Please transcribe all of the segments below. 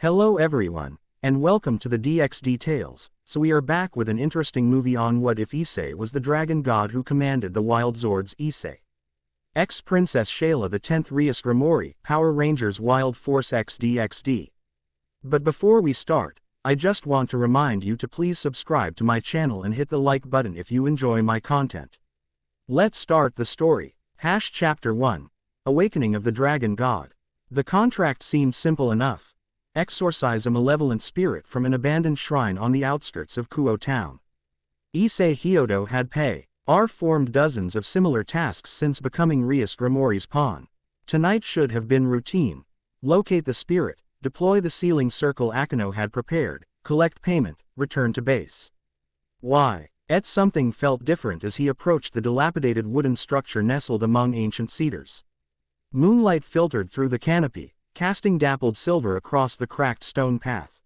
Hello everyone, and welcome to the DX Details. So we are back with an interesting movie on what if Issei was the dragon god who commanded the wild Zords Issei. Ex-Princess Shayla the 10th Rias Gremory, Power Rangers Wild Force XDXD. But before we start, I just want to remind you to please subscribe to my channel and hit the like button if you enjoy my content. Let's start the story. Chapter 1. Awakening of the Dragon God. The contract seemed simple enough. Exorcise a malevolent spirit from an abandoned shrine on the outskirts of Kuo town. Issei Hyodo had performed dozens of similar tasks since becoming Rias Gremory's pawn. Tonight should have been routine. Locate the spirit, deploy the sealing circle Akano had prepared, collect payment, return to base. Why? Something felt different as he approached the dilapidated wooden structure nestled among ancient cedars. Moonlight filtered through the canopy, casting dappled silver across the cracked stone path.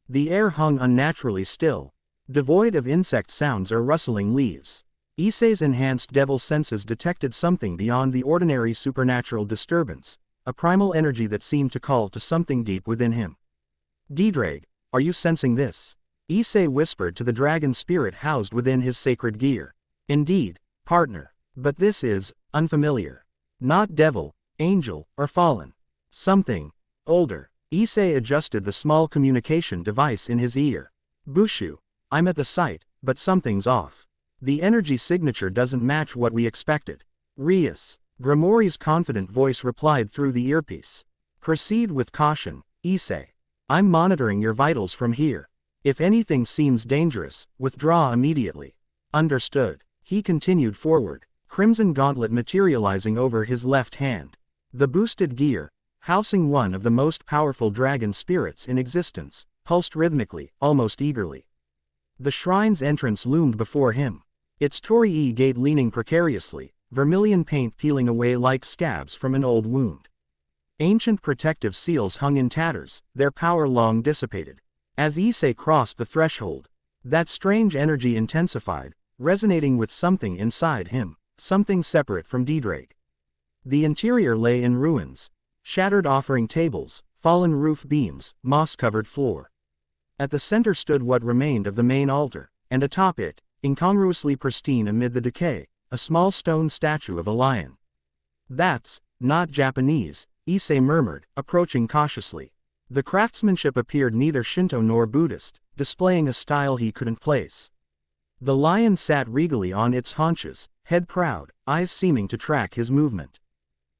The air hung unnaturally still, devoid of insect sounds or rustling leaves. Issei's enhanced devil senses detected something beyond the ordinary supernatural disturbance, a primal energy that seemed to call to something deep within him. "Drake, are you sensing this?" Issei whispered to the dragon spirit housed within his sacred gear. "Indeed, partner. But this is unfamiliar. Not devil, angel, or fallen. Something older." Issei adjusted the small communication device in his ear. "Bushu, I'm at the site, but something's off. The energy signature doesn't match what we expected." Rias Gremory's confident voice replied through the earpiece. "Proceed with caution, Issei. I'm monitoring your vitals from here. If anything seems dangerous, withdraw immediately." "Understood." He continued forward, crimson gauntlet materializing over his left hand. The boosted gear, housing one of the most powerful dragon spirits in existence, pulsed rhythmically, almost eagerly. The shrine's entrance loomed before him, its torii gate leaning precariously, vermilion paint peeling away like scabs from an old wound. Ancient protective seals hung in tatters, their power long dissipated. As Issei crossed the threshold, that strange energy intensified, resonating with something inside him, something separate from Drake. The interior lay in ruins. Shattered offering tables, fallen roof beams, moss-covered floor. At the center stood what remained of the main altar, and atop it, incongruously pristine amid the decay, a small stone statue of a lion. "That's not Japanese," Issei murmured, approaching cautiously. The craftsmanship appeared neither Shinto nor Buddhist, displaying a style he couldn't place. The lion sat regally on its haunches, head proud, eyes seeming to track his movement.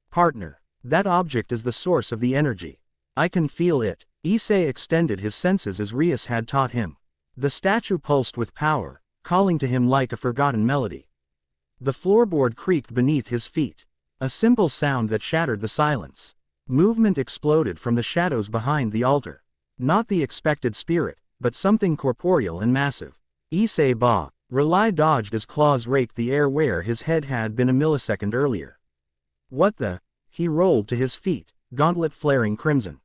"Partner, that object is the source of the energy. I can feel it." Issei extended his senses as Rias had taught him. The statue pulsed with power, calling to him like a forgotten melody. The floorboard creaked beneath his feet, a simple sound that shattered the silence. Movement exploded from the shadows behind the altar. Not the expected spirit, but something corporeal and massive. Issei dodged as claws raked the air where his head had been a millisecond earlier. "What the?" He rolled to his feet, gauntlet flaring crimson.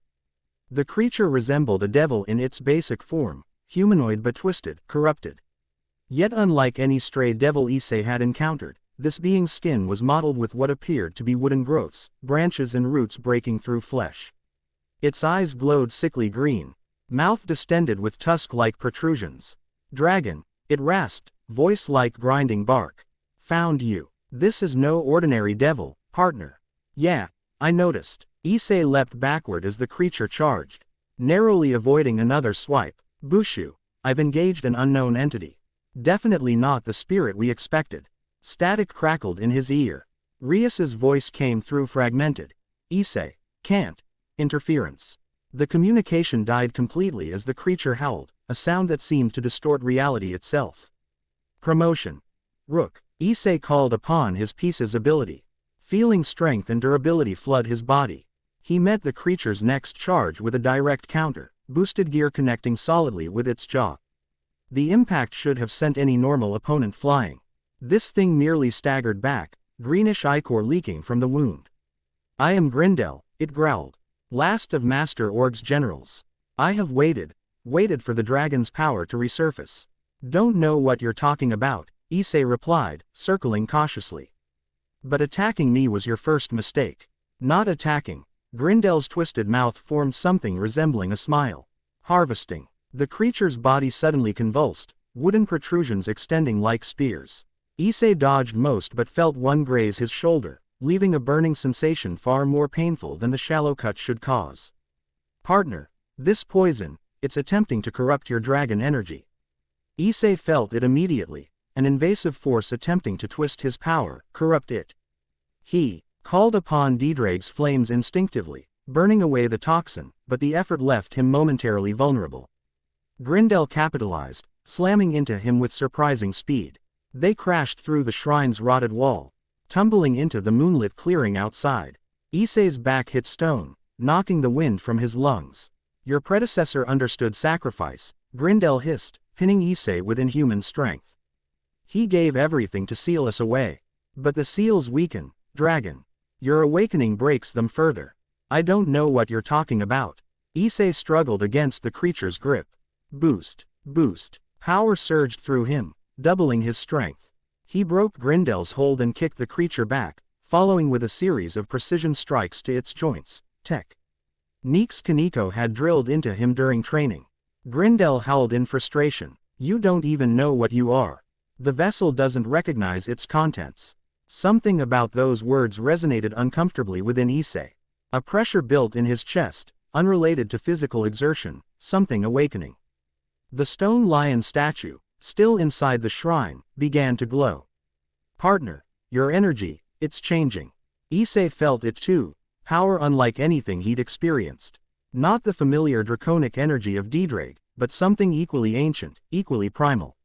The creature resembled a devil in its basic form, humanoid but twisted, corrupted. Yet unlike any stray devil Issei had encountered, this being's skin was mottled with what appeared to be wooden growths, branches and roots breaking through flesh. Its eyes glowed sickly green, mouth distended with tusk-like protrusions. "Dragon," it rasped, voice like grinding bark. "Found you. This is no ordinary devil, partner." "Yeah, I noticed." Issei leapt backward as the creature charged, narrowly avoiding another swipe. "Bushu, I've engaged an unknown entity. Definitely not the spirit we expected." Static crackled in his ear. Rias's voice came through fragmented. "Issei, can't." Interference. The communication died completely as the creature howled, a sound that seemed to distort reality itself. "Promotion. Rook." Issei called upon his piece's ability. Feeling strength and durability flood his body, he met the creature's next charge with a direct counter, boosted gear connecting solidly with its jaw. The impact should have sent any normal opponent flying. This thing merely staggered back, greenish ichor leaking from the wound. "I am Grindel," it growled. "Last of Master Org's generals. I have waited for the dragon's power to resurface." "Don't know what you're talking about," Issei replied, circling cautiously. "But attacking me was your first mistake." "Not attacking." Grindel's twisted mouth formed something resembling a smile. Harvesting. The creature's body suddenly convulsed, wooden protrusions extending like spears. Issei dodged most but felt one graze his shoulder, leaving a burning sensation far more painful than the shallow cut should cause. Partner, this poison, it's attempting to corrupt your dragon energy. Issei felt it immediately, an invasive force attempting to twist his power, corrupt it. He called upon Didraig's flames instinctively, burning away the toxin, but the effort left him momentarily vulnerable. Grindel capitalized, slamming into him with surprising speed. They crashed through the shrine's rotted wall, tumbling into the moonlit clearing outside. Issei's back hit stone, knocking the wind from his lungs. Your predecessor understood sacrifice, Grindel hissed, pinning Issei with inhuman strength. He gave everything to seal us away. But the seals weaken, dragon. Your awakening breaks them further. I don't know what you're talking about. Issei struggled against the creature's grip. Boost, boost. Power surged through him, doubling his strength. He broke Grindel's hold and kicked the creature back, following with a series of precision strikes to its joints. Tech. Neek's Kaneko had drilled into him during training. Grindel howled in frustration. You don't even know what you are. The vessel doesn't recognize its contents. Something about those words resonated uncomfortably within Issei. A pressure built in his chest, unrelated to physical exertion, something awakening. The stone lion statue, still inside the shrine, began to glow. Partner, your energy, it's changing. Issei felt it too, power unlike anything he'd experienced. Not the familiar draconic energy of Didraig, but something equally ancient, equally primal.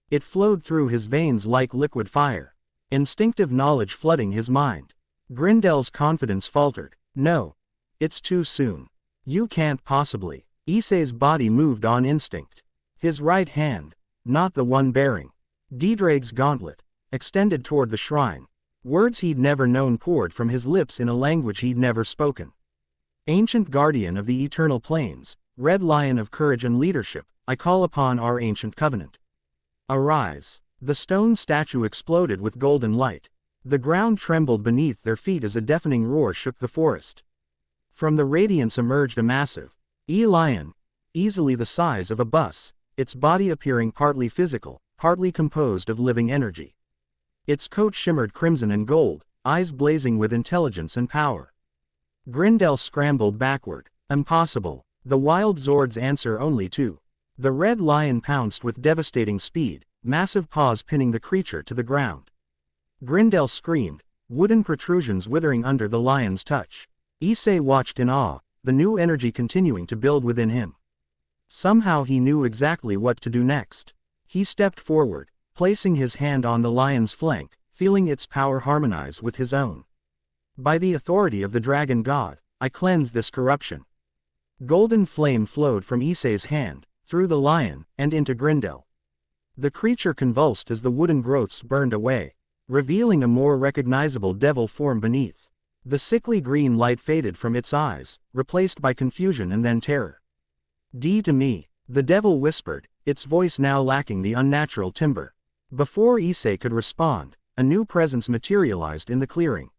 It flowed through his veins like liquid fire. Instinctive knowledge flooding his mind. Grindel's confidence faltered. No. It's too soon. You can't possibly. Issei's body moved on instinct. His right hand, not the one bearing Didraig's gauntlet, extended toward the shrine. Words he'd never known poured from his lips in a language he'd never spoken. Ancient guardian of the eternal plains, red lion of courage and leadership, I call upon our ancient covenant. Arise. The stone statue exploded with golden light. The ground trembled beneath their feet as a deafening roar shook the forest. From the radiance emerged a massive lion, easily the size of a bus, its body appearing partly physical, partly composed of living energy. Its coat shimmered crimson and gold, eyes blazing with intelligence and power. Grindel scrambled backward. Impossible. The wild Zords answer only two. The red lion pounced with devastating speed, massive paws pinning the creature to the ground. Grindel screamed, wooden protrusions withering under the lion's touch. Issei watched in awe, the new energy continuing to build within him. Somehow he knew exactly what to do next. He stepped forward, placing his hand on the lion's flank, feeling its power harmonize with his own. By the authority of the dragon god, I cleanse this corruption. Golden flame flowed from Issei's hand, through the lion, and into Grindel. The creature convulsed as the wooden growths burned away, revealing a more recognizable devil form beneath. The sickly green light faded from its eyes, replaced by confusion and then terror. "D to me," the devil whispered, its voice now lacking the unnatural timbre. Before Issei could respond, a new presence materialized in the clearing.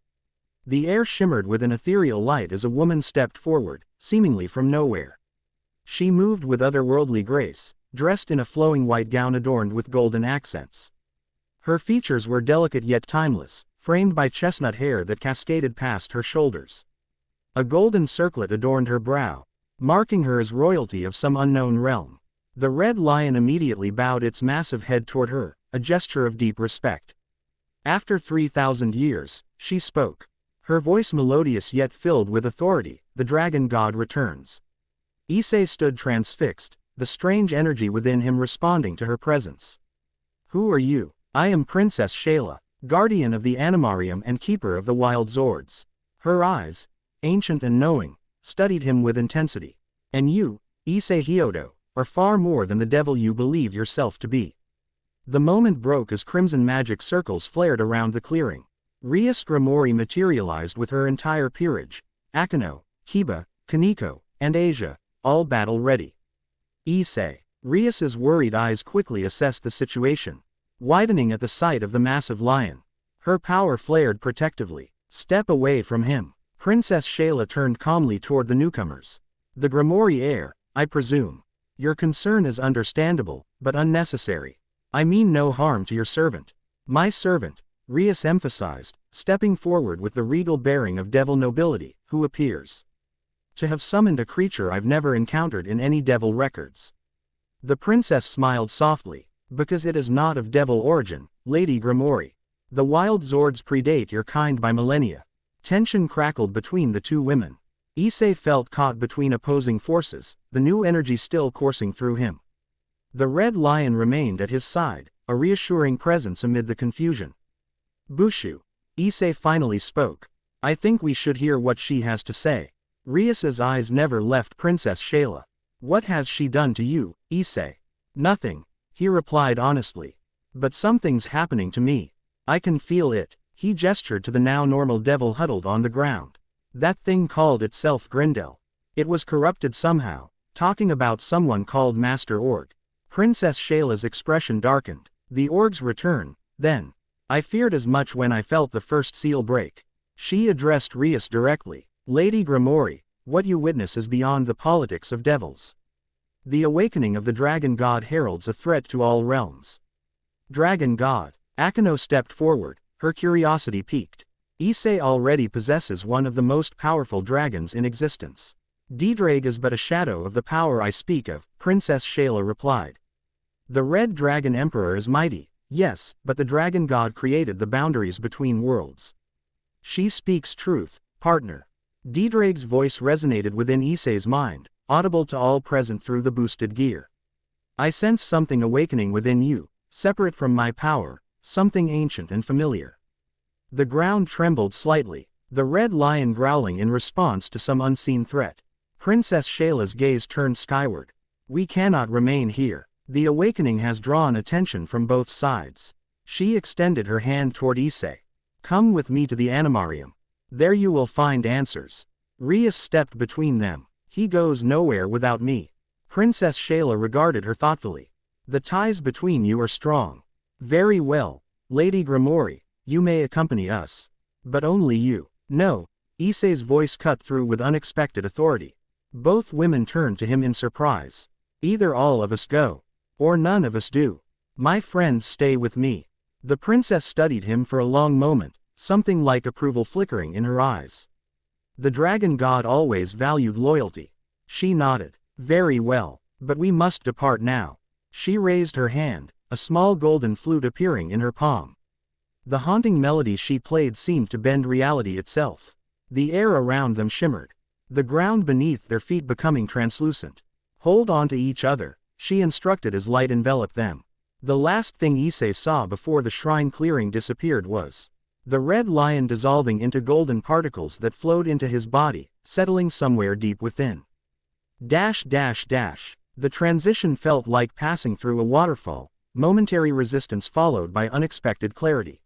The air shimmered with an ethereal light as a woman stepped forward, seemingly from nowhere. She moved with otherworldly grace, dressed in a flowing white gown adorned with golden accents. Her features were delicate yet timeless, framed by chestnut hair that cascaded past her shoulders. A golden circlet adorned her brow, marking her as royalty of some unknown realm. The red lion immediately bowed its massive head toward her, a gesture of deep respect. After 3,000 years, she spoke. Her voice melodious yet filled with authority, "The dragon god returns." Issei stood transfixed, the strange energy within him responding to her presence. "Who are you?" "I am Princess Shayla, guardian of the Animarium and keeper of the wild Zords." Her eyes, ancient and knowing, studied him with intensity. "And you, Issei Hyodo, are far more than the devil you believe yourself to be." The moment broke as crimson magic circles flared around the clearing. Rias Gremory materialized with her entire peerage, Akeno, Kiba, Kaneko, and Asia, all battle-ready. "Issei." Rias's worried eyes quickly assessed the situation, widening at the sight of the massive lion. Her power flared protectively. "Step away from him. Princess Shayla turned calmly toward the newcomers. The Gremory heir, I presume. Your concern is understandable, but unnecessary. I mean no harm to your servant. My servant, Rias emphasized, stepping forward with the regal bearing of devil nobility, who appears to have summoned a creature I've never encountered in any devil records. The princess smiled softly. Because it is not of devil origin, Lady Gremory. The wild Zords predate your kind by millennia. Tension crackled between the two women. Issei felt caught between opposing forces, the new energy still coursing through him. The red lion remained at his side, a reassuring presence amid the confusion. Bushu. Issei finally spoke. I think we should hear what she has to say. Rias's eyes never left Princess Shayla. What has she done to you, Issei? Nothing, he replied honestly. But something's happening to me. I can feel it. He gestured to the now normal devil huddled on the ground. That thing called itself Grindel. It was corrupted somehow, talking about someone called Master Org. Princess Shayla's expression darkened. The Org's return, then. I feared as much when I felt the first seal break. She addressed Rias directly. Lady Gremory, what you witness is beyond the politics of devils. The awakening of the dragon god heralds a threat to all realms. Dragon god. Akeno stepped forward, her curiosity piqued. Issei already possesses one of the most powerful dragons in existence. Didrag is but a shadow of the power I speak of, Princess Shayla replied. The Red Dragon Emperor is mighty, yes, but the dragon god created the boundaries between worlds. She speaks truth, partner. Didrag's voice resonated within Issei's mind, audible to all present through the boosted gear. I sense something awakening within you, separate from my power, something ancient and familiar. The ground trembled slightly, the red lion growling in response to some unseen threat. Princess Shayla's gaze turned skyward. We cannot remain here. The awakening has drawn attention from both sides. She extended her hand toward Issei. Come with me to the animarium. There you will find answers. Rias stepped between them. He goes nowhere without me. Princess Shayla regarded her thoughtfully. The ties between you are strong. Very well, Lady Gremory, you may accompany us. But only you. No. Issei's voice cut through with unexpected authority. Both women turned to him in surprise. Either all of us go, or none of us do. My friends stay with me. The princess studied him for a long moment, something like approval flickering in her eyes. The dragon god always valued loyalty. She nodded. Very well, but we must depart now. She raised her hand, a small golden flute appearing in her palm. The haunting melody she played seemed to bend reality itself. The air around them shimmered, the ground beneath their feet becoming translucent. Hold on to each other, she instructed as light enveloped them. The last thing Issei saw before the shrine clearing disappeared was the red lion dissolving into golden particles that flowed into his body, settling somewhere deep within. The transition felt like passing through a waterfall, momentary resistance followed by unexpected clarity.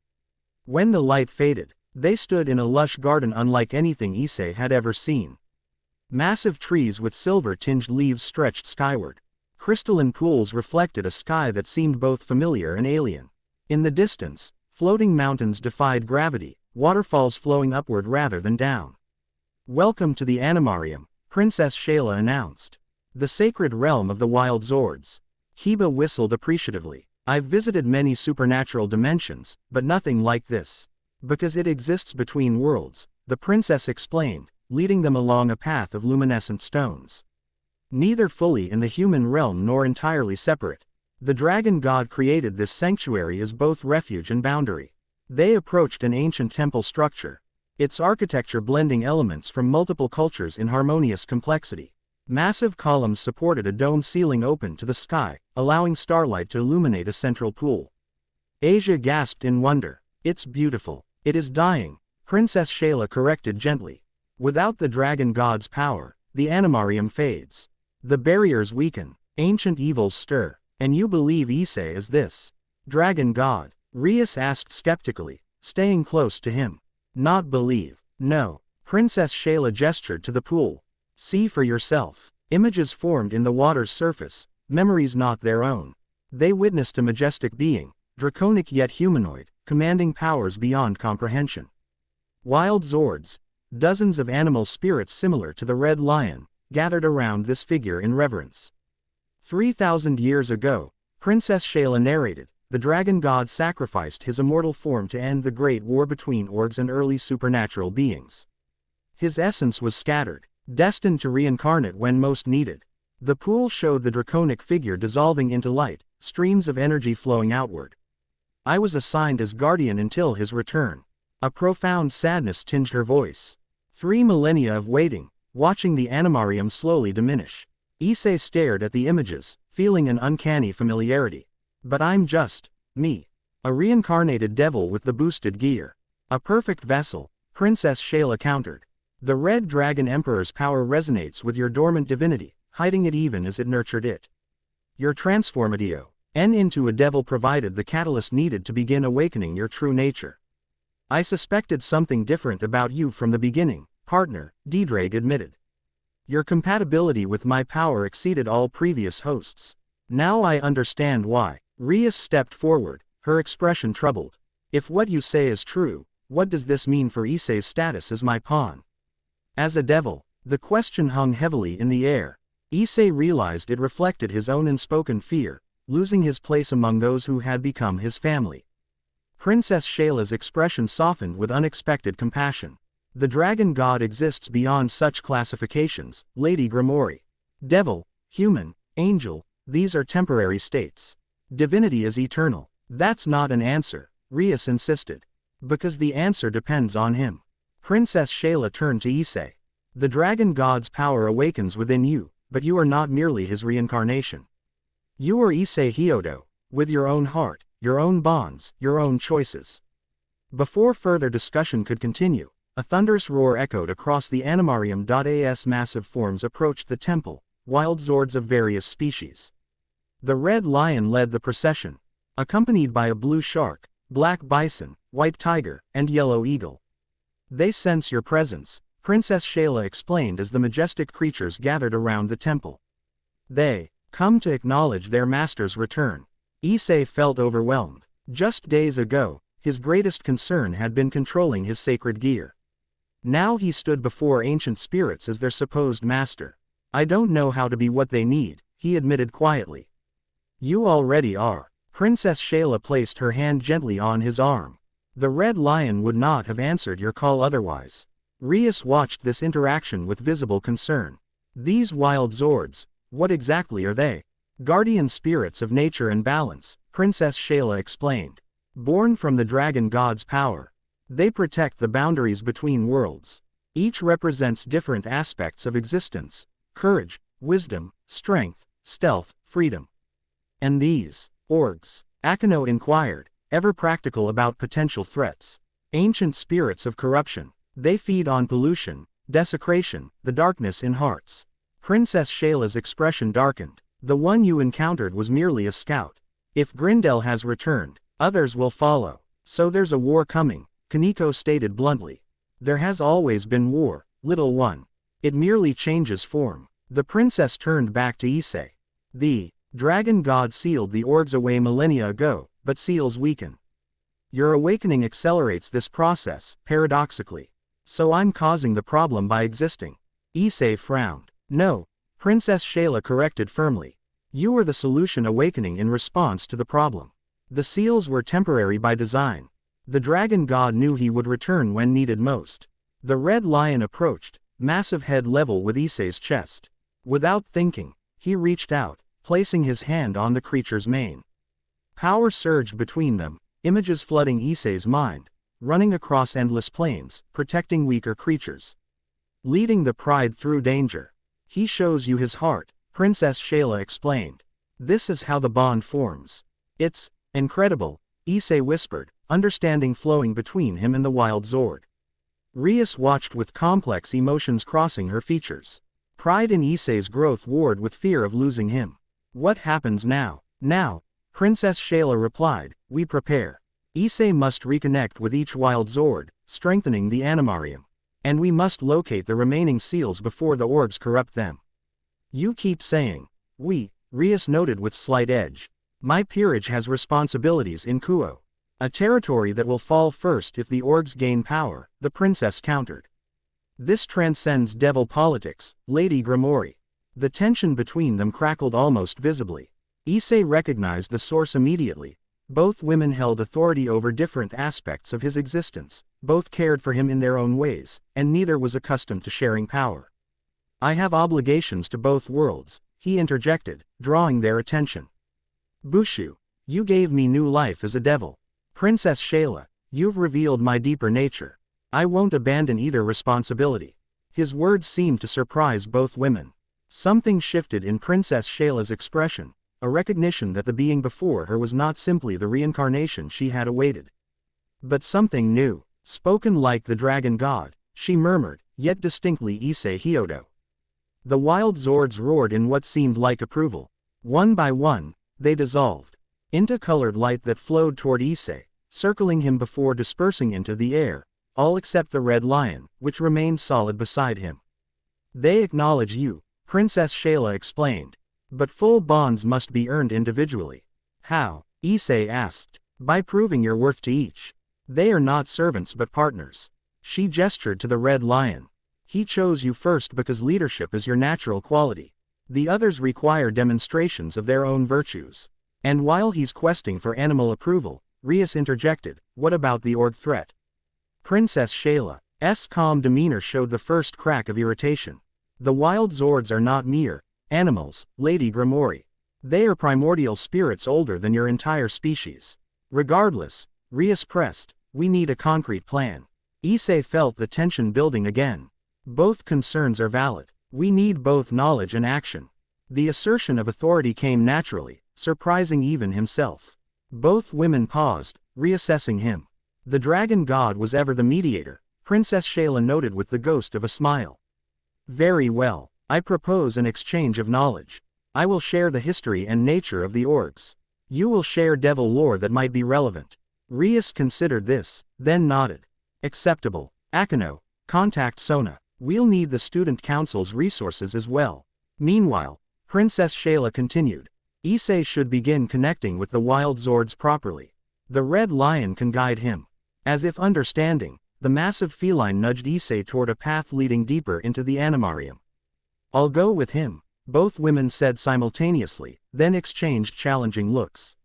When the light faded, they stood in a lush garden unlike anything Issei had ever seen. Massive trees with silver-tinged leaves stretched skyward. Crystalline pools reflected a sky that seemed both familiar and alien. In the distance, floating mountains defied gravity, waterfalls flowing upward rather than down. Welcome to the animarium, Princess Shayla announced. The sacred realm of the wild Zords. Kiba whistled appreciatively. I've visited many supernatural dimensions, but nothing like this. Because it exists between worlds, the princess explained, leading them along a path of luminescent stones. Neither fully in the human realm nor entirely separate. The dragon god created this sanctuary as both refuge and boundary. They approached an ancient temple structure, its architecture blending elements from multiple cultures in harmonious complexity. Massive columns supported a domed ceiling open to the sky, allowing starlight to illuminate a central pool. Asia gasped in wonder. It's beautiful. It is dying, Princess Shayla corrected gently. Without the dragon god's power, the animarium fades. The barriers weaken, ancient evils stir. And you believe Issei is this dragon god? Rias asked skeptically, staying close to him. Not believe. No. Princess Shayla gestured to the pool. See for yourself. Images formed in the water's surface, memories not their own. They witnessed a majestic being, draconic yet humanoid, commanding powers beyond comprehension. Wild Zords, Dozens of animal spirits similar to the red lion gathered around this figure in reverence. 3,000 years ago, Princess Shayla narrated, the dragon god sacrificed his immortal form to end the great war between orcs and early supernatural beings. His essence was scattered, destined to reincarnate when most needed. The pool showed the draconic figure dissolving into light, streams of energy flowing outward. I was assigned as guardian until his return. A profound sadness tinged her voice. 3 millennia of waiting, watching the animarium slowly diminish. Issei stared at the images, feeling an uncanny familiarity. But I'm just me. A reincarnated devil with the boosted gear. A perfect vessel, Princess Shayla countered. The Red Dragon Emperor's power resonates with your dormant divinity, hiding it even as it nurtured it. Your transformatio, into a devil provided the catalyst needed to begin awakening your true nature. I suspected something different about you from the beginning, partner, Drake admitted. Your compatibility with my power exceeded all previous hosts. Now I understand why. Rias stepped forward, her expression troubled. If what you say is true, what does this mean for Issei's status as my pawn? As a devil, the question hung heavily in the air. Issei realized it reflected his own unspoken fear, losing his place among those who had become his family. Princess Shayla's expression softened with unexpected compassion. The dragon god exists beyond such classifications, Lady Gremory. Devil, human, angel, these are temporary states. Divinity is eternal. That's not an answer, Rias insisted. Because the answer depends on him. Princess Shayla turned to Issei. The dragon god's power awakens within you, but you are not merely his reincarnation. You are Issei Hyodo, with your own heart, your own bonds, your own choices. Before further discussion could continue, a thunderous roar echoed across the animarium. As massive forms approached the temple, wild Zords of various species. The red lion led the procession, accompanied by a blue shark, black bison, white tiger, and yellow eagle. They sense your presence, Princess Shayla explained as the majestic creatures gathered around the temple. They come to acknowledge their master's return. Issei felt overwhelmed. Just days ago, his greatest concern had been controlling his sacred gear. Now he stood before ancient spirits as their supposed master. I don't know how to be what they need, he admitted quietly. You already are. Princess Shayla placed her hand gently on his arm. The red lion would not have answered your call otherwise. Rias watched this interaction with visible concern. These wild Zords, what exactly are they? Guardian spirits of nature and balance, Princess Shayla explained. Born from the dragon god's power. They protect the boundaries between worlds. Each represents different aspects of existence: courage, wisdom, strength, stealth, freedom. And these orgs? Akino inquired, ever practical about potential threats. Ancient spirits of corruption. They feed on pollution, desecration, the darkness in hearts. Princess Shayla's expression darkened. The one you encountered was merely a scout. If Grindel has returned, others will follow. So there's a war coming, Kaneko stated bluntly. There has always been war, little one. It merely changes form. The princess turned back to Issei. The dragon god sealed the orgs away millennia ago, but seals weaken. Your awakening accelerates this process, paradoxically. So I'm causing the problem by existing. Issei frowned. No, Princess Shayla corrected firmly. You are the solution awakening in response to the problem. The seals were temporary by design. The dragon god knew he would return when needed most. The red lion approached, massive head level with Issei's chest. Without thinking, he reached out, placing his hand on the creature's mane. Power surged between them, images flooding Issei's mind, running across endless plains, protecting weaker creatures. Leading the pride through danger. He shows you his heart, Princess Shayla explained. This is how the bond forms. It's incredible, Issei whispered, understanding flowing between him and the wild Zord. Rias watched with complex emotions crossing her features. Pride in Issei's growth warred with fear of losing him. What happens now? Now, Princess Shayla replied, we prepare. Issei must reconnect with each wild Zord, strengthening the animarium. And we must locate the remaining seals before the orgs corrupt them. You keep saying, we, Rias noted with slight edge. My peerage has responsibilities in Kuo. A territory that will fall first if the orgs gain power, the princess countered. This transcends devil politics, Lady Gremory. The tension between them crackled almost visibly. Issei recognized the source immediately. Both women held authority over different aspects of his existence, both cared for him in their own ways, and neither was accustomed to sharing power. I have obligations to both worlds, he interjected, drawing their attention. Bushu, you gave me new life as a devil. Princess Shayla, you've revealed my deeper nature. I won't abandon either responsibility. His words seemed to surprise both women. Something shifted in Princess Shayla's expression, a recognition that the being before her was not simply the reincarnation she had awaited, but something new. Spoken like the dragon god, she murmured, yet distinctly Issei Hyodo. The wild Zords roared in what seemed like approval. One by one, they dissolved into colored light that flowed toward Issei, circling him before dispersing into the air, all except the red lion, which remained solid beside him. They acknowledge you, Princess Shayla explained. But full bonds must be earned individually. How? Issei asked. By proving your worth to each. They are not servants but partners. She gestured to the red lion. He chose you first because leadership is your natural quality. The others require demonstrations of their own virtues. And while he's questing for animal approval, Rias interjected, what about the org threat? Princess Shayla's calm demeanor showed the first crack of irritation. The wild Zords are not mere animals, Lady Gremory. They are primordial spirits older than your entire species. Regardless, Rias pressed, we need a concrete plan. Issei felt the tension building again. Both concerns are valid. We need both knowledge and action. The assertion of authority came naturally, surprising even himself. Both women paused, reassessing him. The dragon god was ever the mediator, Princess Shayla noted with the ghost of a smile. Very well. I propose an exchange of knowledge. I will share the history and nature of the orgs. You will share devil lore that might be relevant. Rias considered this, then nodded. Acceptable. Akano, contact Sona. We'll need the student council's resources as well. Meanwhile, Princess Shayla continued. Issei should begin connecting with the wild Zords properly. The red lion can guide him. As if understanding, the massive feline nudged Issei toward a path leading deeper into the animarium. I'll go with him, both women said simultaneously, then exchanged challenging looks.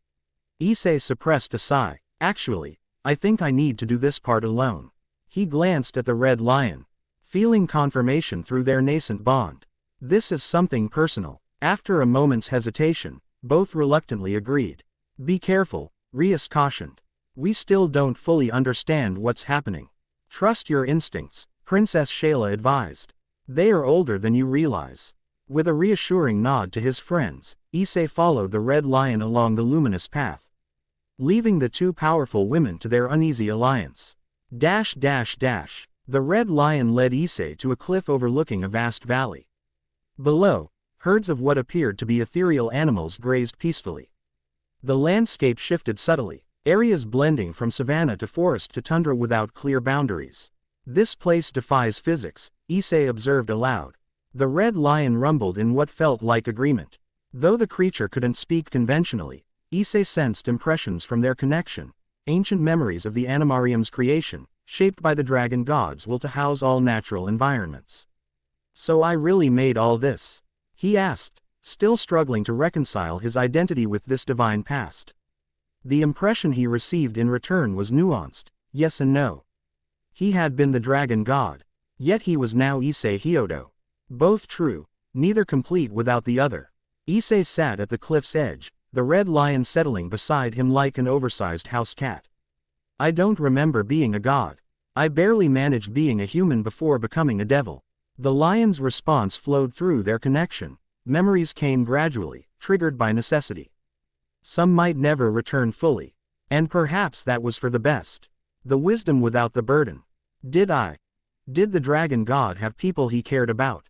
Issei suppressed a sigh. Actually, I think I need to do this part alone. He glanced at the red lion, feeling confirmation through their nascent bond. This is something personal. After a moment's hesitation, both reluctantly agreed. Be careful, Rias cautioned. We still don't fully understand what's happening. Trust your instincts, Princess Shayla advised. They are older than you realize. With a reassuring nod to his friends, Issei followed the red lion along the luminous path, leaving the two powerful women to their uneasy alliance. The red lion led Issei to a cliff overlooking a vast valley. Below, herds of what appeared to be ethereal animals grazed peacefully. The landscape shifted subtly, areas blending from savanna to forest to tundra without clear boundaries. This place defies physics, Issei observed aloud. The red lion rumbled in what felt like agreement. Though the creature couldn't speak conventionally, Issei sensed impressions from their connection, ancient memories of the animarium's creation, shaped by the dragon god's will to house all natural environments. So I really made all this? He asked, still struggling to reconcile his identity with this divine past. The impression he received in return was nuanced, yes and no. He had been the dragon god, yet he was now Issei Hyodo. Both true, neither complete without the other. Issei sat at the cliff's edge, the red lion settling beside him like an oversized house cat. I don't remember being a god. I barely managed being a human before becoming a devil. The lion's response flowed through their connection. Memories came gradually, triggered by necessity. Some might never return fully. And perhaps that was for the best. The wisdom without the burden. Did the dragon god have people he cared about?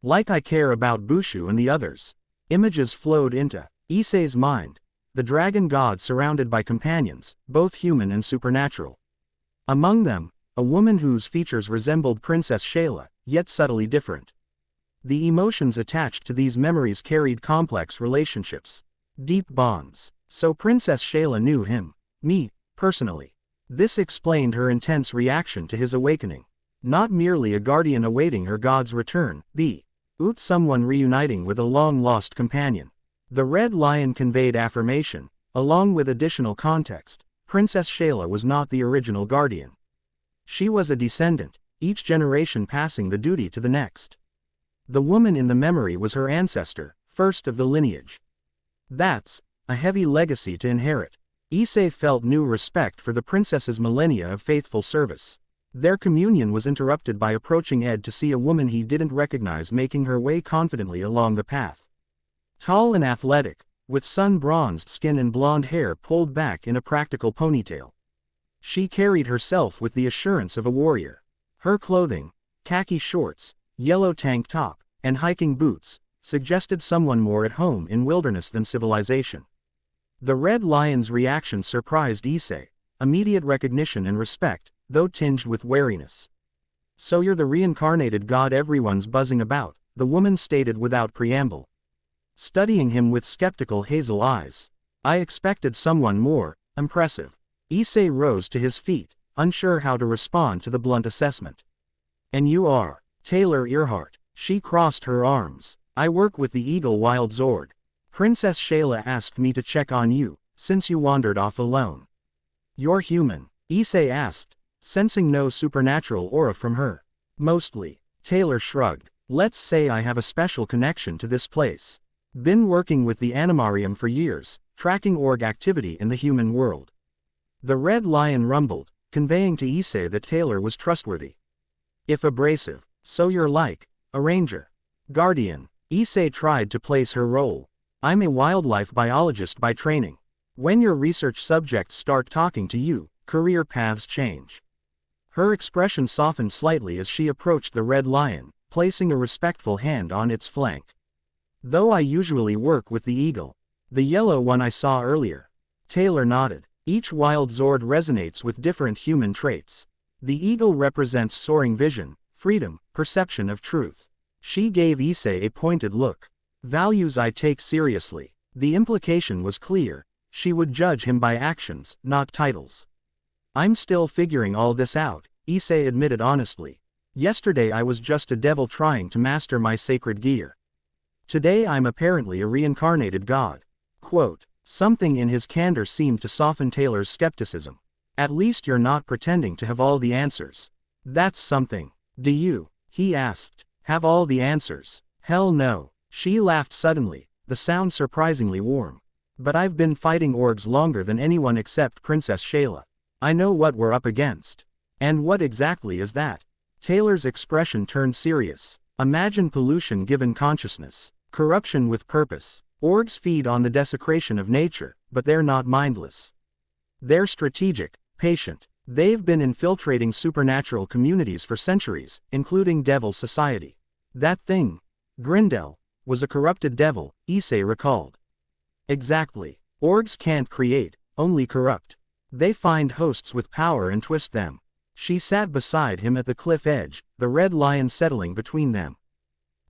Like I care about Bushu and the others. Images flowed into Issei's mind. The dragon god surrounded by companions, both human and supernatural. Among them, a woman whose features resembled Princess Shayla, yet subtly different. The emotions attached to these memories carried complex relationships. Deep bonds. So Princess Shayla knew him, me, personally. This explained her intense reaction to his awakening. Not merely a guardian awaiting her god's return, someone reuniting with a long-lost companion. The red lion conveyed affirmation, along with additional context. Princess Shayla was not the original guardian. She was a descendant, each generation passing the duty to the next. The woman in the memory was her ancestor, first of the lineage. That's a heavy legacy to inherit. Issei felt new respect for the princess's millennia of faithful service. Their communion was interrupted by approaching Ed to see a woman he didn't recognize making her way confidently along the path. Tall and athletic, with sun-bronzed skin and blonde hair pulled back in a practical ponytail. She carried herself with the assurance of a warrior. Her clothing, khaki shorts, yellow tank top, and hiking boots, suggested someone more at home in wilderness than civilization. The red lion's reaction surprised Issei, immediate recognition and respect, though tinged with wariness. "So you're the reincarnated god everyone's buzzing about," the woman stated without preamble, studying him with skeptical hazel eyes. "I expected someone more impressive." Issei rose to his feet, unsure how to respond to the blunt assessment. "And you are Taylor Earhart." She crossed her arms. "I work with the Eagle Wild Zord. Princess Shayla asked me to check on you, since you wandered off alone." "You're human?" Issei asked, sensing no supernatural aura from her. "Mostly." Taylor shrugged. "Let's say I have a special connection to this place. Been working with the Animarium for years, tracking org activity in the human world." The red lion rumbled, conveying to Issei that Taylor was trustworthy. "If abrasive, so you're like a ranger. Guardian." Issei tried to place her role. "I'm a wildlife biologist by training. When your research subjects start talking to you, career paths change." Her expression softened slightly as she approached the red lion, placing a respectful hand on its flank. "Though I usually work with the eagle. The yellow one I saw earlier." Taylor nodded. "Each wild Zord resonates with different human traits. The eagle represents soaring vision, freedom, perception of truth." She gave Issei a pointed look. "Values I take seriously." The implication was clear. She would judge him by actions, not titles. "I'm still figuring all this out," Issei admitted honestly. "Yesterday I was just a devil trying to master my sacred gear. Today I'm apparently a reincarnated god." Quote. Something in his candor seemed to soften Taylor's skepticism. "At least you're not pretending to have all the answers." "That's something." "Do you," he asked, "have all the answers?" "Hell no." She laughed suddenly, the sound surprisingly warm. "But I've been fighting orgs longer than anyone except Princess Shayla. I know what we're up against." "And what exactly is that?" Taylor's expression turned serious. "Imagine pollution given consciousness. Corruption with purpose. Orgs feed on the desecration of nature, but they're not mindless. They're strategic, patient. They've been infiltrating supernatural communities for centuries, including Devil Society. That thing, Grindel, was a corrupted devil," Issei recalled. "Exactly. Orgs can't create, only corrupt. They find hosts with power and twist them." She sat beside him at the cliff edge, the red lion settling between them.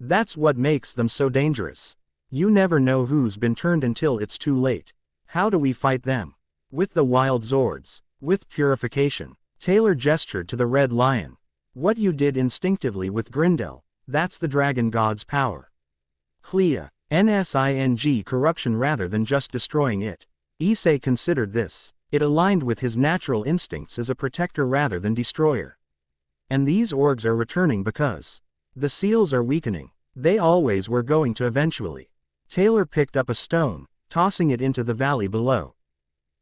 "That's what makes them so dangerous. You never know who's been turned until it's too late. How do we fight them?" "With the wild Zords. With purification." Taylor gestured to the red lion. "What you did instinctively with Grindel, that's the dragon god's power. Clea, NSING corruption rather than just destroying it." Issei considered this. It aligned with his natural instincts as a protector rather than destroyer. "And these orgs are returning because the seals are weakening. They always were going to eventually." Taylor picked up a stone, tossing it into the valley below.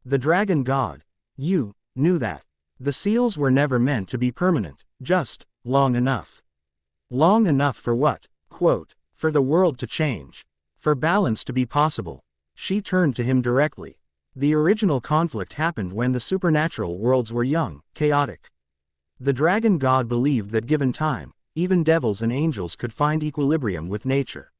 "The dragon god. You knew that. The seals were never meant to be permanent, just long enough." "Long enough for what?" Quote. "For the world to change. For balance to be possible." She turned to him directly. "The original conflict happened when the supernatural worlds were young, chaotic. The dragon god believed that given time, even devils and angels could find equilibrium with nature.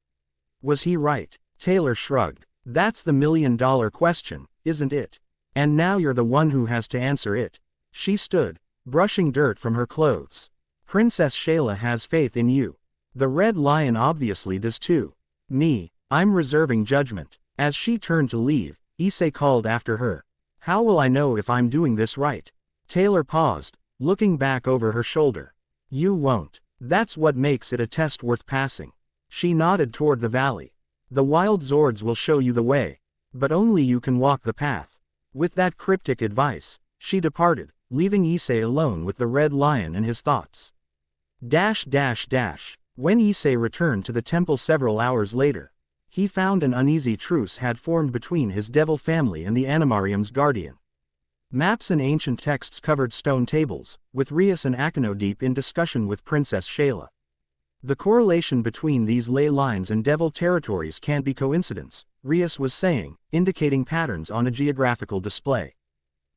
Was he right?" Taylor shrugged. "That's the million-dollar question, isn't it? And now you're the one who has to answer it." She stood, brushing dirt from her clothes. "Princess Shayla has faith in you. The red lion obviously does too. Me, I'm reserving judgment." As she turned to leave, Issei called after her. "How will I know if I'm doing this right?" Taylor paused, looking back over her shoulder. You won't. That's what makes it a test worth passing. She nodded toward the valley. The wild Zords will show you the way. But only you can walk the path. With that cryptic advice, she departed, leaving Issei alone with the red lion and his thoughts. When Issei returned to the temple several hours later, he found an uneasy truce had formed between his devil family and the animarium's guardian. Maps and ancient texts covered stone tables, with Rias and Akino deep in discussion with Princess Shayla. The correlation between these ley lines and devil territories can't be coincidence, Rias was saying, indicating patterns on a geographical display.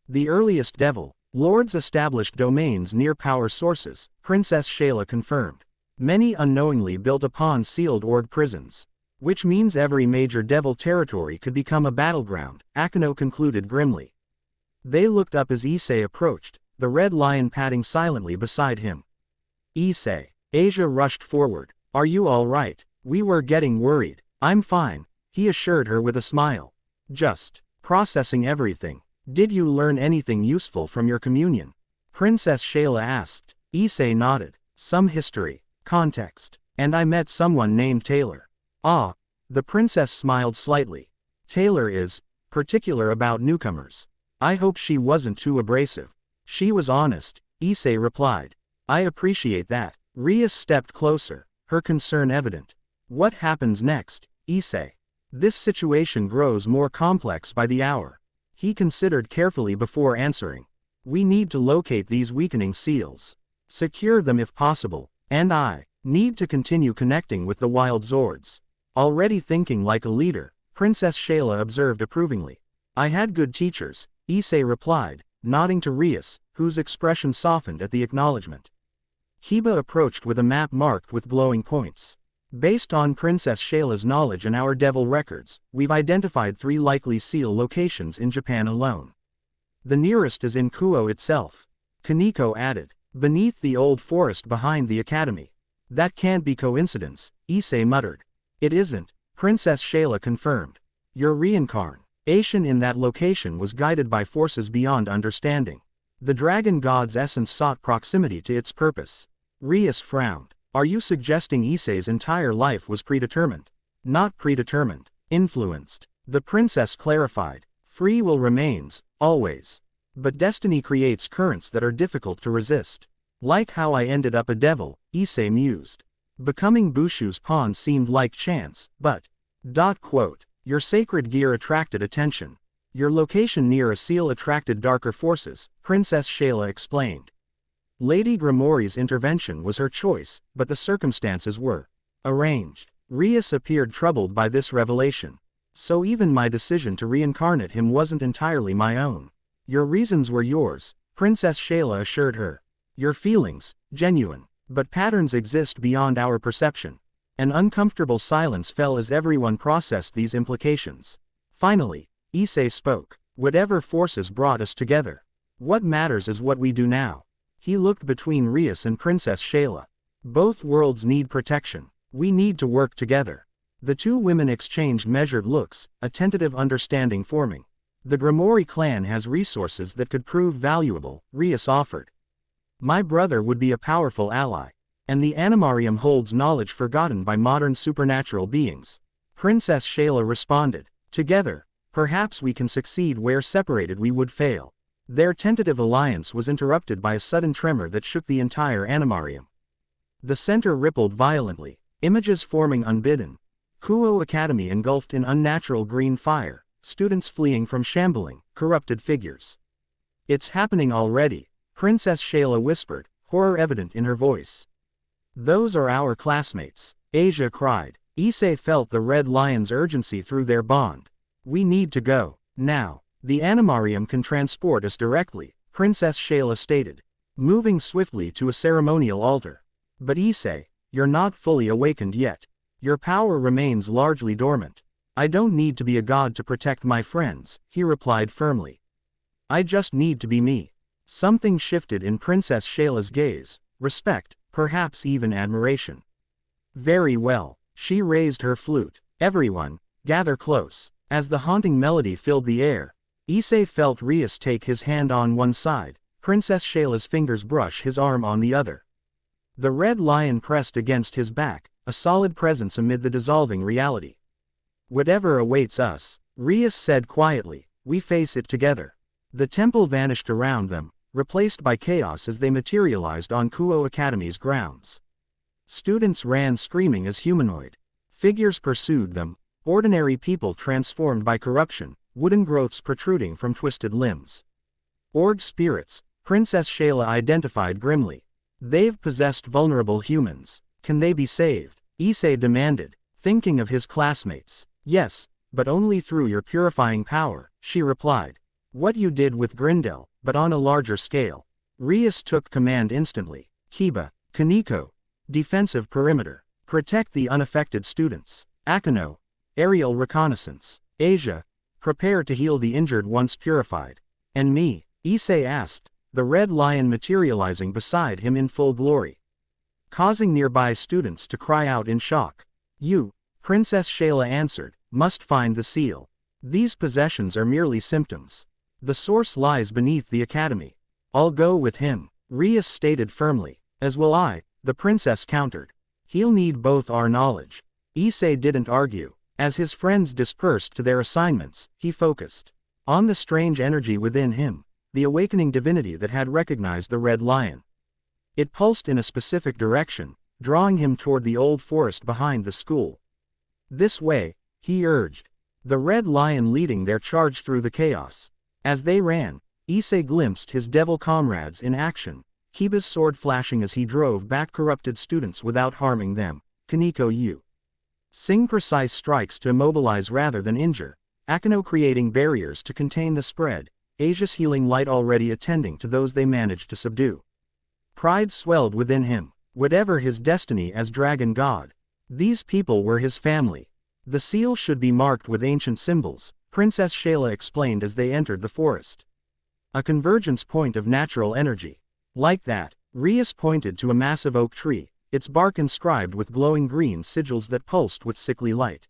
The earliest devil lords established domains near power sources, Princess Shayla confirmed. Many unknowingly built upon sealed-org prisons. Which means every major devil territory could become a battleground, Akino concluded grimly. They looked up as Issei approached, the red lion padding silently beside him. Issei. Asia rushed forward. Are you all right? We were getting worried. I'm fine, he assured her with a smile. Just processing everything. Did you learn anything useful from your communion? Princess Shayla asked. Issei nodded. Some history, context, and I met someone named Taylor. Ah, the princess smiled slightly. Taylor is particular about newcomers. I hope she wasn't too abrasive. She was honest, Issei replied. I appreciate that. Rias stepped closer, her concern evident. What happens next, Issei? This situation grows more complex by the hour. He considered carefully before answering. We need to locate these weakening seals. Secure them if possible, and I need to continue connecting with the wild Zords. Already thinking like a leader, Princess Shayla observed approvingly. I had good teachers, Issei replied, nodding to Rias, whose expression softened at the acknowledgement. Hiba approached with a map marked with glowing points. Based on Princess Shayla's knowledge and our devil records, we've identified 3 likely seal locations in Japan alone. The nearest is in Kuo itself. Kaneko added, beneath the old forest behind the academy. That can't be coincidence, Issei muttered. It isn't, Princess Shayla confirmed. Your reincarnation in that location was guided by forces beyond understanding. The dragon god's essence sought proximity to its purpose. Rias frowned. Are you suggesting Issei's entire life was predetermined? Not predetermined, influenced. The princess clarified. Free will remains, always. But destiny creates currents that are difficult to resist. Like how I ended up a devil, Issei mused. Becoming Bushu's pawn seemed like chance, but... Your sacred gear attracted attention. Your location near a seal attracted darker forces, Princess Shayla explained. Lady Gremory's intervention was her choice, but the circumstances were arranged. Rias appeared troubled by this revelation. So even my decision to reincarnate him wasn't entirely my own. Your reasons were yours, Princess Shayla assured her. Your feelings, genuine. But patterns exist beyond our perception. An uncomfortable silence fell as everyone processed these implications. Finally, Issei spoke. Whatever forces brought us together. What matters is what we do now. He looked between Rias and Princess Shayla. Both worlds need protection. We need to work together. The 2 women exchanged measured looks, a tentative understanding forming. The Gremory clan has resources that could prove valuable, Rias offered. My brother would be a powerful ally. And the animarium holds knowledge forgotten by modern supernatural beings. Princess Shayla responded. Together, perhaps we can succeed where separated we would fail. Their tentative alliance was interrupted by a sudden tremor that shook the entire animarium. The center rippled violently, images forming unbidden. Kuo Academy engulfed in unnatural green fire, students fleeing from shambling, corrupted figures. It's happening already, Princess Shayla whispered, horror evident in her voice. Those are our classmates, Asia cried. Issei felt the red lion's urgency through their bond. We need to go, now. The animarium can transport us directly, Princess Shayla stated, moving swiftly to a ceremonial altar. But Issei, you're not fully awakened yet. Your power remains largely dormant. I don't need to be a god to protect my friends, he replied firmly. I just need to be me. Something shifted in Princess Shayla's gaze, respect, perhaps even admiration. Very well, she raised her flute. Everyone, gather close. As the haunting melody filled the air, Issei felt Rias take his hand on one side, Princess Shayla's fingers brush his arm on the other. The red lion pressed against his back, a solid presence amid the dissolving reality. Whatever awaits us, Rias said quietly, we face it together. The temple vanished around them, replaced by chaos as they materialized on Kuo Academy's grounds. Students ran screaming as humanoid figures pursued them, ordinary people transformed by corruption, wooden growths protruding from twisted limbs. Org spirits, Princess Shayla identified grimly. They've possessed vulnerable humans. Can they be saved? Issei demanded, thinking of his classmates. Yes, but only through your purifying power, she replied. What you did with Grindel, but on a larger scale. Rias took command instantly. Kiba, Kaneko, defensive perimeter. Protect the unaffected students. Akano, aerial reconnaissance. Asia, prepare to heal the injured once purified. And me? Issei asked, the red lion materializing beside him in full glory, causing nearby students to cry out in shock. You, Princess Shayla answered, must find the seal. These possessions are merely symptoms. The source lies beneath the academy. I'll go with him, Rias stated firmly. As will I, the princess countered. He'll need both our knowledge. Issei didn't argue. As his friends dispersed to their assignments, he focused on the strange energy within him, the awakening divinity that had recognized the red lion. It pulsed in a specific direction, drawing him toward the old forest behind the school. This way, he urged. The red lion leading their charge through the chaos. As they ran, Issei glimpsed his devil comrades in action, Kiba's sword flashing as he drove back corrupted students without harming them. Kaneko U. Sing precise strikes to immobilize rather than injure, Akano creating barriers to contain the spread, Asia's healing light already attending to those they managed to subdue. Pride swelled within him. Whatever his destiny as dragon god, these people were his family. The seal should be marked with ancient symbols, Princess Shayla explained as they entered the forest. A convergence point of natural energy. Like that, Rias pointed to a massive oak tree, its bark inscribed with glowing green sigils that pulsed with sickly light.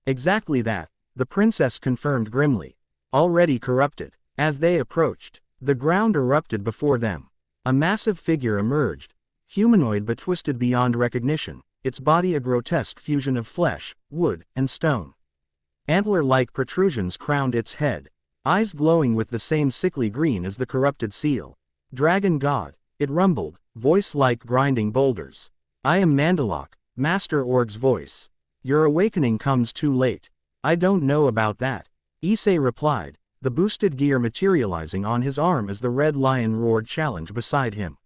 Exactly that, the princess confirmed grimly. Already corrupted. As they approached, the ground erupted before them. A massive figure emerged, humanoid but twisted beyond recognition, its body a grotesque fusion of flesh, wood, and stone. Antler-like protrusions crowned its head, eyes glowing with the same sickly green as the corrupted seal. Dragon God, it rumbled, voice like grinding boulders. I am Mandalok, Master Org's voice. Your awakening comes too late. I don't know about that, Issei replied, the boosted gear materializing on his arm as the red lion roared challenge beside him.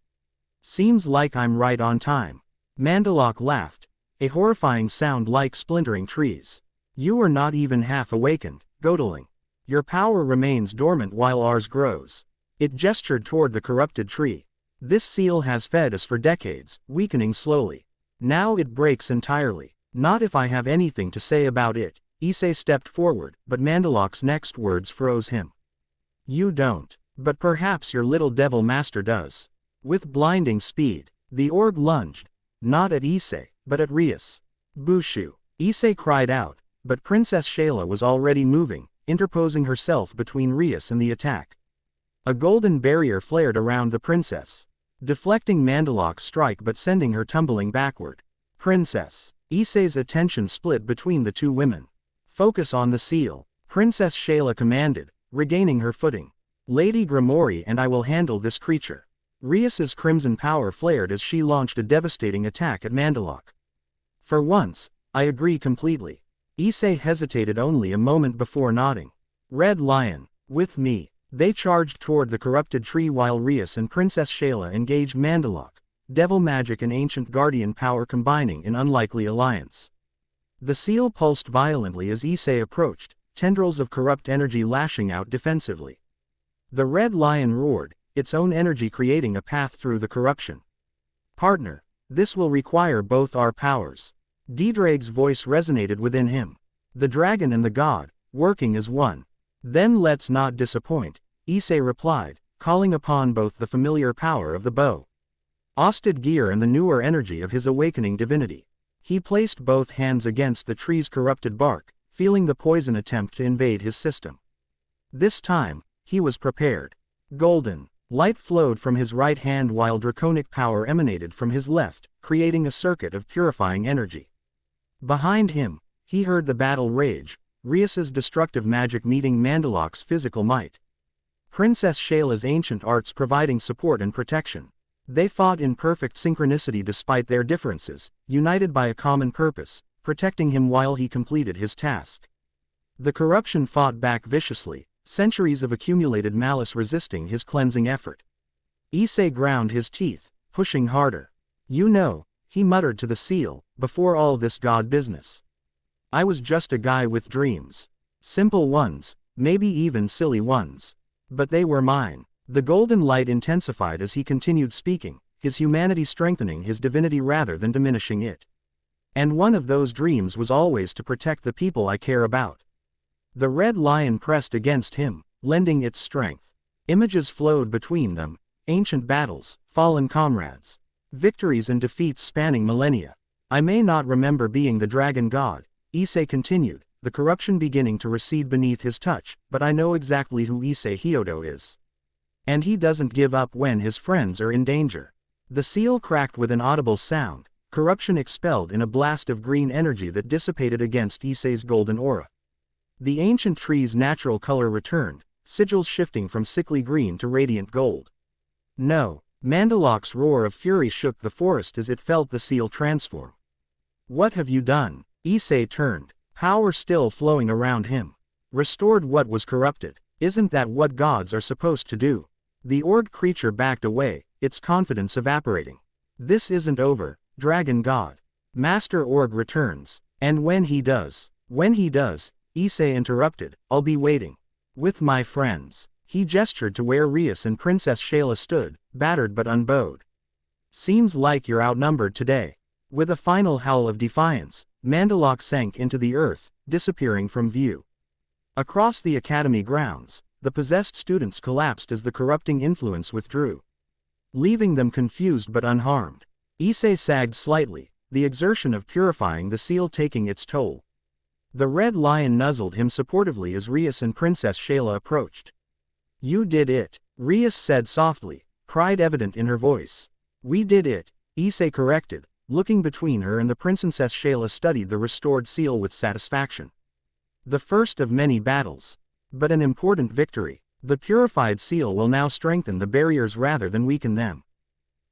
Seems like I'm right on time. Mandalok laughed, a horrifying sound like splintering trees. You are not even half awakened, Godeling. Your power remains dormant while ours grows. It gestured toward the corrupted tree. This seal has fed us for decades, weakening slowly. Now it breaks entirely. Not if I have anything to say about it. Issei stepped forward, but Mandalok's next words froze him. You don't. But perhaps your little devil master does. With blinding speed, the org lunged. Not at Issei, but at Rias. Bushu. Issei cried out, but Princess Shayla was already moving, interposing herself between Rias and the attack. A golden barrier flared around the princess, deflecting Mandalok's strike but sending her tumbling backward. Princess. Issei's attention split between the two women. Focus on the seal, Princess Shayla commanded, regaining her footing. Lady Gremory and I will handle this creature. Rias's crimson power flared as she launched a devastating attack at Mandalok. For once, I agree completely. Issei hesitated only a moment before nodding. Red Lion, with me. They charged toward the corrupted tree while Rias and Princess Shayla engaged Mandalok, devil magic and ancient guardian power combining in unlikely alliance. The seal pulsed violently as Issei approached, tendrils of corrupt energy lashing out defensively. The red lion roared, its own energy creating a path through the corruption. Partner, this will require both our powers. Dedrag's voice resonated within him. The dragon and the god, working as one. Then let's not disappoint, Issei replied, calling upon both the familiar power of the bow, Osted gear and the newer energy of his awakening divinity. He placed both hands against the tree's corrupted bark, feeling the poison attempt to invade his system. This time, he was prepared. Golden. Light flowed from his right hand while draconic power emanated from his left, creating a circuit of purifying energy. Behind him, he heard the battle rage, Rias's destructive magic meeting Mandalok's physical might. Princess Shayla's ancient arts providing support and protection. They fought in perfect synchronicity despite their differences, united by a common purpose, protecting him while he completed his task. The corruption fought back viciously, centuries of accumulated malice resisting his cleansing effort. Issei ground his teeth, pushing harder. You know, he muttered to the seal, before all this god business. I was just a guy with dreams. Simple ones, maybe even silly ones. But they were mine. The golden light intensified as he continued speaking, his humanity strengthening his divinity rather than diminishing it. And one of those dreams was always to protect the people I care about. The red lion pressed against him, lending its strength. Images flowed between them, ancient battles, fallen comrades. Victories and defeats spanning millennia. I may not remember being the dragon god, Issei continued, the corruption beginning to recede beneath his touch, but I know exactly who Issei Hyodo is. And he doesn't give up when his friends are in danger. The seal cracked with an audible sound, corruption expelled in a blast of green energy that dissipated against Issei's golden aura. The ancient tree's natural color returned, sigils shifting from sickly green to radiant gold. No, Mandalok's roar of fury shook the forest as it felt the seal transform. What have you done? Issei turned, power still flowing around him. Restored what was corrupted. Isn't that what gods are supposed to do? The orc creature backed away, its confidence evaporating. This isn't over, dragon god. Master Org returns. And when he does, Issei interrupted, I'll be waiting. With my friends. He gestured to where Rias and Princess Shayla stood, battered but unbowed. Seems like you're outnumbered today. With a final howl of defiance, Mandalok sank into the earth, disappearing from view. Across the academy grounds, the possessed students collapsed as the corrupting influence withdrew, leaving them confused but unharmed. Issei sagged slightly, the exertion of purifying the seal taking its toll. The red lion nuzzled him supportively as Rias and Princess Shayla approached. You did it, Rias said softly, pride evident in her voice. We did it, Issei corrected, looking between her and the Princess. Shayla studied the restored seal with satisfaction. The first of many battles. But an important victory. The purified seal will now strengthen the barriers rather than weaken them.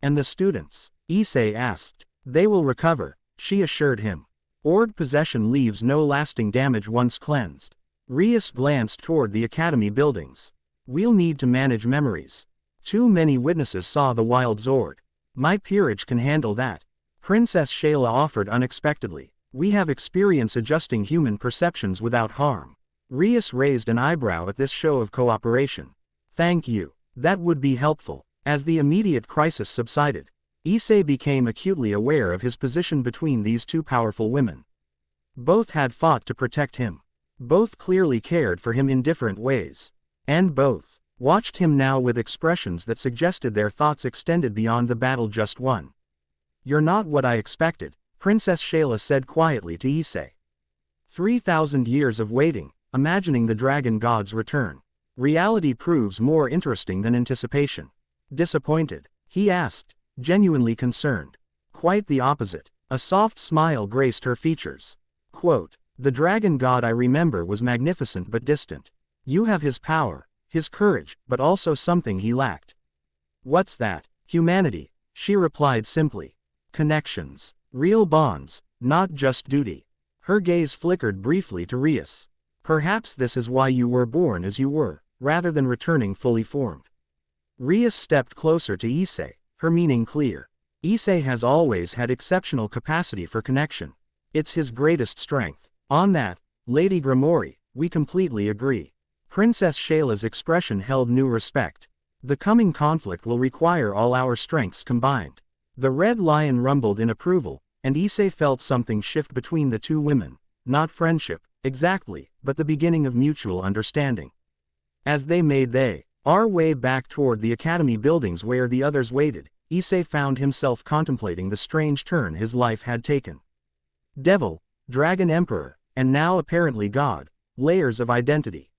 And the students? Issei asked. They will recover, she assured him. Org possession leaves no lasting damage once cleansed. Rias glanced toward the academy buildings. We'll need to manage memories. Too many witnesses saw the wild Zord. My peerage can handle that. Princess Shayla offered unexpectedly. We have experience adjusting human perceptions without harm. Rias raised an eyebrow at this show of cooperation. Thank you. That would be helpful. As the immediate crisis subsided, Issei became acutely aware of his position between these two powerful women. Both had fought to protect him. Both clearly cared for him in different ways. And both watched him now with expressions that suggested their thoughts extended beyond the battle just won. You're not what I expected, Princess Shayla said quietly to Issei. 3,000 years of waiting, imagining the dragon god's return. Reality proves more interesting than anticipation. Disappointed? He asked, genuinely concerned. Quite the opposite. A soft smile graced her features. Quote, the dragon god I remember was magnificent but distant. You have his power, his courage, but also something he lacked. What's that? Humanity, she replied simply. Connections. Real bonds, not just duty. Her gaze flickered briefly to Rias. Perhaps this is why you were born as you were, rather than returning fully formed. Rias stepped closer to Issei, her meaning clear. Issei has always had exceptional capacity for connection. It's his greatest strength. On that, Lady Gremory, we completely agree. Princess Shayla's expression held new respect. The coming conflict will require all our strengths combined. The red lion rumbled in approval, and Issei felt something shift between the two women. Not friendship, exactly, but the beginning of mutual understanding. As they made our way back toward the academy buildings where the others waited, Issei found himself contemplating the strange turn his life had taken. Devil, Dragon Emperor, and now apparently God, layers of identity.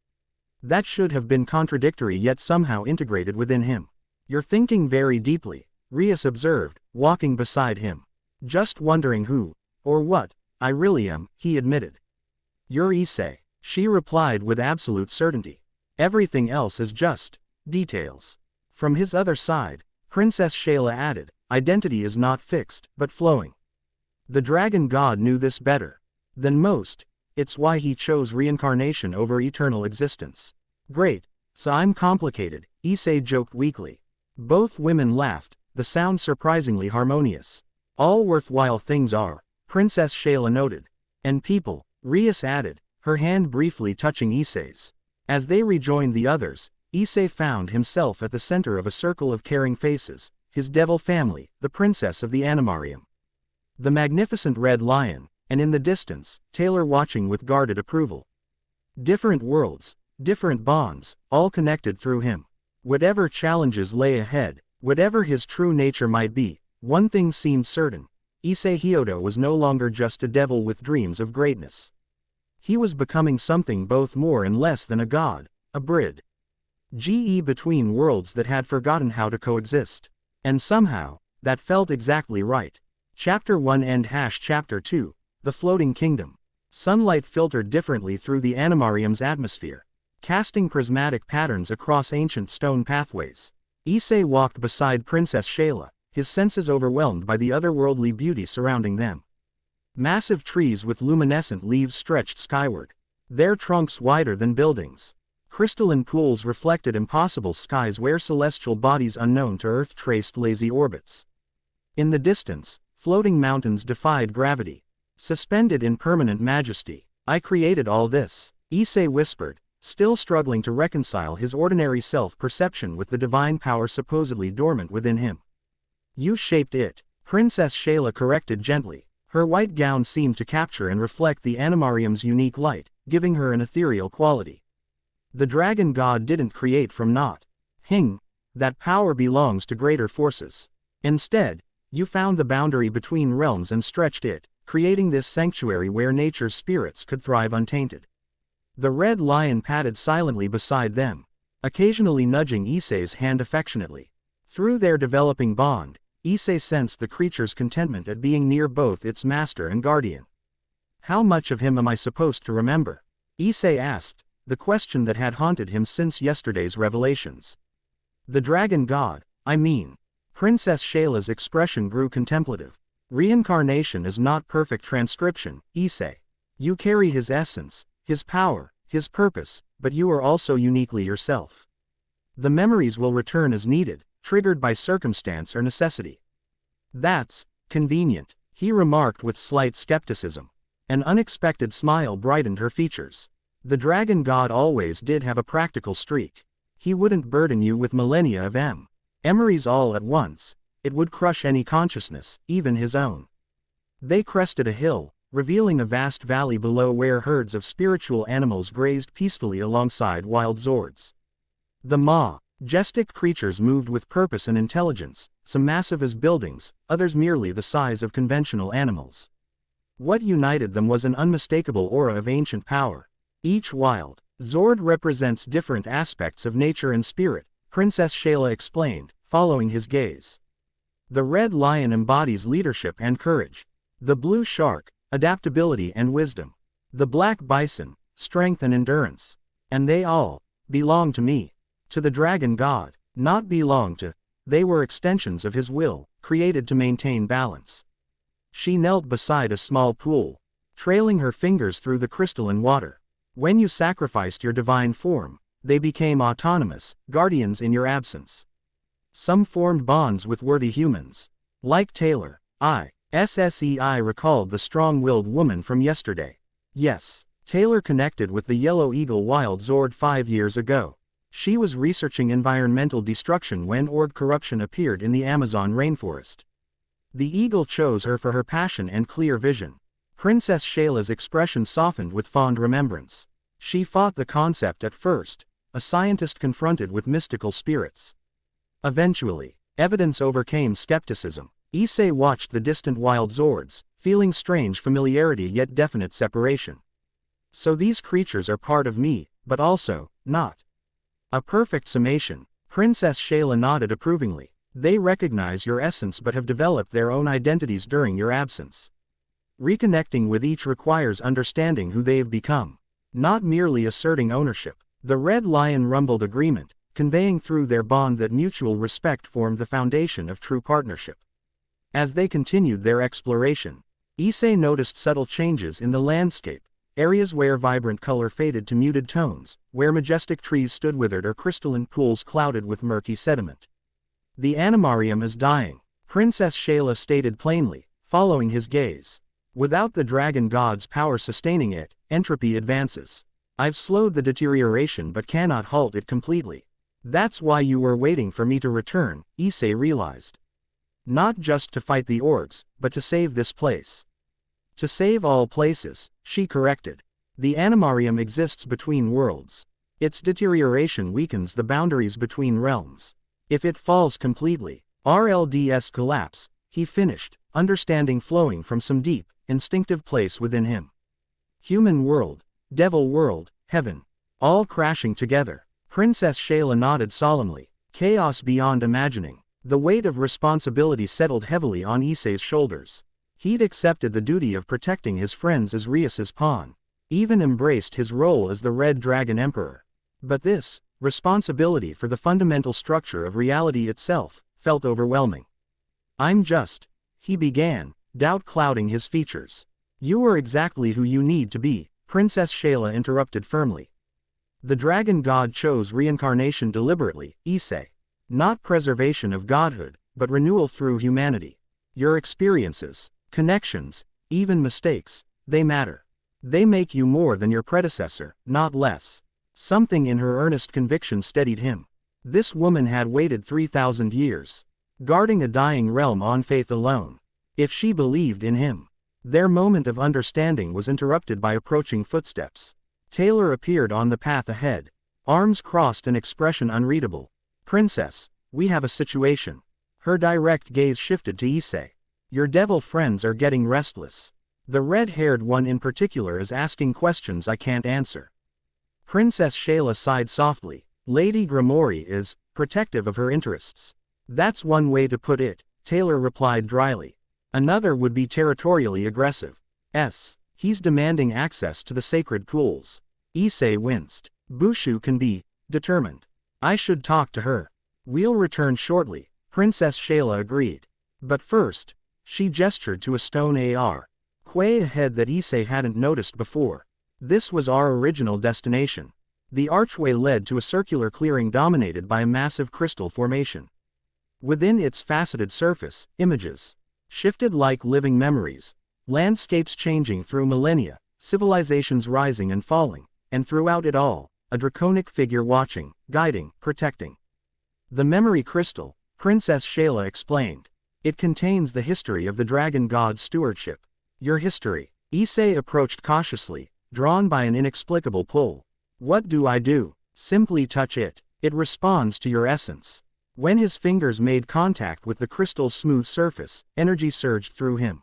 That should have been contradictory yet somehow integrated within him. You're thinking very deeply, Rias observed, walking beside him. Just wondering who, or what, I really am, he admitted. You're Issei, she replied with absolute certainty. Everything else is just details. From his other side, Princess Shayla added, identity is not fixed, but flowing. The dragon god knew this better than most, it's why he chose reincarnation over eternal existence. Great, so I'm complicated, Issei joked weakly. Both women laughed, the sound surprisingly harmonious. All worthwhile things are, Princess Shayla noted. And people, Rias added, her hand briefly touching Issei's. As they rejoined the others, Issei found himself at the center of a circle of caring faces, his devil family, the princess of the animarium. The magnificent red lion, and in the distance, Taylor watching with guarded approval. Different worlds, different bonds, all connected through him. Whatever challenges lay ahead, whatever his true nature might be, one thing seemed certain. Issei Hyodo was no longer just a devil with dreams of greatness. He was becoming something both more and less than a god, a bridge between worlds that had forgotten how to coexist. And somehow, that felt exactly right. Chapter 1 End Chapter 2, The Floating Kingdom. Sunlight filtered differently through the animarium's atmosphere, casting prismatic patterns across ancient stone pathways. Issei walked beside Princess Shayla, his senses overwhelmed by the otherworldly beauty surrounding them. Massive trees with luminescent leaves stretched skyward, their trunks wider than buildings. Crystalline pools reflected impossible skies where celestial bodies unknown to Earth traced lazy orbits. In the distance, floating mountains defied gravity, suspended in permanent majesty. I created all this, Issei whispered, still struggling to reconcile his ordinary self-perception with the divine power supposedly dormant within him. You shaped it, Princess Shayla corrected gently. Her white gown seemed to capture and reflect the animarium's unique light, giving her an ethereal quality. The dragon god didn't create from naught. That power belongs to greater forces. Instead, you found the boundary between realms and stretched it, creating this sanctuary where nature's spirits could thrive untainted. The red lion padded silently beside them, occasionally nudging Issei's hand affectionately. Through their developing bond, Issei sensed the creature's contentment at being near both its master and guardian. How much of him am I supposed to remember? Issei asked, the question that had haunted him since yesterday's revelations. The dragon god, I mean. Princess Shayla's expression grew contemplative. Reincarnation is not perfect transcription, Issei. You carry his essence, his power, his purpose, but you are also uniquely yourself. The memories will return as needed, triggered by circumstance or necessity. That's convenient, he remarked with slight skepticism. An unexpected smile brightened her features. The dragon god always did have a practical streak. He wouldn't burden you with millennia of memories all at once. It would crush any consciousness, even his own. They crested a hill, revealing a vast valley below where herds of spiritual animals grazed peacefully alongside wild Zords. The majestic creatures moved with purpose and intelligence, some massive as buildings, others merely the size of conventional animals. What united them was an unmistakable aura of ancient power. Each wild Zord represents different aspects of nature and spirit, Princess Shayla explained, following his gaze. The red lion embodies leadership and courage. The blue shark, adaptability and wisdom. The black bison, strength and endurance. And they all belong to me. To the dragon god, not belong to. They were extensions of his will, created to maintain balance. She knelt beside a small pool, trailing her fingers through the crystalline water. When you sacrificed your divine form, they became autonomous, guardians in your absence. Some formed bonds with worthy humans. Like Taylor, Issei recalled the strong-willed woman from yesterday. Yes, Taylor connected with the Yellow Eagle Wild Zord 5 years ago. She was researching environmental destruction when org corruption appeared in the Amazon rainforest. The eagle chose her for her passion and clear vision. Princess Shayla's expression softened with fond remembrance. She fought the concept at first, a scientist confronted with mystical spirits. Eventually, evidence overcame skepticism. Issei watched the distant wild Zords, feeling strange familiarity yet definite separation. So these creatures are part of me, but also not. A perfect summation, Princess Shayla nodded approvingly. They recognize your essence but have developed their own identities during your absence. Reconnecting with each requires understanding who they have become, not merely asserting ownership. The Red Lion rumbled agreement, conveying through their bond that mutual respect formed the foundation of true partnership. As they continued their exploration, Issei noticed subtle changes in the landscape, areas where vibrant color faded to muted tones, where majestic trees stood withered or crystalline pools clouded with murky sediment. The animarium is dying, Princess Shayla stated plainly, following his gaze. Without the dragon god's power sustaining it, entropy advances. I've slowed the deterioration but cannot halt it completely. That's why you were waiting for me to return, Issei realized. Not just to fight the orcs, but to save this place. To save all places, she corrected. The animarium exists between worlds. Its deterioration weakens the boundaries between realms. If it falls completely, RLDS collapse, he finished, understanding flowing from some deep, instinctive place within him. Human world, devil world, heaven, all crashing together. Princess Shayla nodded solemnly. Chaos beyond imagining. The weight of responsibility settled heavily on Issei's shoulders. He'd accepted the duty of protecting his friends as Rias's pawn, even embraced his role as the Red Dragon Emperor. But this, responsibility for the fundamental structure of reality itself, felt overwhelming. I'm just, he began, doubt clouding his features. You are exactly who you need to be, Princess Shayla interrupted firmly. The dragon god chose reincarnation deliberately, Issei. Not preservation of godhood, but renewal through humanity. Your experiences, connections, even mistakes, they matter. They make you more than your predecessor, not less. Something in her earnest conviction steadied him. This woman had waited 3,000 years, guarding a dying realm on faith alone. If she believed in him. Their moment of understanding was interrupted by approaching footsteps. Taylor appeared on the path ahead, arms crossed, an expression unreadable. Princess, we have a situation. Her direct gaze shifted to Issei. Your devil friends are getting restless. The red-haired one in particular is asking questions I can't answer. Princess Shayla sighed softly. Lady Gremory is protective of her interests. That's one way to put it, Taylor replied dryly. Another would be territorially aggressive. He's demanding access to the sacred pools. Issei winced. Bushu can be determined. I should talk to her. We'll return shortly, Princess Shayla agreed. But first, she gestured to a stone quay ahead that Issei hadn't noticed before. This was our original destination. The archway led to a circular clearing dominated by a massive crystal formation. Within its faceted surface, images shifted like living memories, landscapes changing through millennia, civilizations rising and falling, and throughout it all, a draconic figure watching, guiding, protecting. The memory crystal, Princess Shayla explained. It contains the history of the dragon god's stewardship. Your history. Issei approached cautiously, drawn by an inexplicable pull. What do I do? Simply touch it. It responds to your essence. When his fingers made contact with the crystal's smooth surface, energy surged through him.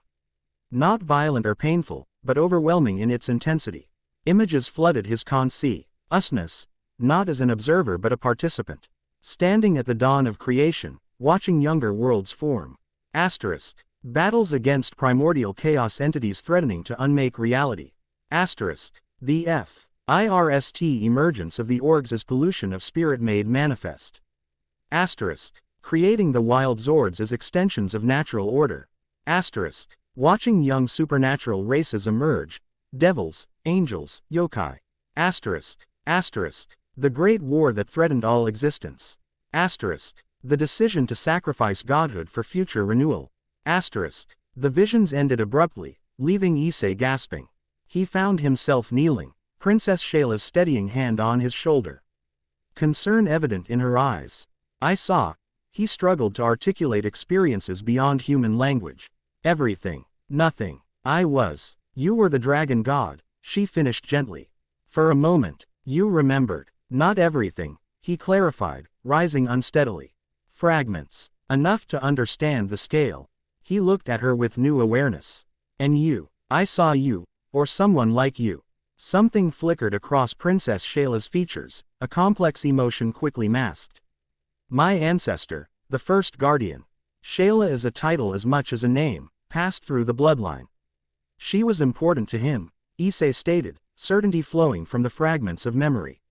Not violent or painful, but overwhelming in its intensity. Images flooded his consciousness, not as an observer but a participant. Standing at the dawn of creation, watching younger worlds form. Battles against primordial chaos entities threatening to unmake reality. The IRST emergence of the orgs as pollution of spirit made manifest. Creating the wild Zords as extensions of natural order. Watching young supernatural races emerge. Devils, angels, yokai. The great war that threatened all existence. The decision to sacrifice godhood for future renewal. The visions ended abruptly, leaving Issei gasping. He found himself kneeling, Princess Shayla's steadying hand on his shoulder. Concern evident in her eyes. I saw. He struggled to articulate experiences beyond human language. Everything. Nothing. You were the dragon god, she finished gently. For a moment, you remembered. Not everything, he clarified, rising unsteadily. Fragments. Enough to understand the scale. He looked at her with new awareness. And you. I saw you, or someone like you. Something flickered across Princess Shayla's features, a complex emotion quickly masked. My ancestor, the first guardian. Shayla is a title as much as a name, passed through the bloodline. She was important to him, Issei stated, certainty flowing from the fragments of memory.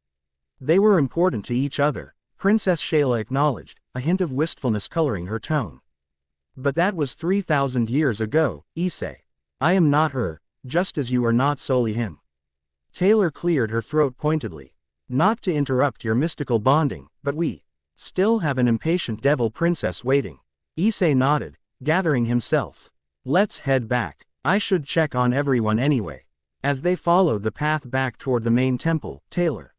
They were important to each other, Princess Shayla acknowledged, a hint of wistfulness coloring her tone. But that was 3,000 years ago, Issei. I am not her, just as you are not solely him. Taylor cleared her throat pointedly. Not to interrupt your mystical bonding, but we still have an impatient devil princess waiting. Issei nodded, gathering himself. Let's head back. I should check on everyone anyway. As they followed the path back toward the main temple, Taylor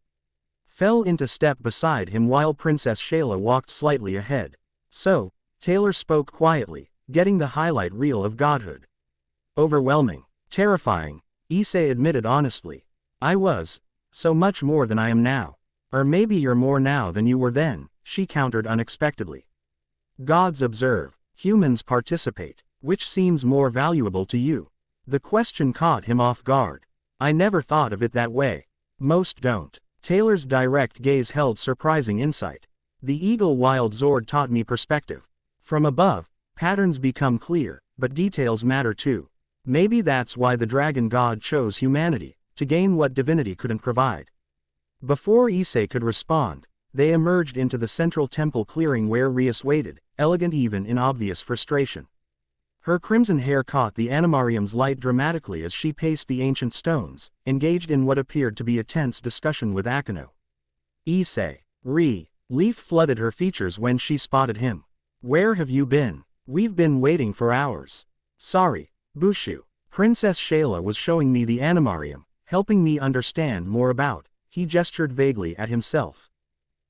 fell into step beside him while Princess Shayla walked slightly ahead. So, Taylor spoke quietly, getting the highlight reel of godhood. Overwhelming. Terrifying, Issei admitted honestly. I was. So much more than I am now. Or maybe you're more now than you were then, she countered unexpectedly. Gods observe, humans participate. Which seems more valuable to you? The question caught him off guard. I never thought of it that way. Most don't. Taylor's direct gaze held surprising insight. The eagle wild Zord taught me perspective. From above, patterns become clear, but details matter too. Maybe that's why the dragon god chose humanity, to gain what divinity couldn't provide. Before Issei could respond, they emerged into the central temple clearing where Rias waited, elegant even in obvious frustration. Her crimson hair caught the animarium's light dramatically as she paced the ancient stones, engaged in what appeared to be a tense discussion with Akeno. Issei. Relief flooded her features when she spotted him. Where have you been? We've been waiting for hours. Sorry, Bushu. Princess Shayla was showing me the animarium, helping me understand more about. He gestured vaguely at himself.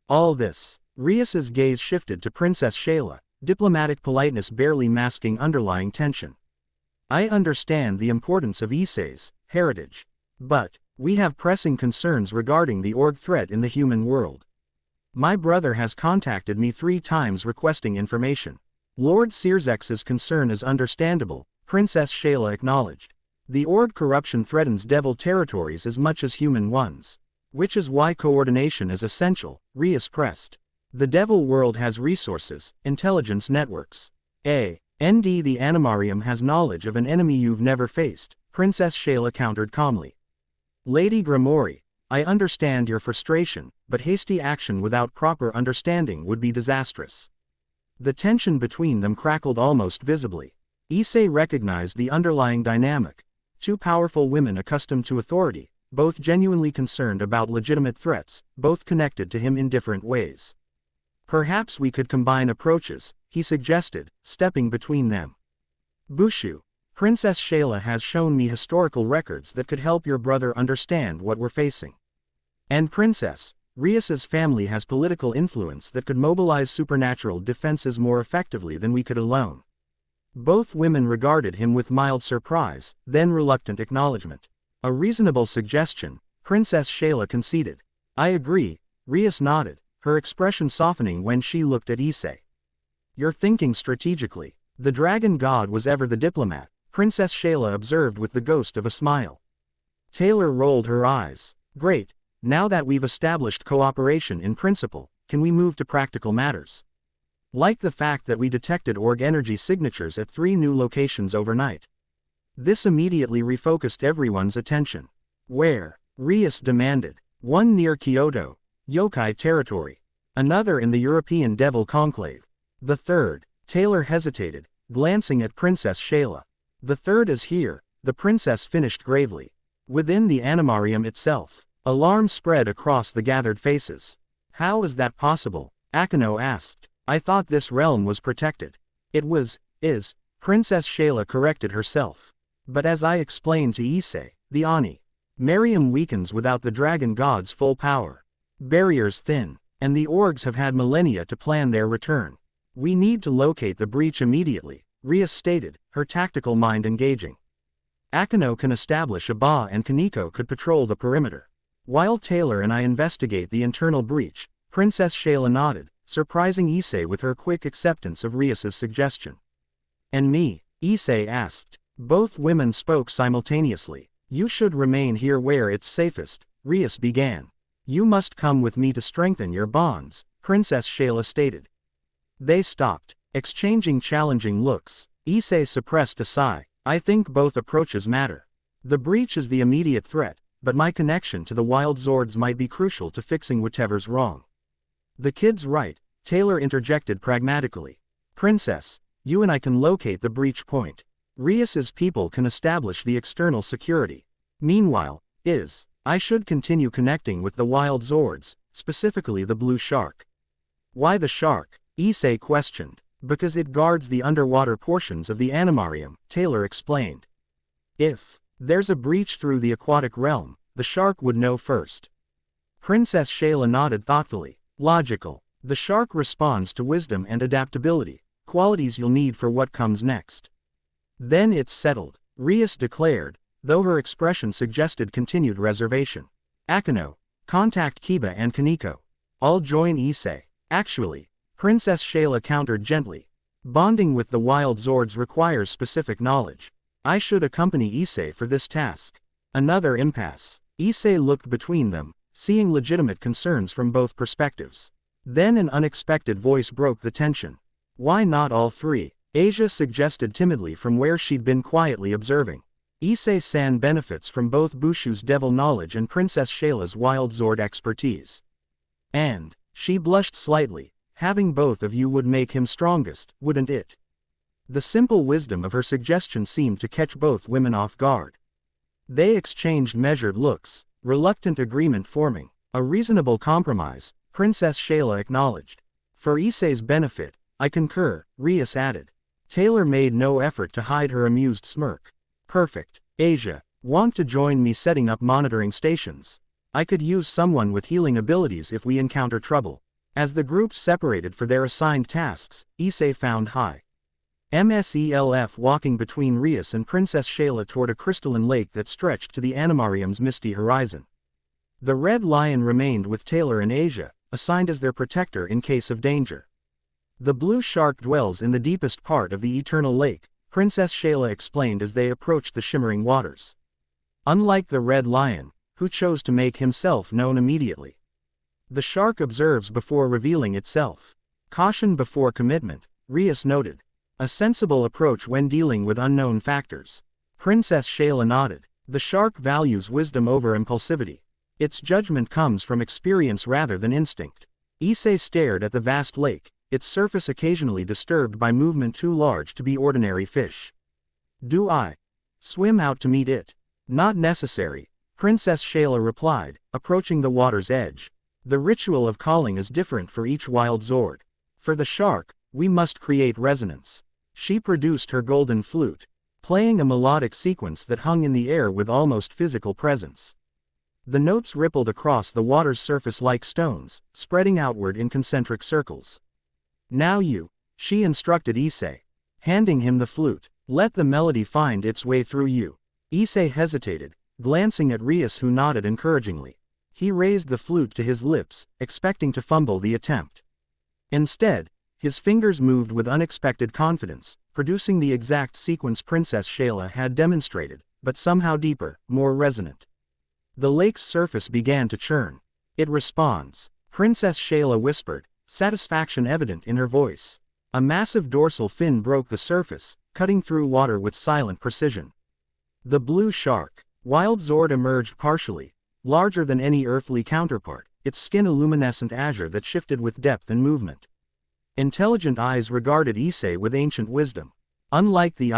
All this. Rias's gaze shifted to Princess Shayla, diplomatic politeness barely masking underlying tension. I understand the importance of Issei's heritage. But, we have pressing concerns regarding the org threat in the human world. My brother has contacted me 3 times requesting information. Lord Searzex's concern is understandable, Princess Shayla acknowledged. The org corruption threatens devil territories as much as human ones. Which is why coordination is essential, Rias pressed. The devil world has resources, intelligence networks. And the animarium has knowledge of an enemy you've never faced, Princess Shayla countered calmly. Lady Gremory, I understand your frustration, but hasty action without proper understanding would be disastrous. The tension between them crackled almost visibly. Issei recognized the underlying dynamic. 2 powerful women accustomed to authority, both genuinely concerned about legitimate threats, both connected to him in different ways. Perhaps we could combine approaches, he suggested, stepping between them. Bushu, Princess Shayla has shown me historical records that could help your brother understand what we're facing. And Princess, Rias's family has political influence that could mobilize supernatural defenses more effectively than we could alone. Both women regarded him with mild surprise, then reluctant acknowledgement. A reasonable suggestion, Princess Shayla conceded. I agree, Rias nodded, her expression softening when she looked at Issei. You're thinking strategically. The dragon god was ever the diplomat, Princess Shayla observed with the ghost of a smile. Taylor rolled her eyes. Great, now that we've established cooperation in principle, can we move to practical matters? Like the fact that we detected org energy signatures at 3 new locations overnight. This immediately refocused everyone's attention. Where? Rias demanded. One near Kyoto, yokai territory. Another in the European Devil Conclave. The third. Taylor hesitated, glancing at Princess Shayla. The third is here, the princess finished gravely. Within the animarium itself. Alarm spread across the gathered faces. How is that possible? Akeno asked. I thought this realm was protected. It was, is, Princess Shayla corrected herself. But as I explained to Issei, the Ani Marium weakens without the dragon god's full power. Barriers thin, and the orgs have had millennia to plan their return. We need to locate the breach immediately, Rias stated, her tactical mind engaging. Akeno can establish a Ba and Kaneko could patrol the perimeter. While Taylor and I investigate the internal breach, Princess Shayla nodded, surprising Issei with her quick acceptance of Rias's suggestion. And me? Issei asked. Both women spoke simultaneously. You should remain here where it's safest, Rias began. You must come with me to strengthen your bonds, Princess Shayla stated. They stopped, exchanging challenging looks. Issei suppressed a sigh. I think both approaches matter. The breach is the immediate threat, but my connection to the wild Zords might be crucial to fixing whatever's wrong. The kid's right, Taylor interjected pragmatically. Princess, you and I can locate the breach point. Rias's people can establish the external security. Meanwhile, I should continue connecting with the wild Zords, specifically the blue shark. Why the shark? Issei questioned. Because it guards the underwater portions of the animarium, Taylor explained. If there's a breach through the aquatic realm, the shark would know first. Princess Shayla nodded thoughtfully. Logical. The shark responds to wisdom and adaptability, qualities you'll need for what comes next. Then it's settled, Rias declared, though her expression suggested continued reservation. Akano, contact Kiba and Kaneko. I'll join Issei. Actually, Princess Shayla countered gently. Bonding with the wild Zords requires specific knowledge. I should accompany Issei for this task. Another impasse. Issei looked between them, seeing legitimate concerns from both perspectives. Then an unexpected voice broke the tension. Why not all three? Asia suggested timidly from where she'd been quietly observing. Issei-san benefits from both Bushu's devil knowledge and Princess Shayla's wild Zord expertise. And, she blushed slightly, having both of you would make him strongest, wouldn't it? The simple wisdom of her suggestion seemed to catch both women off guard. They exchanged measured looks, reluctant agreement forming. A reasonable compromise, Princess Shayla acknowledged. For Issei's benefit, I concur, Rias added. Taylor made no effort to hide her amused smirk. Perfect. Asia, want to join me setting up monitoring stations? I could use someone with healing abilities if we encounter trouble. As the groups separated for their assigned tasks, Issei found himself walking between Rias and Princess Shayla toward a crystalline lake that stretched to the animarium's misty horizon. The Red Lion remained with Taylor and Asia, assigned as their protector in case of danger. The blue shark dwells in the deepest part of the eternal lake, Princess Shayla explained as they approached the shimmering waters. Unlike the Red Lion, who chose to make himself known immediately. The shark observes before revealing itself. Caution before commitment, Rias noted. A sensible approach when dealing with unknown factors. Princess Shayla nodded. The shark values wisdom over impulsivity. Its judgment comes from experience rather than instinct. Issei stared at the vast lake, its surface occasionally disturbed by movement too large to be ordinary fish. Do I swim out to meet it? Not necessary, Princess Shayla replied, approaching the water's edge. The ritual of calling is different for each wild Zord. For the shark, we must create resonance. She produced her golden flute, playing a melodic sequence that hung in the air with almost physical presence. The notes rippled across the water's surface like stones, spreading outward in concentric circles. Now she instructed Issei, handing him the flute. Let the melody find its way through you. Issei hesitated, glancing at Rias who nodded encouragingly. He raised the flute to his lips, expecting to fumble the attempt. Instead, his fingers moved with unexpected confidence, producing the exact sequence Princess Shayla had demonstrated, but somehow deeper, more resonant. The lake's surface began to churn. It responds, Princess Shayla whispered, satisfaction evident in her voice. A massive dorsal fin broke the surface, cutting through water with silent precision. The blue shark, wild Zord emerged partially, larger than any earthly counterpart, its skin a luminescent azure that shifted with depth and movement. Intelligent eyes regarded Issei with ancient wisdom. Unlike the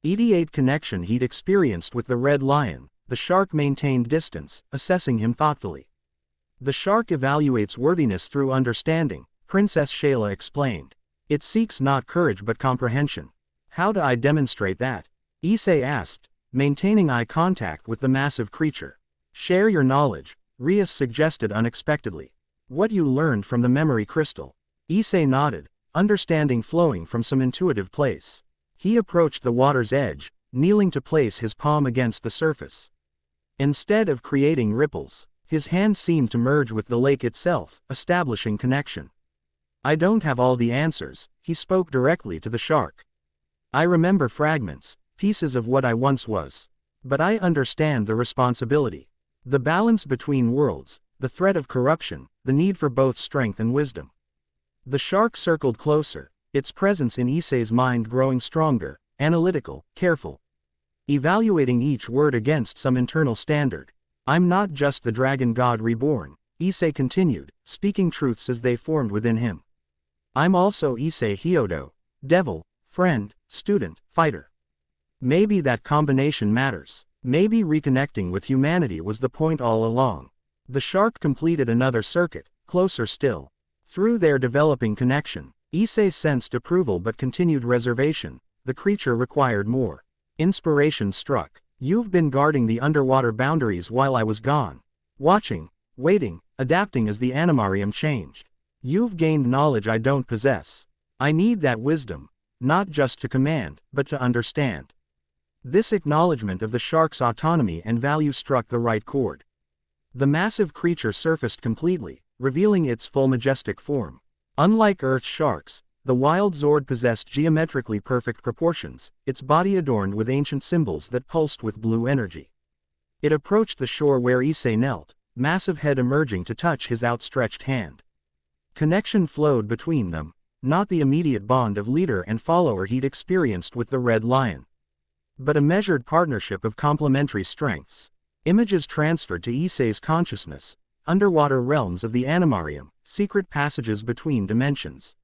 immediate connection he'd experienced with the Red Lion, the shark maintained distance, assessing him thoughtfully. The shark evaluates worthiness through understanding, Princess Shayla explained. It seeks not courage but comprehension. How do I demonstrate that? Issei asked, maintaining eye contact with the massive creature. Share your knowledge, Rias suggested unexpectedly. What you learned from the memory crystal. Issei nodded, understanding flowing from some intuitive place. He approached the water's edge, kneeling to place his palm against the surface. Instead of creating ripples, his hand seemed to merge with the lake itself, establishing connection. I don't have all the answers, he spoke directly to the shark. I remember fragments, pieces of what I once was. But I understand the responsibility. The balance between worlds, the threat of corruption, the need for both strength and wisdom. The shark circled closer, its presence in Issei's mind growing stronger, analytical, careful. Evaluating each word against some internal standard. I'm not just the dragon god reborn, Issei continued, speaking truths as they formed within him. I'm also Issei Hyodo, devil, friend, student, fighter. Maybe that combination matters. Maybe reconnecting with humanity was the point all along. The shark completed another circuit, closer still. Through their developing connection, Issei sensed approval but continued reservation. The creature required more. Inspiration struck. You've been guarding the underwater boundaries while I was gone. Watching, waiting, adapting as the animarium changed. You've gained knowledge I don't possess. I need that wisdom, not just to command, but to understand. This acknowledgement of the shark's autonomy and value struck the right chord. The massive creature surfaced completely, revealing its full majestic form. Unlike Earth's sharks, the wild Zord possessed geometrically perfect proportions, its body adorned with ancient symbols that pulsed with blue energy. It approached the shore where Issei knelt, massive head emerging to touch his outstretched hand. Connection flowed between them, not the immediate bond of leader and follower he'd experienced with the Red Lion, but a measured partnership of complementary strengths. Images transferred to Issei's consciousness, underwater realms of the animarium, secret passages between dimensions.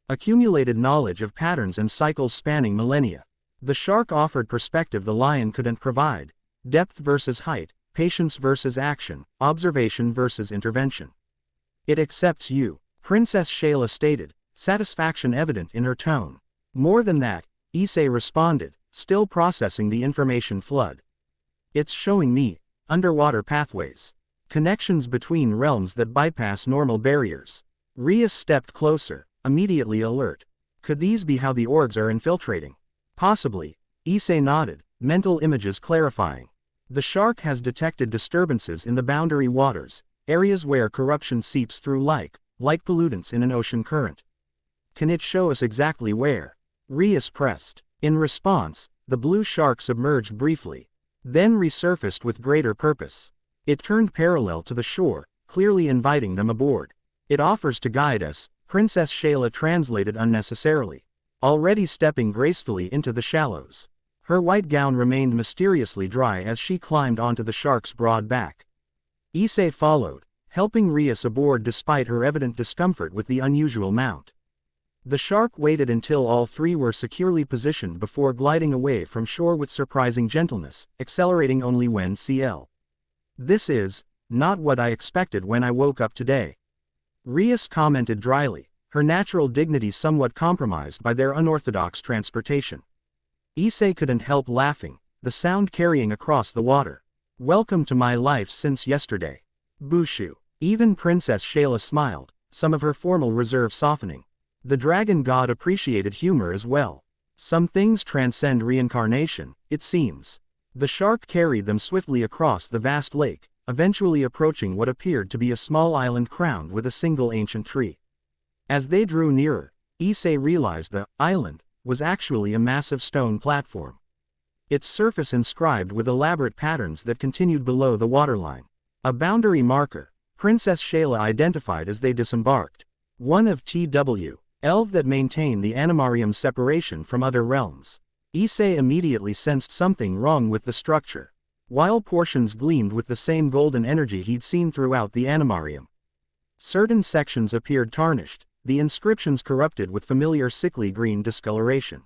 Accumulated knowledge of patterns and cycles spanning millennia. The shark offered perspective the lion couldn't provide. Depth versus height, patience versus action, observation versus intervention. It accepts you, Princess Shayla stated, satisfaction evident in her tone. More than that, Issei responded, still processing the information flood. It's showing me underwater pathways. Connections between realms that bypass normal barriers. Rias stepped closer, immediately alert. Could these be how the orgs are infiltrating? Possibly, Issei nodded, mental images clarifying. The shark has detected disturbances in the boundary waters, areas where corruption seeps through like pollutants in an ocean current. Can it show us exactly where? Rias pressed. In response, the blue shark submerged briefly, then resurfaced with greater purpose. It turned parallel to the shore, clearly inviting them aboard. It offers to guide us, Princess Shayla translated unnecessarily, already stepping gracefully into the shallows. Her white gown remained mysteriously dry as she climbed onto the shark's broad back. Issei followed, helping Rias aboard despite her evident discomfort with the unusual mount. The shark waited until all three were securely positioned before gliding away from shore with surprising gentleness, accelerating only when cl. This is not what I expected when I woke up today. Rias commented dryly, her natural dignity somewhat compromised by their unorthodox transportation. Issei couldn't help laughing, the sound carrying across the water. Welcome to my life since yesterday. Bushu. Even Princess Shayla smiled, some of her formal reserve softening. The dragon god appreciated humor as well. Some things transcend reincarnation, it seems. The shark carried them swiftly across the vast lake, eventually approaching what appeared to be a small island crowned with a single ancient tree. As they drew nearer, Issei realized the island was actually a massive stone platform. Its surface inscribed with elaborate patterns that continued below the waterline. A boundary marker, Princess Shayla identified as they disembarked. One of TW. That maintained the animarium's separation from other realms. Issei immediately sensed something wrong with the structure. While portions gleamed with the same golden energy he'd seen throughout the animarium, certain sections appeared tarnished, the inscriptions corrupted with familiar sickly green discoloration.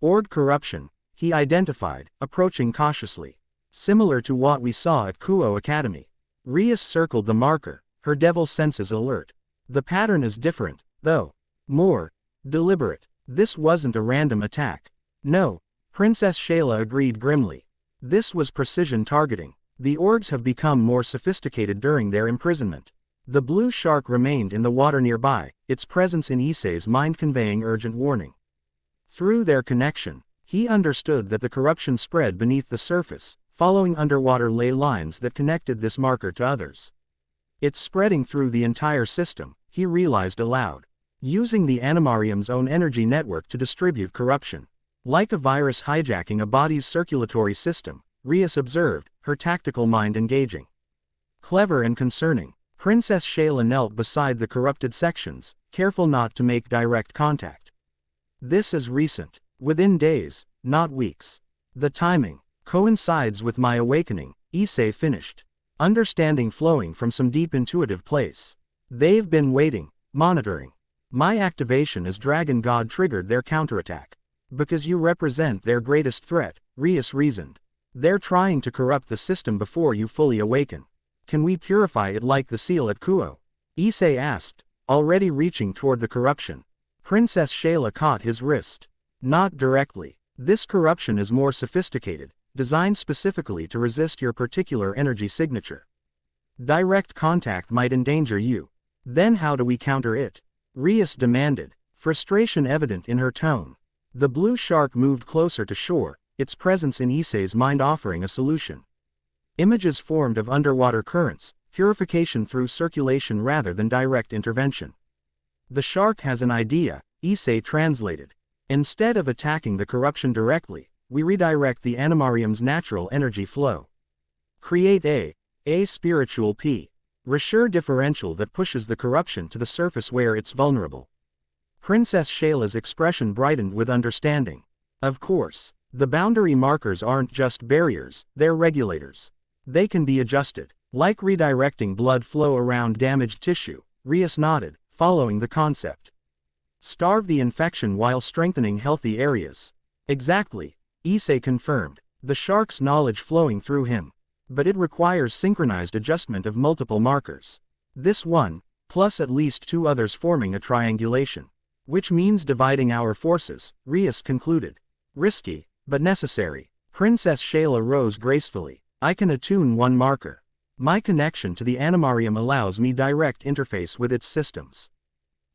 Org corruption, he identified, approaching cautiously. Similar to what we saw at Kuo Academy. Rias circled the marker, her devil senses alert. The pattern is different, though. More deliberate. This wasn't a random attack. No, Princess Shayla agreed grimly. This was precision targeting. The orgs have become more sophisticated during their imprisonment. The blue shark remained in the water nearby, its presence in Issei's mind conveying urgent warning. Through their connection, he understood that the corruption spread beneath the surface, following underwater ley lines that connected this marker to others. It's spreading through the entire system, he realized aloud. Using the animarium's own energy network to distribute corruption. Like a virus hijacking a body's circulatory system, Rias observed, her tactical mind engaging. Clever and concerning. Princess Shayla knelt beside the corrupted sections, careful not to make direct contact. This is recent. Within days, not weeks. The timing coincides with my awakening, Issei finished. Understanding flowing from some deep intuitive place. They've been waiting, monitoring. My activation as Dragon God triggered their counterattack. Because you represent their greatest threat, Rias reasoned. They're trying to corrupt the system before you fully awaken. Can we purify it like the seal at Kuo? Issei asked, already reaching toward the corruption. Princess Shayla caught his wrist. Not directly. This corruption is more sophisticated, designed specifically to resist your particular energy signature. Direct contact might endanger you. Then how do we counter it? Rias demanded, frustration evident in her tone. The blue shark moved closer to shore, its presence in Issei's mind offering a solution. Images formed of underwater currents, purification through circulation rather than direct intervention. The shark has an idea, Issei translated. Instead of attacking the corruption directly, we redirect the animarium's natural energy flow. Create a spiritual Reassure differential that pushes the corruption to the surface where it's vulnerable. Princess Shayla's expression brightened with understanding. Of course, the boundary markers aren't just barriers, they're regulators. They can be adjusted, like redirecting blood flow around damaged tissue. Rias nodded, following the concept. Starve the infection while strengthening healthy areas. Exactly, Issei confirmed, the shark's knowledge flowing through him. But it requires synchronized adjustment of multiple markers. This one, plus at least two others forming a triangulation. Which means dividing our forces, Rias concluded. Risky, but necessary. Princess Shayla rose gracefully. I can attune one marker. My connection to the animarium allows me direct interface with its systems.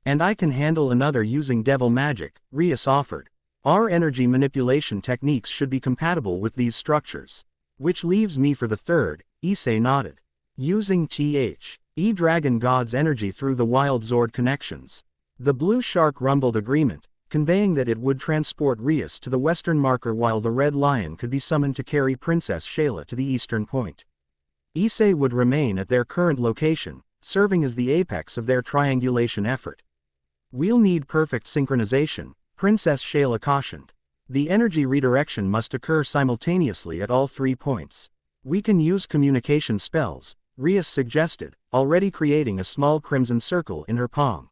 And I can handle another using devil magic, Rias offered. Our energy manipulation techniques should be compatible with these structures. Which leaves me for the third, Issei nodded. Using Dragon God's energy through the wild Zord connections. The blue shark rumbled agreement, conveying that it would transport Rias to the western marker while the red lion could be summoned to carry Princess Shayla to the eastern point. Issei would remain at their current location, serving as the apex of their triangulation effort. We'll need perfect synchronization, Princess Shayla cautioned. The energy redirection must occur simultaneously at all 3 points. We can use communication spells, Rias suggested, already creating a small crimson circle in her palm.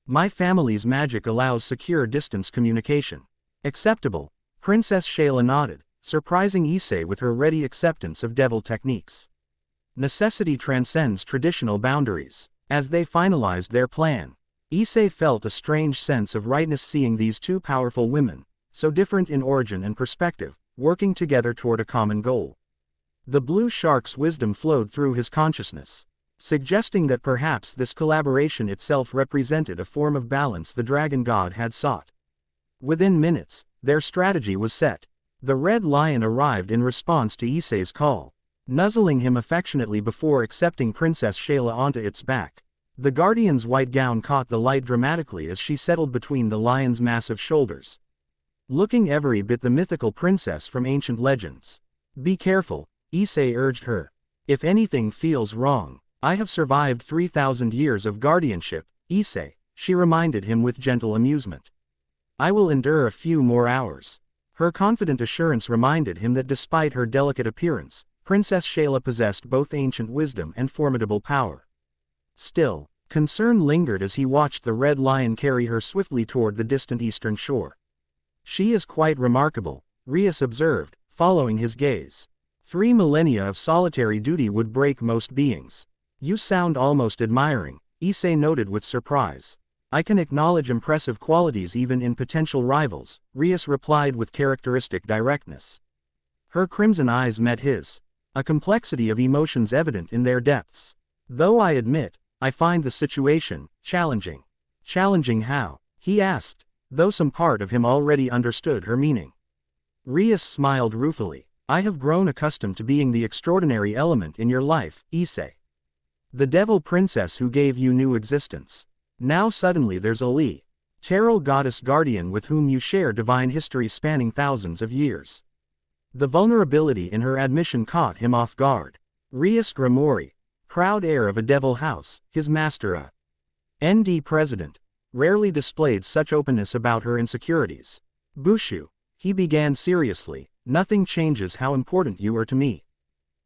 My family's magic allows secure distance communication. Acceptable, Princess Shayla nodded, surprising Issei with her ready acceptance of devil techniques. Necessity transcends traditional boundaries. As they finalized their plan, Issei felt a strange sense of rightness seeing these two powerful women, so different in origin and perspective, working together toward a common goal. The blue shark's wisdom flowed through his consciousness, suggesting that perhaps this collaboration itself represented a form of balance the dragon god had sought. Within minutes, their strategy was set. The red lion arrived in response to Issei's call, nuzzling him affectionately before accepting Princess Shayla onto its back. The guardian's white gown caught the light dramatically as she settled between the lion's massive shoulders. Looking every bit the mythical princess from ancient legends. Be careful, Issei urged her. If anything feels wrong, I have survived 3,000 years of guardianship, Issei, she reminded him with gentle amusement. I will endure a few more hours. Her confident assurance reminded him that despite her delicate appearance, Princess Shayla possessed both ancient wisdom and formidable power. Still, concern lingered as he watched the red lion carry her swiftly toward the distant eastern shore. She is quite remarkable, Rias observed, following his gaze. 3 millennia of solitary duty would break most beings. You sound almost admiring, Issei noted with surprise. I can acknowledge impressive qualities even in potential rivals, Rias replied with characteristic directness. Her crimson eyes met his, a complexity of emotions evident in their depths. Though I admit, I find the situation challenging. Challenging how? He asked, though some part of him already understood her meaning. Rias smiled ruefully. I have grown accustomed to being the extraordinary element in your life, Issei. The devil princess who gave you new existence. Now suddenly there's a Terrell goddess guardian with whom you share divine history spanning thousands of years. The vulnerability in her admission caught him off guard. Rias Gremory, Proud heir of a devil house, his master a ND president, rarely displayed such openness about her insecurities. Bushu, he began seriously, nothing changes how important you are to me.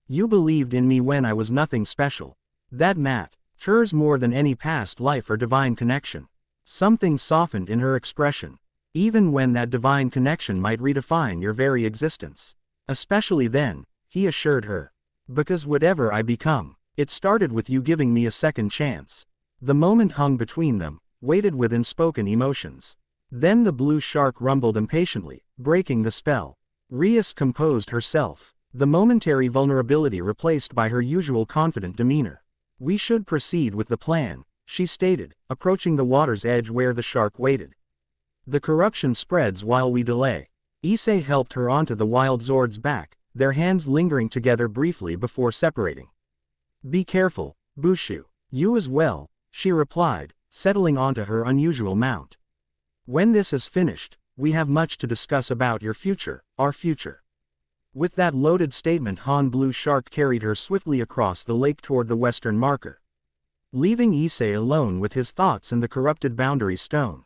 You believed in me when I was nothing special. That matters more than any past life or divine connection. Something softened in her expression. Even when that divine connection might redefine your very existence. Especially then, he assured her. Because whatever I become, it started with you giving me a second chance. The moment hung between them, weighted with unspoken emotions. Then the blue shark rumbled impatiently, breaking the spell. Rias composed herself, the momentary vulnerability replaced by her usual confident demeanor. We should proceed with the plan, she stated, approaching the water's edge where the shark waited. The corruption spreads while we delay. Issei helped her onto the wild Zord's back, their hands lingering together briefly before separating. Be careful, Bushu. You as well, she replied, settling onto her unusual mount. When this is finished, we have much to discuss about your future, our future. With that loaded statement, Han Blue Shark carried her swiftly across the lake toward the western marker. Leaving Issei alone with his thoughts and the corrupted boundary stone.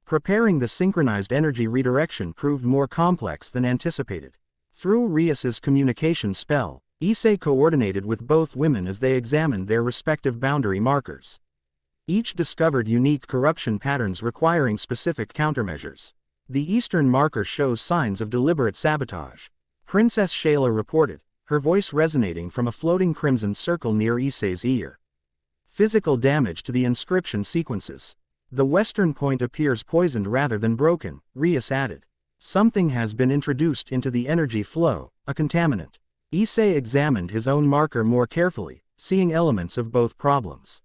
Preparing the synchronized energy redirection proved more complex than anticipated. Through Rias's communication spell, Issei coordinated with both women as they examined their respective boundary markers. Each discovered unique corruption patterns requiring specific countermeasures. The eastern marker shows signs of deliberate sabotage. Princess Shayla reported, her voice resonating from a floating crimson circle near Issei's ear. Physical damage to the inscription sequences. The western point appears poisoned rather than broken, Rias added. Something has been introduced into the energy flow, a contaminant. Issei examined his own marker more carefully, seeing elements of both problems.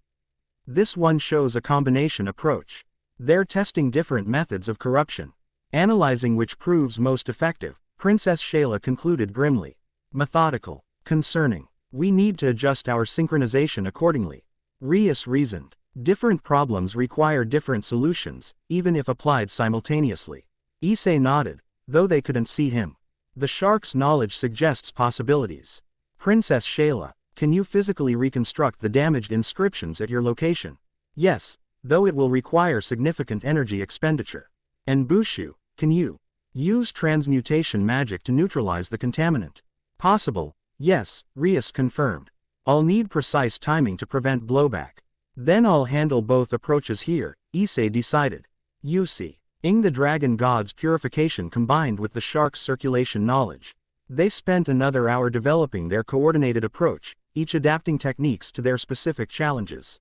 This one shows a combination approach. They're testing different methods of corruption. Analyzing which proves most effective, Princess Shayla concluded grimly. Methodical. Concerning. We need to adjust our synchronization accordingly. Rias reasoned. Different problems require different solutions, even if applied simultaneously. Issei nodded, though they couldn't see him. The shark's knowledge suggests possibilities. Princess Shayla, can you physically reconstruct the damaged inscriptions at your location? Yes, though it will require significant energy expenditure. And Bushu, can you use transmutation magic to neutralize the contaminant? Possible, yes, Rias confirmed. I'll need precise timing to prevent blowback. Then I'll handle both approaches here, Issei decided. You see. The dragon god's purification combined with the shark's circulation knowledge. They spent another hour developing their coordinated approach, each adapting techniques to their specific challenges,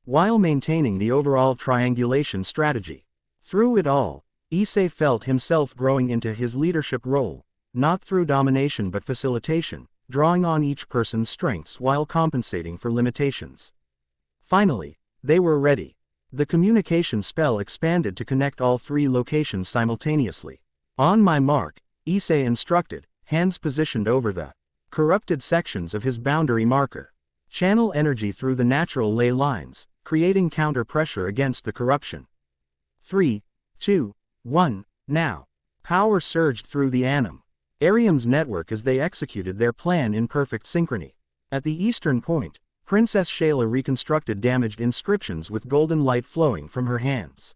while maintaining the overall triangulation strategy. Through it all, Issei felt himself growing into his leadership role, not through domination but facilitation, drawing on each person's strengths while compensating for limitations. Finally, they were ready. The communication spell expanded to connect all three locations simultaneously. On my mark, Issei instructed, hands positioned over the corrupted sections of his boundary marker. Channel energy through the natural ley lines, creating counter pressure against the corruption. 3, 2, 1, now. Power surged through the Arium's network as they executed their plan in perfect synchrony. At the eastern point, Princess Shayla reconstructed damaged inscriptions with golden light flowing from her hands.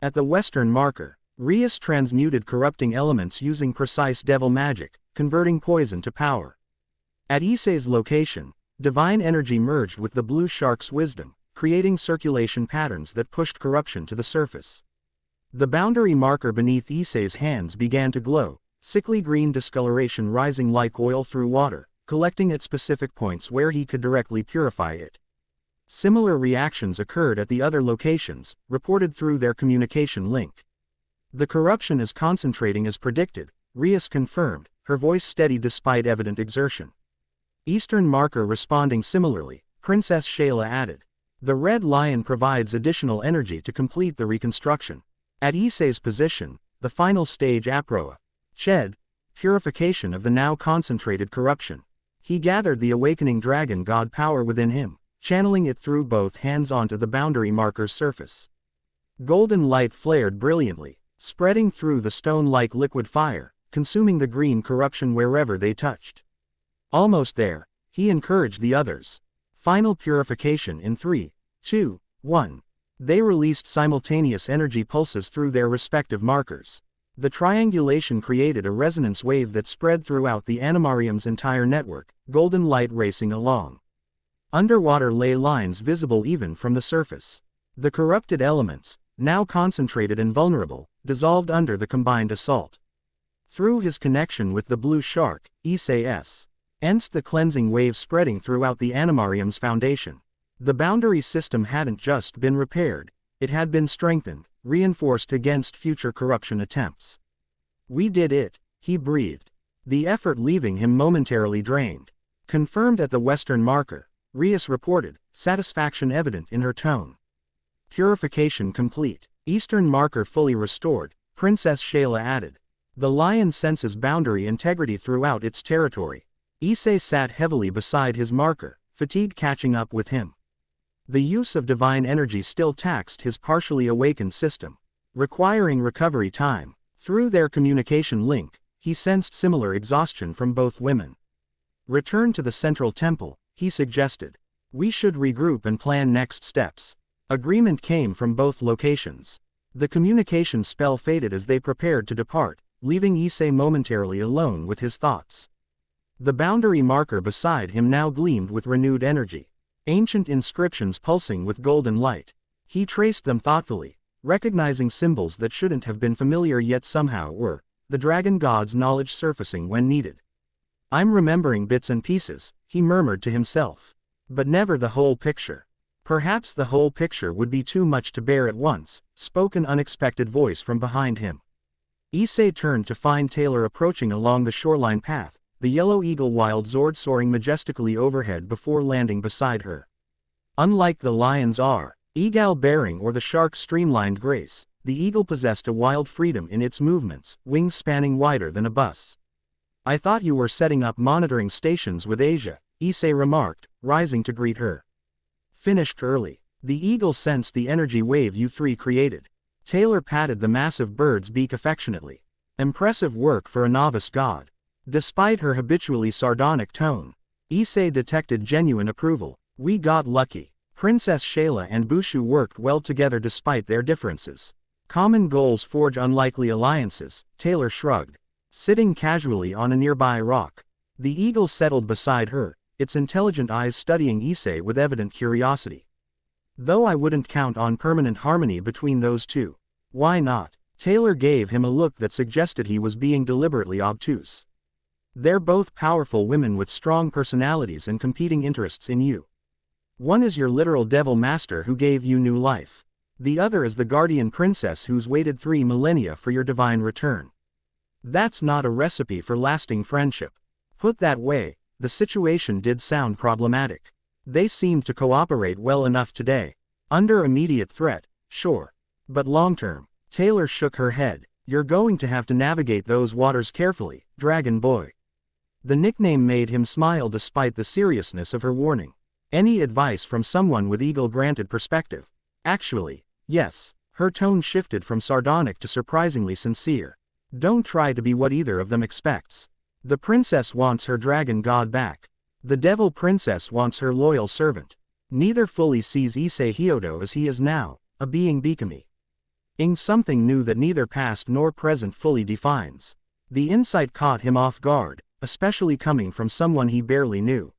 At the western marker, Rias transmuted corrupting elements using precise devil magic, converting poison to power. At Issei's location, divine energy merged with the blue shark's wisdom, creating circulation patterns that pushed corruption to the surface. The boundary marker beneath Issei's hands began to glow, sickly green discoloration rising like oil through water, collecting at specific points where he could directly purify it. Similar reactions occurred at the other locations, reported through their communication link. The corruption is concentrating as predicted, Rias confirmed, her voice steady despite evident exertion. Eastern marker responding similarly, Princess Shayla added. The red lion provides additional energy to complete the reconstruction. At Issei's position, the final stage Aproa. Ched. Purification of the now concentrated corruption. He gathered the awakening dragon god power within him, channeling it through both hands onto the boundary marker's surface. Golden light flared brilliantly, spreading through the stone-like liquid fire, consuming the green corruption wherever they touched. Almost there, He encouraged the others. Final purification in 3, 2, 1. They released simultaneous energy pulses through their respective markers. The triangulation created a resonance wave that spread throughout the animarium's entire network, golden light racing along. Underwater lay lines visible even from the surface. The corrupted elements, now concentrated and vulnerable, dissolved under the combined assault. Through his connection with the blue shark, Issei sensed the cleansing wave spreading throughout the animarium's foundation. The boundary system hadn't just been repaired, it had been strengthened, reinforced against future corruption attempts. We did it, he breathed, the effort leaving him momentarily drained. Confirmed at the western marker, Rias reported, satisfaction evident in her tone. Purification complete. Eastern marker fully restored, Princess Shayla added. The lion senses boundary integrity throughout its territory. Issei sat heavily beside his marker, fatigue catching up with him. The use of divine energy still taxed his partially awakened system, requiring recovery time. Through their communication link, he sensed similar exhaustion from both women. Return to the central temple, he suggested. We should regroup and plan next steps. Agreement came from both locations. The communication spell faded as they prepared to depart, leaving Issei momentarily alone with his thoughts. The boundary marker beside him now gleamed with renewed energy. Ancient inscriptions pulsing with golden light. He traced them thoughtfully, recognizing symbols that shouldn't have been familiar yet somehow were, the dragon god's knowledge surfacing when needed. I'm remembering bits and pieces, he murmured to himself. But never the whole picture. Perhaps the whole picture would be too much to bear at once, spoke an unexpected voice from behind him. Issei turned to find Taylor approaching along the shoreline path, the yellow eagle wild Zord soaring majestically overhead before landing beside her. Unlike the lion's eagle bearing or the shark's streamlined grace, the eagle possessed a wild freedom in its movements, wings spanning wider than a bus. I thought you were setting up monitoring stations with Asia, Issei remarked, rising to greet her. Finished early. The eagle sensed the energy wave you three created. Taylor patted the massive bird's beak affectionately. Impressive work for a novice god. Despite her habitually sardonic tone, Issei detected genuine approval. We got lucky. Princess Shayla and Bushu worked well together despite their differences. Common goals forge unlikely alliances, Taylor shrugged. Sitting casually on a nearby rock, the eagle settled beside her, its intelligent eyes studying Issei with evident curiosity. Though I wouldn't count on permanent harmony between those two. Why not? Taylor gave him a look that suggested he was being deliberately obtuse. They're both powerful women with strong personalities and competing interests in you. One is your literal devil master who gave you new life. The other is the guardian princess who's waited 3 millennia for your divine return. That's not a recipe for lasting friendship. Put that way, the situation did sound problematic. They seemed to cooperate well enough today. Under immediate threat, sure. But long-term, Taylor shook her head. You're going to have to navigate those waters carefully, Dragon Boy. The nickname made him smile despite the seriousness of her warning. Any advice from someone with eagle-granted perspective? Actually, yes. Her tone shifted from sardonic to surprisingly sincere. Don't try to be what either of them expects. The princess wants her dragon god back. The devil princess wants her loyal servant. Neither fully sees Issei Hyodo as he is now, a being Bikami. Ing something new that neither past nor present fully defines. The insight caught him off guard, especially coming from someone he barely knew.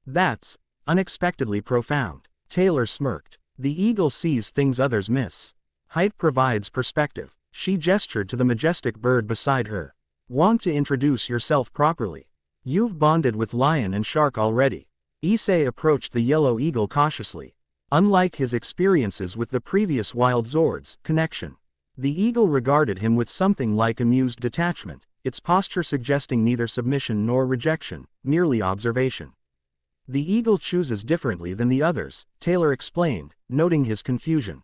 That's unexpectedly profound. Taylor smirked. The eagle sees things others miss. Height provides perspective. She gestured to the majestic bird beside her. Want to introduce yourself properly? You've bonded with lion and shark already. Issei approached the yellow eagle cautiously. Unlike his experiences with the previous wild Zords connection, the eagle regarded him with something like amused detachment, its posture suggesting neither submission nor rejection, merely observation. The eagle chooses differently than the others, Taylor explained, noting his confusion.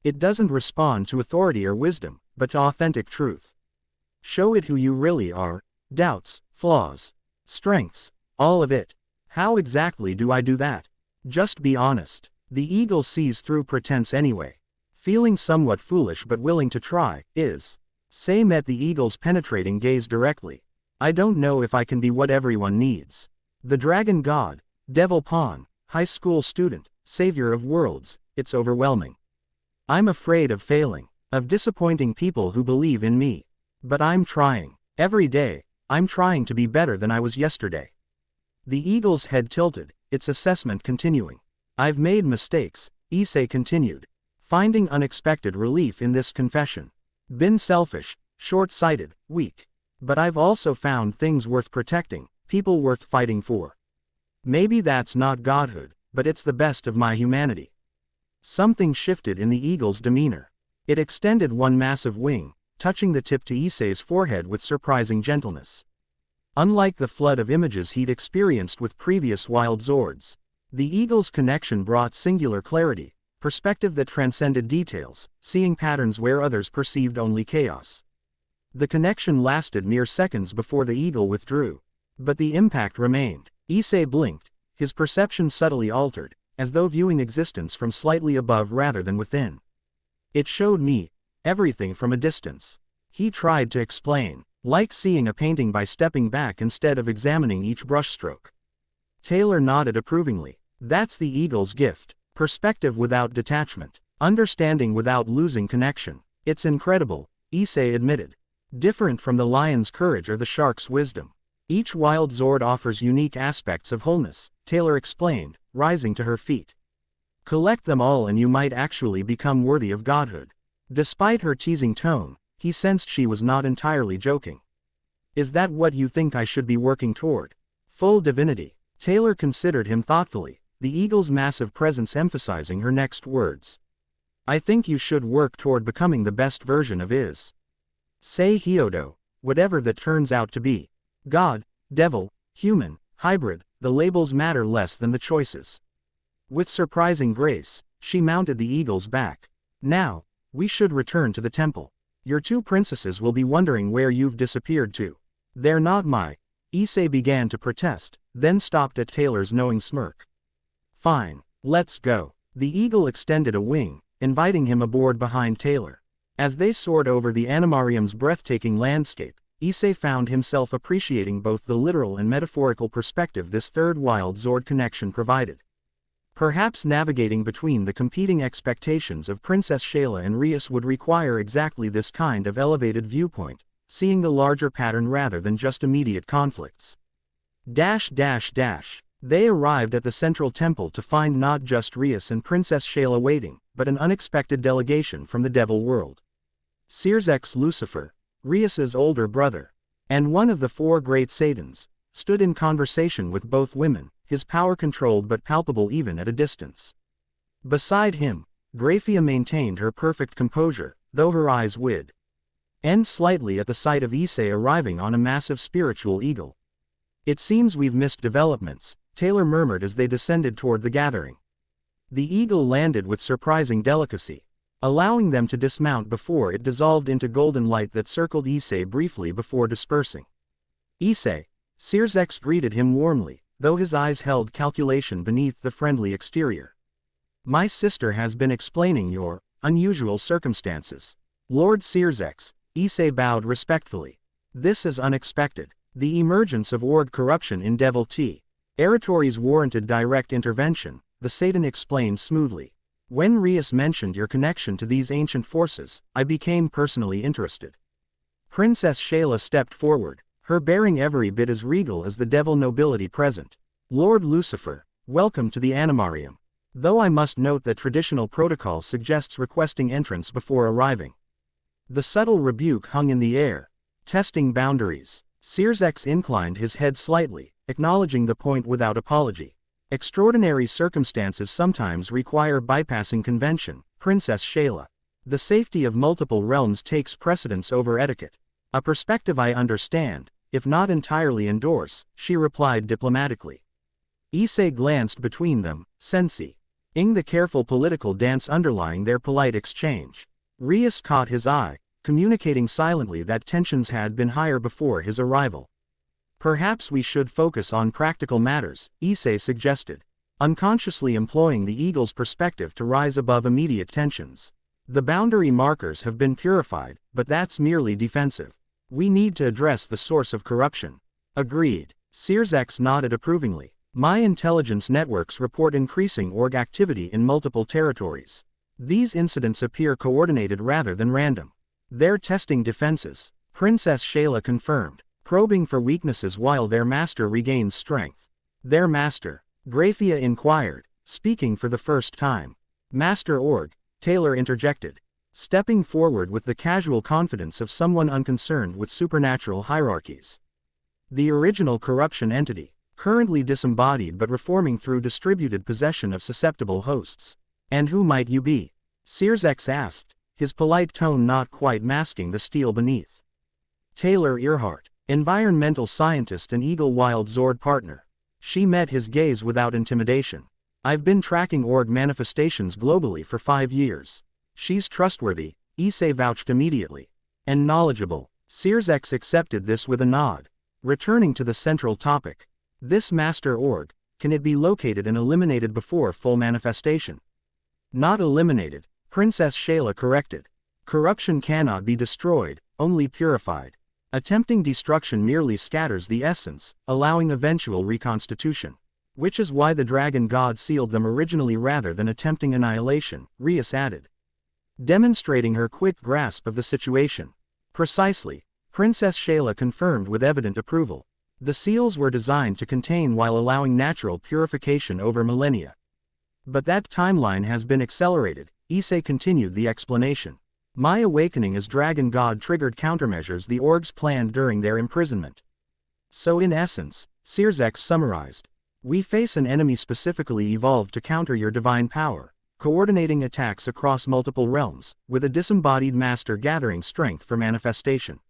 It doesn't respond to authority or wisdom, but to authentic truth. Show it who you really are, doubts, flaws, strengths, all of it. How exactly do I do that? Just be honest. The eagle sees through pretense anyway. Feeling somewhat foolish but willing to try, Issei met the eagle's penetrating gaze directly. I don't know if I can be what everyone needs. The dragon god, devil pawn, high school student, savior of worlds, it's overwhelming. I'm afraid of failing, of disappointing people who believe in me. But I'm trying. Every day, I'm trying to be better than I was yesterday. The eagle's head tilted, its assessment continuing. I've made mistakes, Issei continued, finding unexpected relief in this confession. Been selfish, short-sighted, weak. But I've also found things worth protecting, people worth fighting for. Maybe that's not godhood, but it's the best of my humanity. Something shifted in the eagle's demeanor. It extended one massive wing, touching the tip to Issei's forehead with surprising gentleness. Unlike the flood of images he'd experienced with previous wild Zords, the eagle's connection brought singular clarity, perspective that transcended details, seeing patterns where others perceived only chaos. The connection lasted mere seconds before the eagle withdrew. But the impact remained. Issei blinked, his perception subtly altered, as though viewing existence from slightly above rather than within. It showed me everything from a distance. He tried to explain, like seeing a painting by stepping back instead of examining each brushstroke. Taylor nodded approvingly. That's the eagle's gift. Perspective without detachment. Understanding without losing connection. It's incredible, Issei admitted. Different from the lion's courage or the shark's wisdom. Each wild Zord offers unique aspects of wholeness, Taylor explained, rising to her feet. Collect them all and you might actually become worthy of godhood. Despite her teasing tone, he sensed she was not entirely joking. Is that what you think I should be working toward? Full divinity. Taylor considered him thoughtfully, the eagle's massive presence emphasizing her next words. I think you should work toward becoming the best version of Is. Say Hyodo, whatever that turns out to be. God, devil, human, hybrid, the labels matter less than the choices. With surprising grace, she mounted the eagle's back. Now, we should return to the temple. Your two princesses will be wondering where you've disappeared to. They're not my. Issei began to protest, then stopped at Taylor's knowing smirk. Fine, let's go. The eagle extended a wing, inviting him aboard behind Taylor. As they soared over the animarium's breathtaking landscape, Issei found himself appreciating both the literal and metaphorical perspective this third wild Zord connection provided. Perhaps navigating between the competing expectations of Princess Shayla and Rias would require exactly this kind of elevated viewpoint, seeing the larger pattern rather than just immediate conflicts. They arrived at the central temple to find not just Rias and Princess Shayla waiting, but an unexpected delegation from the devil world. Sears Lucifer, Rias's older brother, and one of the four great Satans, stood in conversation with both women, his power controlled but palpable even at a distance. Beside him, Graphia maintained her perfect composure, though her eyes would end slightly at the sight of Issei arriving on a massive spiritual eagle. It seems we've missed developments, Taylor murmured as they descended toward the gathering. The eagle landed with surprising delicacy, allowing them to dismount before it dissolved into golden light that circled Issei briefly before dispersing. Issei, Sears greeted him warmly, though his eyes held calculation beneath the friendly exterior. My sister has been explaining your unusual circumstances. Lord Sears, Issei bowed respectfully. This is unexpected. The emergence of org corruption in Devil Territories warranted direct intervention, the Satan explained smoothly. When Rias mentioned your connection to these ancient forces, I became personally interested. Princess Shayla stepped forward, her bearing every bit as regal as the devil nobility present. Lord Lucifer, welcome to the Animarium. Though I must note that traditional protocol suggests requesting entrance before arriving. The subtle rebuke hung in the air, testing boundaries. Sears inclined his head slightly, acknowledging the point without apology. Extraordinary circumstances sometimes require bypassing convention, Princess Shayla. The safety of multiple realms takes precedence over etiquette. A perspective I understand, if not entirely endorse, she replied diplomatically. Issei glanced between them, sensing the careful political dance underlying their polite exchange. Rias caught his eye, communicating silently that tensions had been higher before his arrival. Perhaps we should focus on practical matters, Issei suggested, unconsciously employing the eagle's perspective to rise above immediate tensions. The boundary markers have been purified, but that's merely defensive. We need to address the source of corruption. Agreed. Sears X nodded approvingly. My intelligence networks report increasing org activity in multiple territories. These incidents appear coordinated rather than random. They're testing defenses, Princess Shayla confirmed, probing for weaknesses while their master regains strength. Their master? Graphia inquired, speaking for the first time. Master Org, Taylor interjected, stepping forward with the casual confidence of someone unconcerned with supernatural hierarchies. The original corruption entity, currently disembodied but reforming through distributed possession of susceptible hosts. And who might you be? Sears X asked, his polite tone not quite masking the steel beneath. Taylor Earhart, environmental scientist and Eagle Wild Zord partner. She met his gaze without intimidation. I've been tracking org manifestations globally for 5 years. She's trustworthy, Issei vouched immediately. And knowledgeable. Sears X accepted this with a nod. Returning to the central topic. This master org, can it be located and eliminated before full manifestation? Not eliminated, Princess Shayla corrected. Corruption cannot be destroyed, only purified. Attempting destruction merely scatters the essence, allowing eventual reconstitution. Which is why the dragon god sealed them originally rather than attempting annihilation, Rias added, demonstrating her quick grasp of the situation. Precisely, Princess Shayla confirmed with evident approval. The seals were designed to contain while allowing natural purification over millennia. But that timeline has been accelerated, Issei continued the explanation. My awakening as Dragon God triggered countermeasures the orgs planned during their imprisonment. So in essence, Sears X summarized, we face an enemy specifically evolved to counter your divine power, coordinating attacks across multiple realms, with a disembodied master gathering strength for manifestation.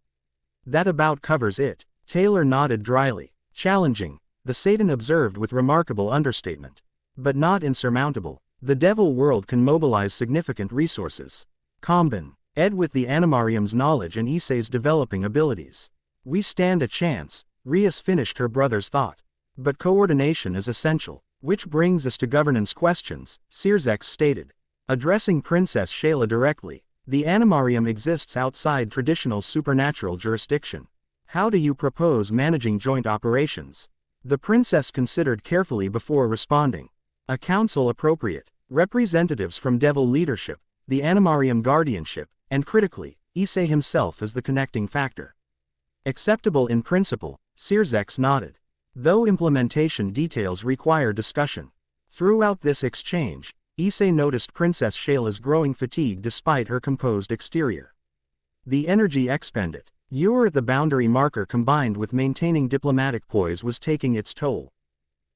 That about covers it. Taylor nodded dryly. Challenging, the Satan observed with remarkable understatement. But not insurmountable. The devil world can mobilize significant resources. Combine Ed with the Animarium's knowledge and Issei's developing abilities. We stand a chance, Rias finished her brother's thought. But coordination is essential. Which brings us to governance questions, Sears X stated. Addressing Princess Shayla directly, the Animarium exists outside traditional supernatural jurisdiction. How do you propose managing joint operations? The princess considered carefully before responding. A council appropriate, representatives from devil leadership, the Animarium guardianship, and critically, Issei himself as the connecting factor. Acceptable in principle, Sears X nodded. Though implementation details require discussion. Throughout this exchange, Issei noticed Princess Shayla's growing fatigue despite her composed exterior. The energy expended, at the boundary marker combined with maintaining diplomatic poise was taking its toll.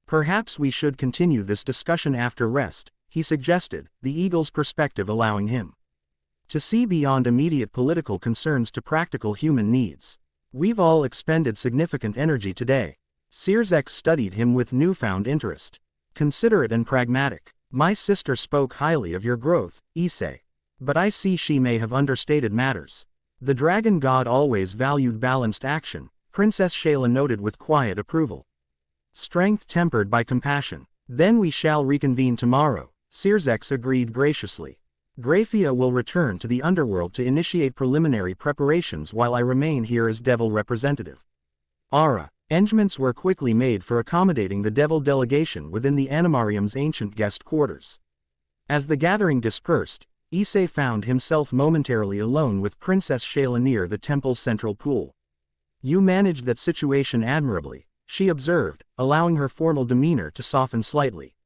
Perhaps we should continue this discussion after rest, he suggested, the Eagle's perspective allowing him to see beyond immediate political concerns to practical human needs. We've all expended significant energy today. Sears X studied him with newfound interest. Considerate and pragmatic. My sister spoke highly of your growth, Issei. But I see she may have understated matters. The dragon god always valued balanced action, Princess Shayla noted with quiet approval. Strength tempered by compassion. Then we shall reconvene tomorrow, Sears X agreed graciously. Graphia will return to the underworld to initiate preliminary preparations while I remain here as devil representative. Arrangements were quickly made for accommodating the devil delegation within the Animarium's ancient guest quarters. As the gathering dispersed, Issei found himself momentarily alone with Princess Shayla near the temple's central pool. You managed that situation admirably, she observed, allowing her formal demeanor to soften slightly.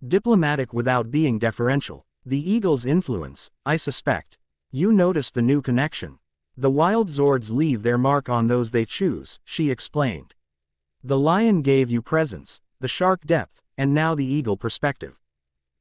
Diplomatic without being deferential. The Eagle's influence, I suspect. You noticed the new connection. The wild Zords leave their mark on those they choose, she explained. The lion gave you presence, the shark depth, and now the eagle perspective.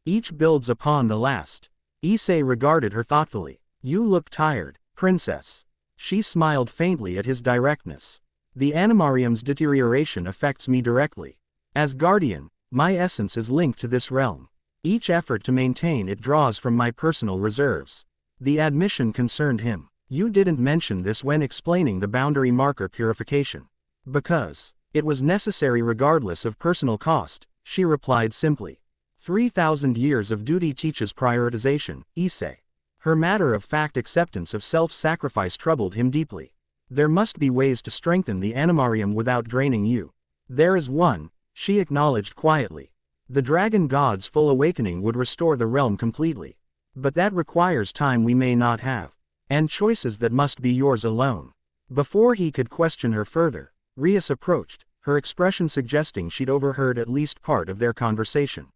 Each builds upon the last. Issei regarded her thoughtfully. You look tired, princess. She smiled faintly at his directness. The Animarium's deterioration affects me directly. As guardian, my essence is linked to this realm. Each effort to maintain it draws from my personal reserves. The admission concerned him. You didn't mention this when explaining the boundary marker purification. Because it was necessary regardless of personal cost, she replied simply. 3,000 years of duty teaches prioritization, Issei. Her matter-of-fact acceptance of self-sacrifice troubled him deeply. There must be ways to strengthen the Animarium without draining you. There is one, she acknowledged quietly. The dragon god's full awakening would restore the realm completely. But that requires time we may not have, and choices that must be yours alone. Before he could question her further, Rias approached, her expression suggesting she'd overheard at least part of their conversation.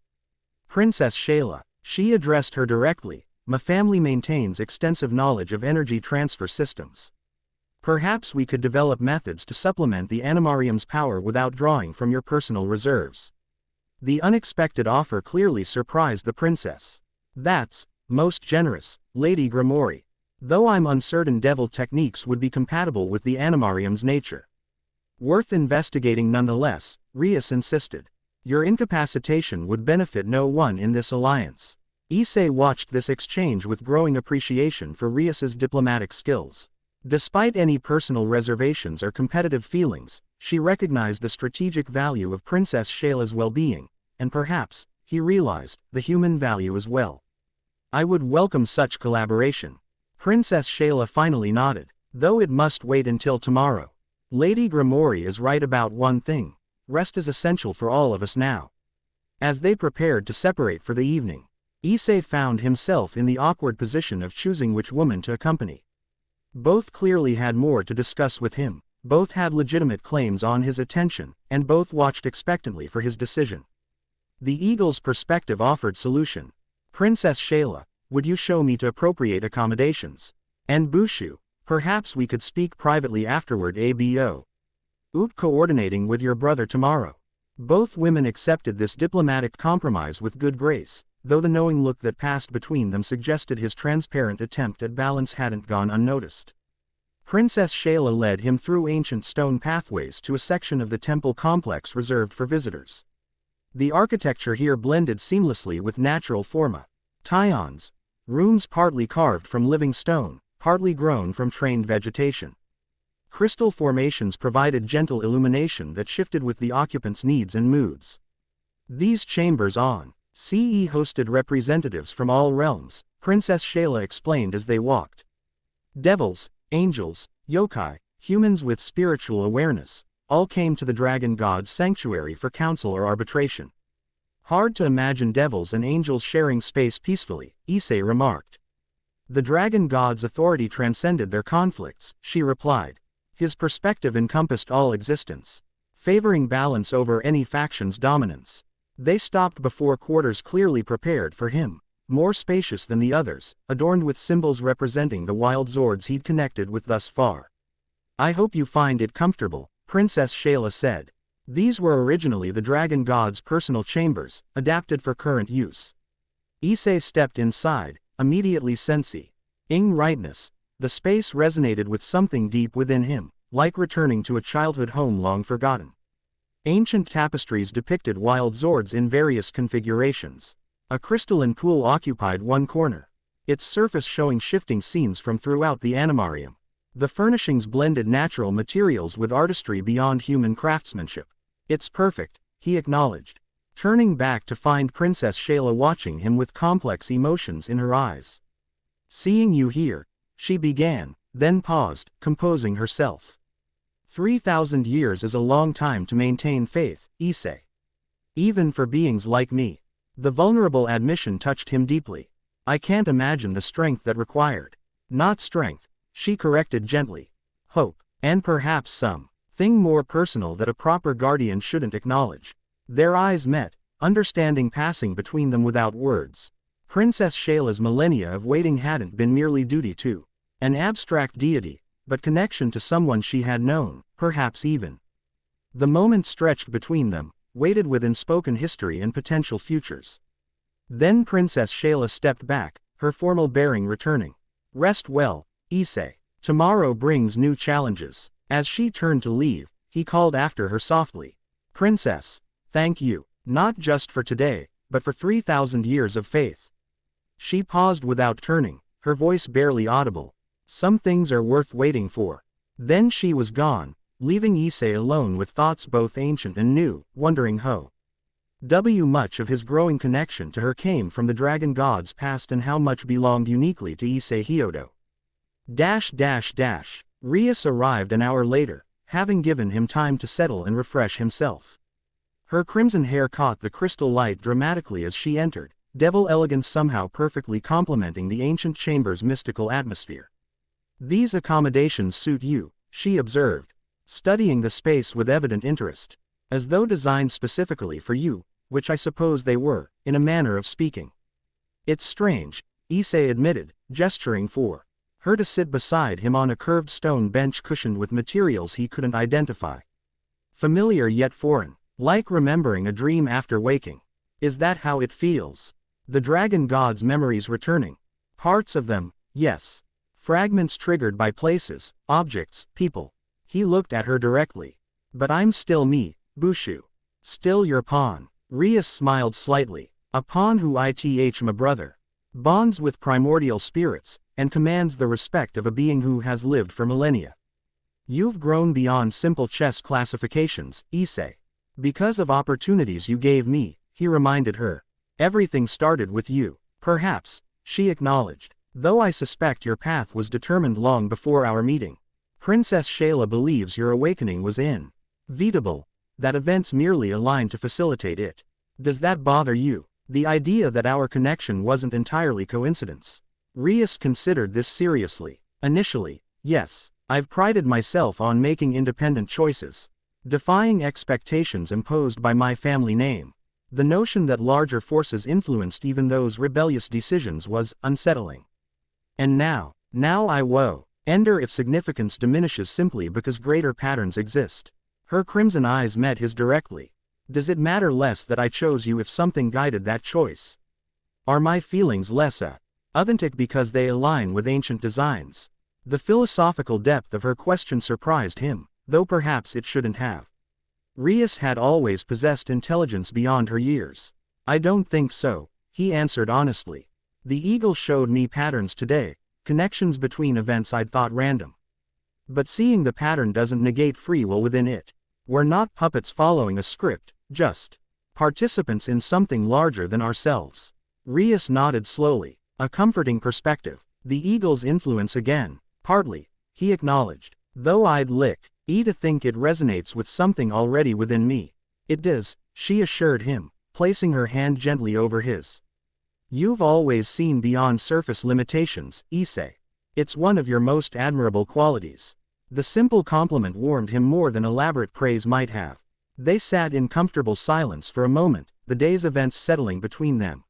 Princess Shayla, she addressed her directly, my family maintains extensive knowledge of energy transfer systems. Perhaps we could develop methods to supplement the animarium's power without drawing from your personal reserves. The unexpected offer clearly surprised the princess. That's most generous, Lady Gremory. Though I'm uncertain devil techniques would be compatible with the animarium's nature. Worth investigating nonetheless, Rias insisted. Your incapacitation would benefit no one in this alliance. Issei watched this exchange with growing appreciation for Rias's diplomatic skills. Despite any personal reservations or competitive feelings, she recognized the strategic value of Princess Shayla's well-being, and perhaps, he realized, the human value as well. I would welcome such collaboration. Princess Shayla finally nodded, though it must wait until tomorrow. Lady Gremory is right about one thing. Rest is essential for all of us now. As they prepared to separate for the evening, Issei found himself in the awkward position of choosing which woman to accompany. Both clearly had more to discuss with him, both had legitimate claims on his attention, and both watched expectantly for his decision. The eagle's perspective offered solution. Princess Shayla, would you show me to appropriate accommodations? And Bushu, perhaps we could speak privately afterward. Abo. Coordinating with your brother tomorrow. Both women accepted this diplomatic compromise with good grace, though the knowing look that passed between them suggested his transparent attempt at balance hadn't gone unnoticed. Princess Shayla led him through ancient stone pathways to a section of the temple complex reserved for visitors. The architecture here blended seamlessly with natural forma. Tyons, rooms partly carved from living stone, partly grown from trained vegetation. Crystal formations provided gentle illumination that shifted with the occupants' needs and moods. These chambers hosted representatives from all realms, Princess Shayla explained as they walked. Devils, angels, yokai, humans with spiritual awareness, all came to the dragon god's sanctuary for counsel or arbitration. Hard to imagine devils and angels sharing space peacefully, Issei remarked. The dragon god's authority transcended their conflicts, she replied. His perspective encompassed all existence, favoring balance over any faction's dominance. They stopped before quarters clearly prepared for him, more spacious than the others, adorned with symbols representing the wild Zords he'd connected with thus far. I hope you find it comfortable, Princess Shayla said. These were originally the dragon god's personal chambers, adapted for current use. Issei stepped inside, immediately sensing rightness. The space resonated with something deep within him, like returning to a childhood home long forgotten. Ancient tapestries depicted wild Zords in various configurations. A crystalline pool occupied one corner, its surface showing shifting scenes from throughout the animarium. The furnishings blended natural materials with artistry beyond human craftsmanship. It's perfect, he acknowledged, turning back to find Princess Shayla watching him with complex emotions in her eyes. Seeing you here, she began, then paused, composing herself. 3,000 years is a long time to maintain faith, Issei. Even for beings like me. The vulnerable admission touched him deeply. I can't imagine the strength that required. Not strength, she corrected gently. Hope, and perhaps something more personal that a proper guardian shouldn't acknowledge. Their eyes met, understanding passing between them without words. Princess Shayla's millennia of waiting hadn't been merely duty to an abstract deity, but connection to someone she had known, perhaps even. The moment stretched between them, weighted with unspoken history and potential futures. Then Princess Shayla stepped back, her formal bearing returning. Rest well, Issei. Tomorrow brings new challenges. As she turned to leave, he called after her softly. Princess, thank you, not just for today, but for 3,000 years of faith. She paused without turning, her voice barely audible. Some things are worth waiting for. Then she was gone, leaving Issei alone with thoughts both ancient and new, wondering how much of his growing connection to her came from the dragon god's past and how much belonged uniquely to Issei Hyodo. Rias arrived an hour later, having given him time to settle and refresh himself. Her crimson hair caught the crystal light dramatically as she entered, devil elegance somehow perfectly complementing the ancient chamber's mystical atmosphere. "These accommodations suit you," she observed, studying the space with evident interest. "As though designed specifically for you, which I suppose they were, in a manner of speaking." "It's strange," Issei admitted, gesturing for her to sit beside him on a curved stone bench cushioned with materials he couldn't identify. Familiar yet foreign, like remembering a dream after waking. "Is that how it feels? The dragon god's memories returning?" "Parts of them, yes. Fragments triggered by places, objects, people." He looked at her directly. "But I'm still me, Bushu. Still your pawn." Rias smiled slightly. "A pawn who ith my brother. Bonds with primordial spirits, and commands the respect of a being who has lived for millennia. You've grown beyond simple chess classifications, Issei. Because of opportunities you gave me," he reminded her. "Everything started with you." "Perhaps," she acknowledged, "though I suspect your path was determined long before our meeting. Princess Shayla believes your awakening was inevitable, that events merely aligned to facilitate it. Does that bother you? The idea that our connection wasn't entirely coincidence?" Rias considered this seriously. "Initially, yes. I've prided myself on making independent choices, defying expectations imposed by my family name. The notion that larger forces influenced even those rebellious decisions was unsettling. And now I wonder if significance diminishes simply because greater patterns exist." Her crimson eyes met his directly. "Does it matter less that I chose you if something guided that choice? Are my feelings less authentic because they align with ancient designs?" The philosophical depth of her question surprised him, though perhaps it shouldn't have. Rias had always possessed intelligence beyond her years. "I don't think so," he answered honestly. "The eagle showed me patterns today, connections between events I'd thought random. But seeing the pattern doesn't negate free will within it. We're not puppets following a script, just participants in something larger than ourselves." Rias nodded slowly, a comforting perspective. "The eagle's influence again." "Partly," he acknowledged. "Though I'd like to think it resonates with something already within me." "It does," she assured him, placing her hand gently over his. "You've always seen beyond surface limitations, Issei. It's one of your most admirable qualities." The simple compliment warmed him more than elaborate praise might have. They sat in comfortable silence for a moment, the day's events settling between them.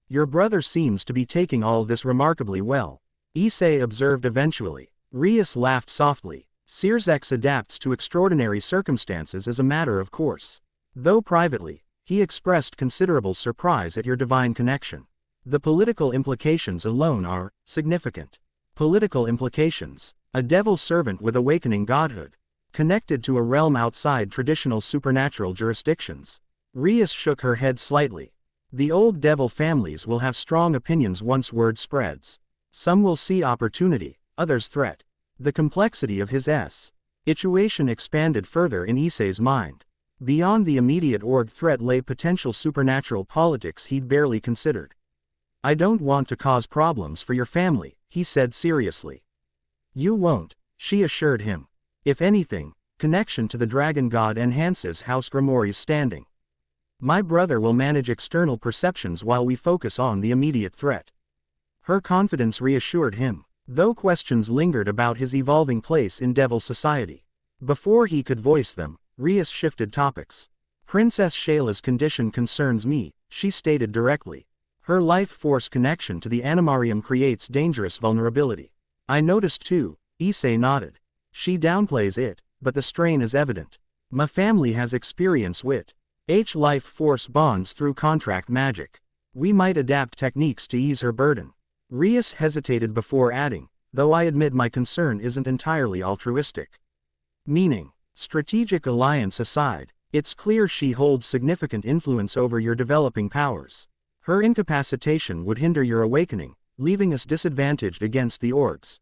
"Your brother seems to be taking all this remarkably well," Issei observed eventually. Rias laughed softly. "Sears adapts to extraordinary circumstances as a matter of course. Though privately, he expressed considerable surprise at your divine connection. The political implications alone are significant." "Political implications? A devil servant with awakening godhood, connected to a realm outside traditional supernatural jurisdictions?" Rias shook her head slightly. "The old devil families will have strong opinions once word spreads. Some will see opportunity, others threat." The complexity of his situation expanded further in Issei's mind. Beyond the immediate org threat lay potential supernatural politics he'd barely considered. "I don't want to cause problems for your family," he said seriously. "You won't," she assured him. "If anything, connection to the dragon god enhances House Gremory's standing. My brother will manage external perceptions while we focus on the immediate threat." Her confidence reassured him, though questions lingered about his evolving place in devil society. Before he could voice them, Rias shifted topics. "Princess Shayla's condition concerns me," she stated directly. "Her life force connection to the animarium creates dangerous vulnerability." "I noticed too," Issei nodded. "She downplays it, but the strain is evident. My family has experience with life force bonds through contract magic. We might adapt techniques to ease her burden." Rias hesitated before adding, "though I admit my concern isn't entirely altruistic." "Meaning, strategic alliance aside, it's clear she holds significant influence over your developing powers. Her incapacitation would hinder your awakening, leaving us disadvantaged against the orgs."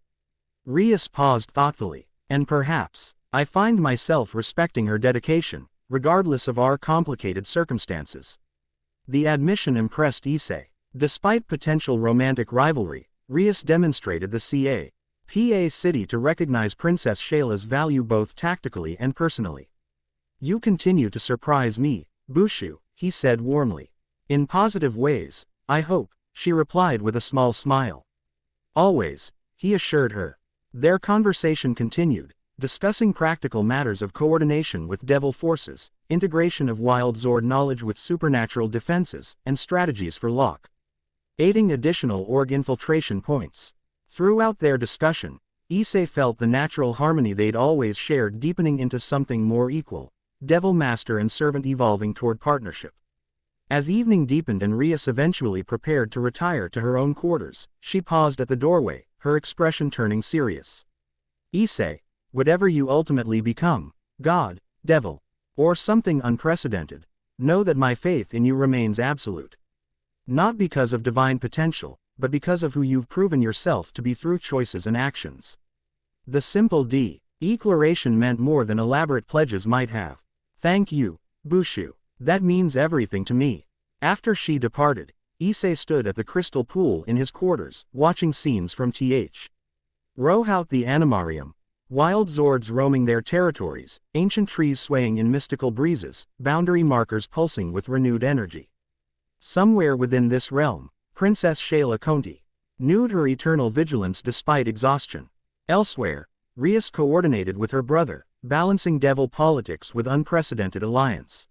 Rias paused thoughtfully. "And perhaps, I find myself respecting her dedication, regardless of our complicated circumstances." The admission impressed Issei. Despite potential romantic rivalry, Rias demonstrated the PA City to recognize Princess Shayla's value both tactically and personally. You continue to surprise me, Bushu, he said warmly. In positive ways, I hope, she replied with a small smile. Always, he assured her. Their conversation continued, discussing practical matters of coordination with devil forces, integration of wild Zord knowledge with supernatural defenses, and strategies for locating additional org infiltration points. Throughout their discussion, Issei felt the natural harmony they'd always shared deepening into something more equal, devil master and servant evolving toward partnership. As evening deepened and Rias eventually prepared to retire to her own quarters, she paused at the doorway, her expression turning serious. Issei, whatever you ultimately become, God, devil, or something unprecedented, know that my faith in you remains absolute. Not because of divine potential, but because of who you've proven yourself to be through choices and actions. The simple declaration meant more than elaborate pledges might have. Thank you, Bushu. That means everything to me. After she departed, Issei stood at the crystal pool in his quarters, watching scenes from throughout the animarium. Wild Zords roaming their territories, ancient trees swaying in mystical breezes, boundary markers pulsing with renewed energy. Somewhere within this realm, Princess Shayla continued her eternal vigilance despite exhaustion. Elsewhere, Rias coordinated with her brother, balancing devil politics with unprecedented alliance.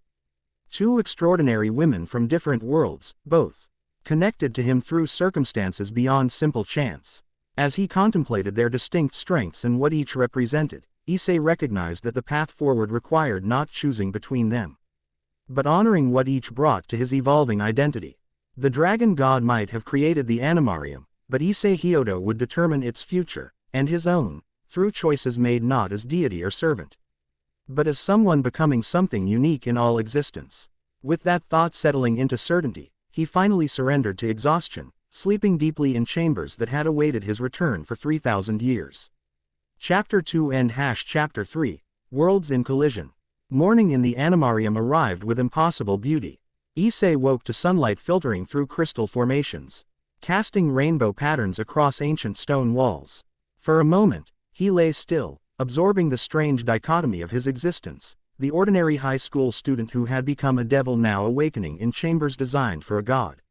Two extraordinary women from different worlds, both connected to him through circumstances beyond simple chance. As he contemplated their distinct strengths and what each represented, Issei recognized that the path forward required not choosing between them, but honoring what each brought to his evolving identity. The dragon god might have created the animarium, but Issei Hyodo would determine its future, and his own, through choices made not as deity or servant, but as someone becoming something unique in all existence. With that thought settling into certainty, he finally surrendered to exhaustion, sleeping deeply in chambers that had awaited his return for 3,000 years. Chapter 2 End Chapter 3, Worlds in Collision. Morning in the animarium arrived with impossible beauty. Issei woke to sunlight filtering through crystal formations, casting rainbow patterns across ancient stone walls. For a moment, he lay still, absorbing the strange dichotomy of his existence, the ordinary high school student who had become a devil now awakening in chambers designed for a god.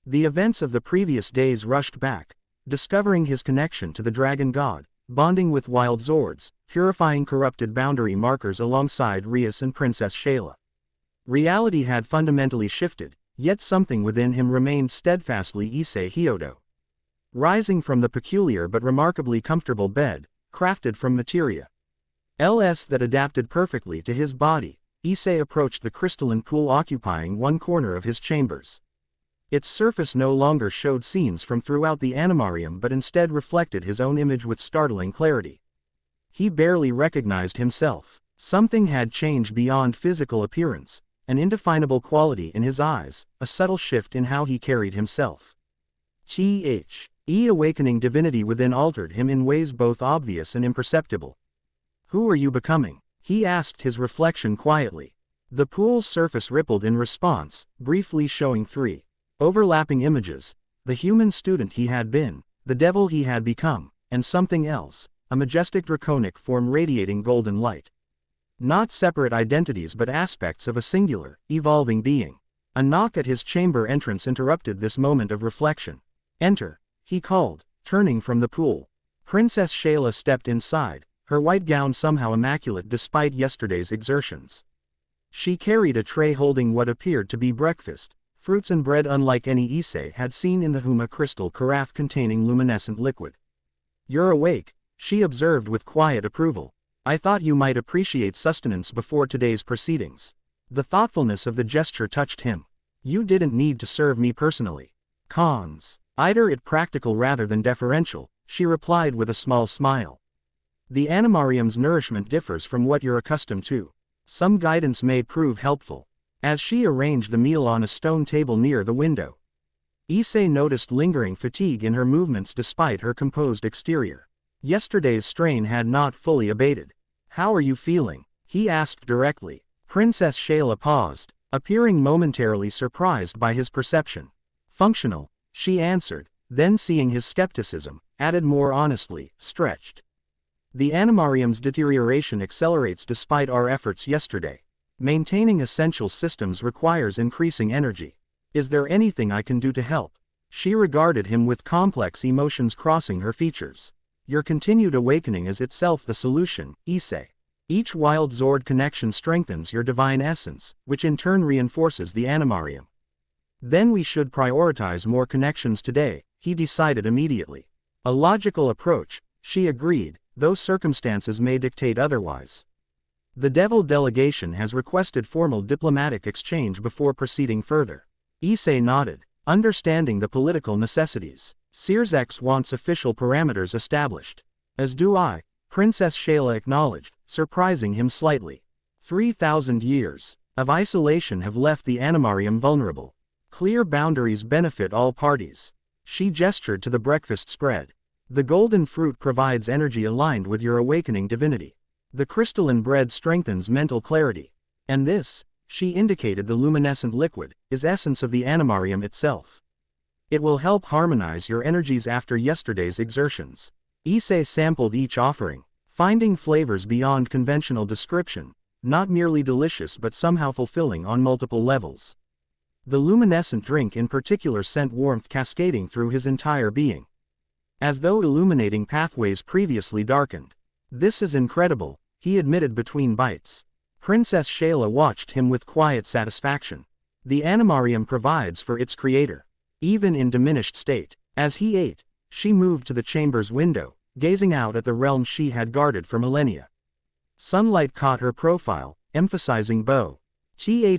The events of the previous days rushed back, discovering his connection to the dragon god, bonding with wild Zords, purifying corrupted boundary markers alongside Rias and Princess Shayla. Reality had fundamentally shifted, yet something within him remained steadfastly Issei Hyodo. Rising from the peculiar but remarkably comfortable bed, crafted from materia that adapted perfectly to his body, Issei approached the crystalline pool occupying one corner of his chambers. Its surface no longer showed scenes from throughout the animarium but instead reflected his own image with startling clarity. He barely recognized himself. Something had changed beyond physical appearance, an indefinable quality in his eyes, a subtle shift in how he carried himself. Awakening divinity within altered him in ways both obvious and imperceptible. Who are you becoming? He asked his reflection quietly. The pool's surface rippled in response, briefly showing three overlapping images: the human student he had been, the devil he had become, and something else, a majestic draconic form radiating golden light. Not separate identities but aspects of a singular, evolving being. A knock at his chamber entrance interrupted this moment of reflection. Enter, he called, turning from the pool. Princess Shayla stepped inside, her white gown somehow immaculate despite yesterday's exertions. She carried a tray holding what appeared to be breakfast, fruits and bread unlike any Issei had seen in the Huma crystal carafe containing luminescent liquid. You're awake, she observed with quiet approval. I thought you might appreciate sustenance before today's proceedings. The thoughtfulness of the gesture touched him. You didn't need to serve me personally. Cons. Either it practical rather than deferential, she replied with a small smile. The animarium's nourishment differs from what you're accustomed to. Some guidance may prove helpful. As she arranged the meal on a stone table near the window, Issei noticed lingering fatigue in her movements despite her composed exterior. Yesterday's strain had not fully abated. How are you feeling? He asked directly. Princess Shayla paused, appearing momentarily surprised by his perception. Functional, she answered, then seeing his skepticism, added more honestly, stretched. The animarium's deterioration accelerates despite our efforts yesterday. Maintaining essential systems requires increasing energy. Is there anything I can do to help? She regarded him with complex emotions crossing her features. Your continued awakening is itself the solution, Issei. Each wild Zord connection strengthens your divine essence, which in turn reinforces the animarium. Then we should prioritize more connections today, he decided immediately. A logical approach, she agreed, though circumstances may dictate otherwise. The Devil delegation has requested formal diplomatic exchange before proceeding further. Issei nodded, understanding the political necessities. Sears wants official parameters established. As do I, Princess Shayla acknowledged, surprising him slightly. 3,000 years of isolation have left the animarium vulnerable. Clear boundaries benefit all parties. She gestured to the breakfast spread. The golden fruit provides energy aligned with your awakening divinity. The crystalline bread strengthens mental clarity. And this, she indicated the luminescent liquid, is essence of the animarium itself. It will help harmonize your energies after yesterday's exertions. Issei sampled each offering, finding flavors beyond conventional description, not merely delicious but somehow fulfilling on multiple levels. The luminescent drink in particular sent warmth cascading through his entire being, as though illuminating pathways previously darkened. This is incredible, he admitted between bites. Princess Shayla watched him with quiet satisfaction. The animarium provides for its creator, even in diminished state. As he ate, she moved to the chamber's window, gazing out at the realm she had guarded for millennia. Sunlight caught her profile, emphasizing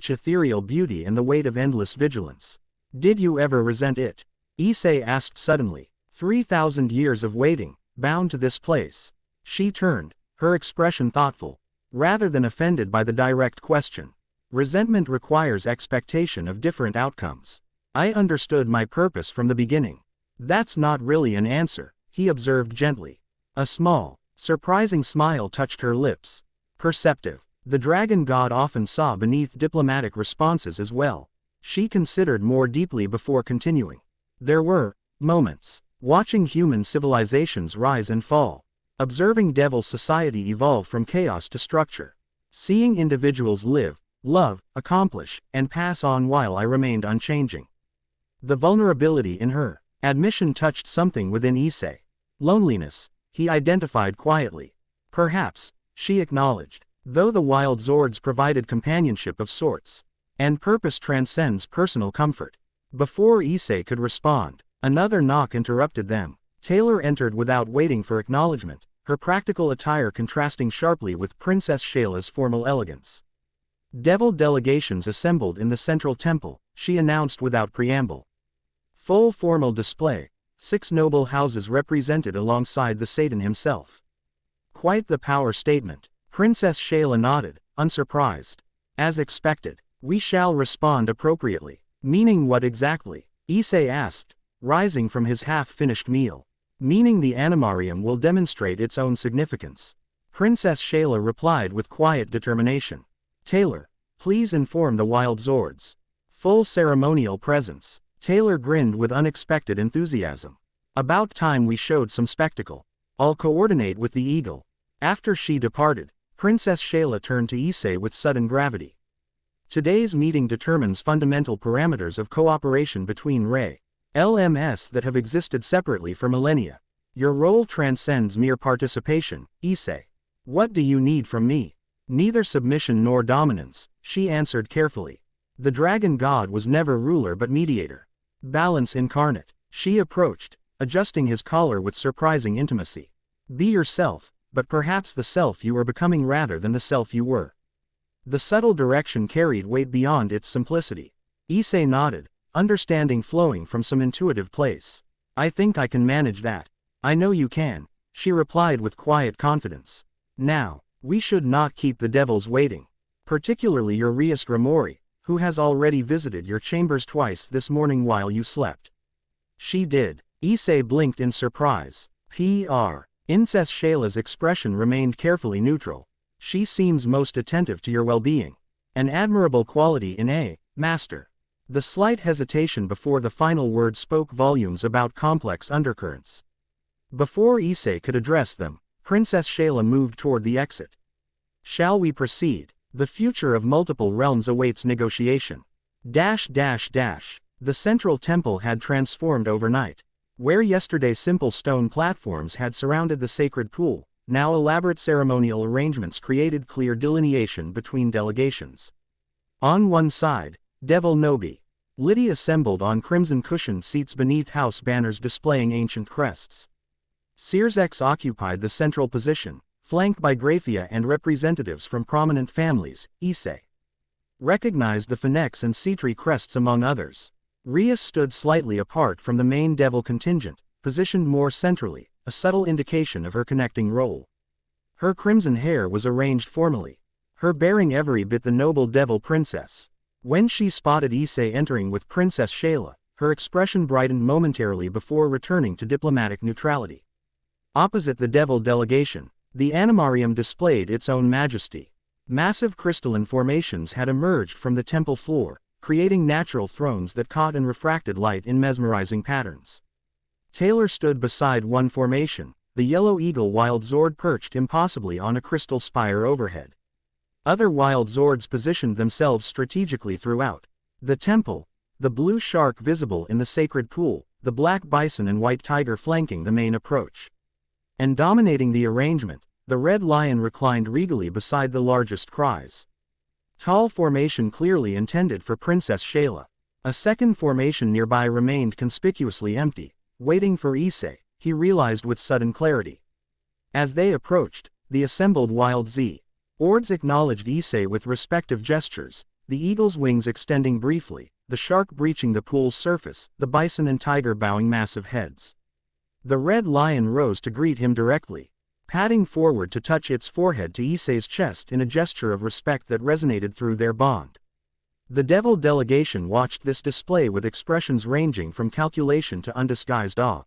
ethereal beauty and the weight of endless vigilance. Did you ever resent it? Issei asked suddenly. 3,000 years of waiting, bound to this place. She turned, her expression thoughtful, rather than offended by the direct question. Resentment requires expectation of different outcomes. I understood my purpose from the beginning. That's not really an answer, he observed gently. A small, surprising smile touched her lips. Perceptive. The dragon god often saw beneath diplomatic responses as well. She considered more deeply before continuing. There were moments, watching human civilizations rise and fall, observing devil society evolve from chaos to structure, seeing individuals live, love, accomplish, and pass on while I remained unchanging. The vulnerability in her admission touched something within Issei. Loneliness, he identified quietly. Perhaps, she acknowledged, though the wild Zords provided companionship of sorts, and purpose transcends personal comfort. Before Issei could respond, another knock interrupted them. Taylor entered without waiting for acknowledgement, her practical attire contrasting sharply with Princess Shayla's formal elegance. Devil delegations assembled in the central temple, she announced without preamble. Full formal display, 6 noble houses represented alongside the Satan himself. Quite the power statement. Princess Shayla nodded, unsurprised. As expected, we shall respond appropriately. Meaning what exactly? Issei asked, rising from his half-finished meal. Meaning the animarium will demonstrate its own significance. Princess Shayla replied with quiet determination. Taylor, please inform the wild Zords. Full ceremonial presence. Taylor grinned with unexpected enthusiasm. About time we showed some spectacle. I'll coordinate with the eagle. After she departed, Princess Shayla turned to Issei with sudden gravity. Today's meeting determines fundamental parameters of cooperation between LMS that have existed separately for millennia. Your role transcends mere participation, Issei. What do you need from me? Neither submission nor dominance, she answered carefully. The dragon god was never ruler but mediator. Balance incarnate. She approached, adjusting his collar with surprising intimacy. Be yourself, but perhaps the self you are becoming rather than the self you were. The subtle direction carried weight beyond its simplicity. Issei nodded, understanding flowing from some intuitive place. I think I can manage that. I know you can, she replied with quiet confidence. Now, we should not keep the devils waiting. Particularly your Rias Gremory, who has already visited your chambers twice this morning while you slept. She did. Issei blinked in surprise. Princess Shayla's expression remained carefully neutral. She seems most attentive to your well-being. An admirable quality in a master. The slight hesitation before the final word spoke volumes about complex undercurrents. Before Issei could address them, Princess Shayla moved toward the exit. Shall we proceed? The future of multiple realms awaits negotiation. The central temple had transformed overnight. Where yesterday simple stone platforms had surrounded the sacred pool, now elaborate ceremonial arrangements created clear delineation between delegations. On one side, Devil Nobi. Lydia assembled on crimson-cushioned seats beneath house banners displaying ancient crests. Sears occupied the central position, flanked by Graphia and representatives from prominent families. Issei recognized the Phoenix and Citri crests among others. Rias stood slightly apart from the main devil contingent, positioned more centrally, a subtle indication of her connecting role. Her crimson hair was arranged formally, her bearing every bit the noble devil princess. When she spotted Issei entering with Princess Shayla, her expression brightened momentarily before returning to diplomatic neutrality. Opposite the devil delegation, the animarium displayed its own majesty. Massive crystalline formations had emerged from the temple floor, creating natural thrones that caught and refracted light in mesmerizing patterns. Taylor stood beside one formation, the yellow eagle wild Zord perched impossibly on a crystal spire overhead. Other wild Zords positioned themselves strategically throughout the temple, the blue shark visible in the sacred pool, the black bison and white tiger flanking the main approach. And dominating the arrangement, the red lion reclined regally beside the largest cries. Tall formation clearly intended for Princess Shayla. A second formation nearby remained conspicuously empty, waiting for Issei, he realized with sudden clarity. As they approached, the assembled wild Zords acknowledged Issei with respective gestures, the eagle's wings extending briefly, the shark breaching the pool's surface, the bison and tiger bowing massive heads. The red lion rose to greet him directly, padding forward to touch its forehead to Issei's chest in a gesture of respect that resonated through their bond. The devil delegation watched this display with expressions ranging from calculation to undisguised awe.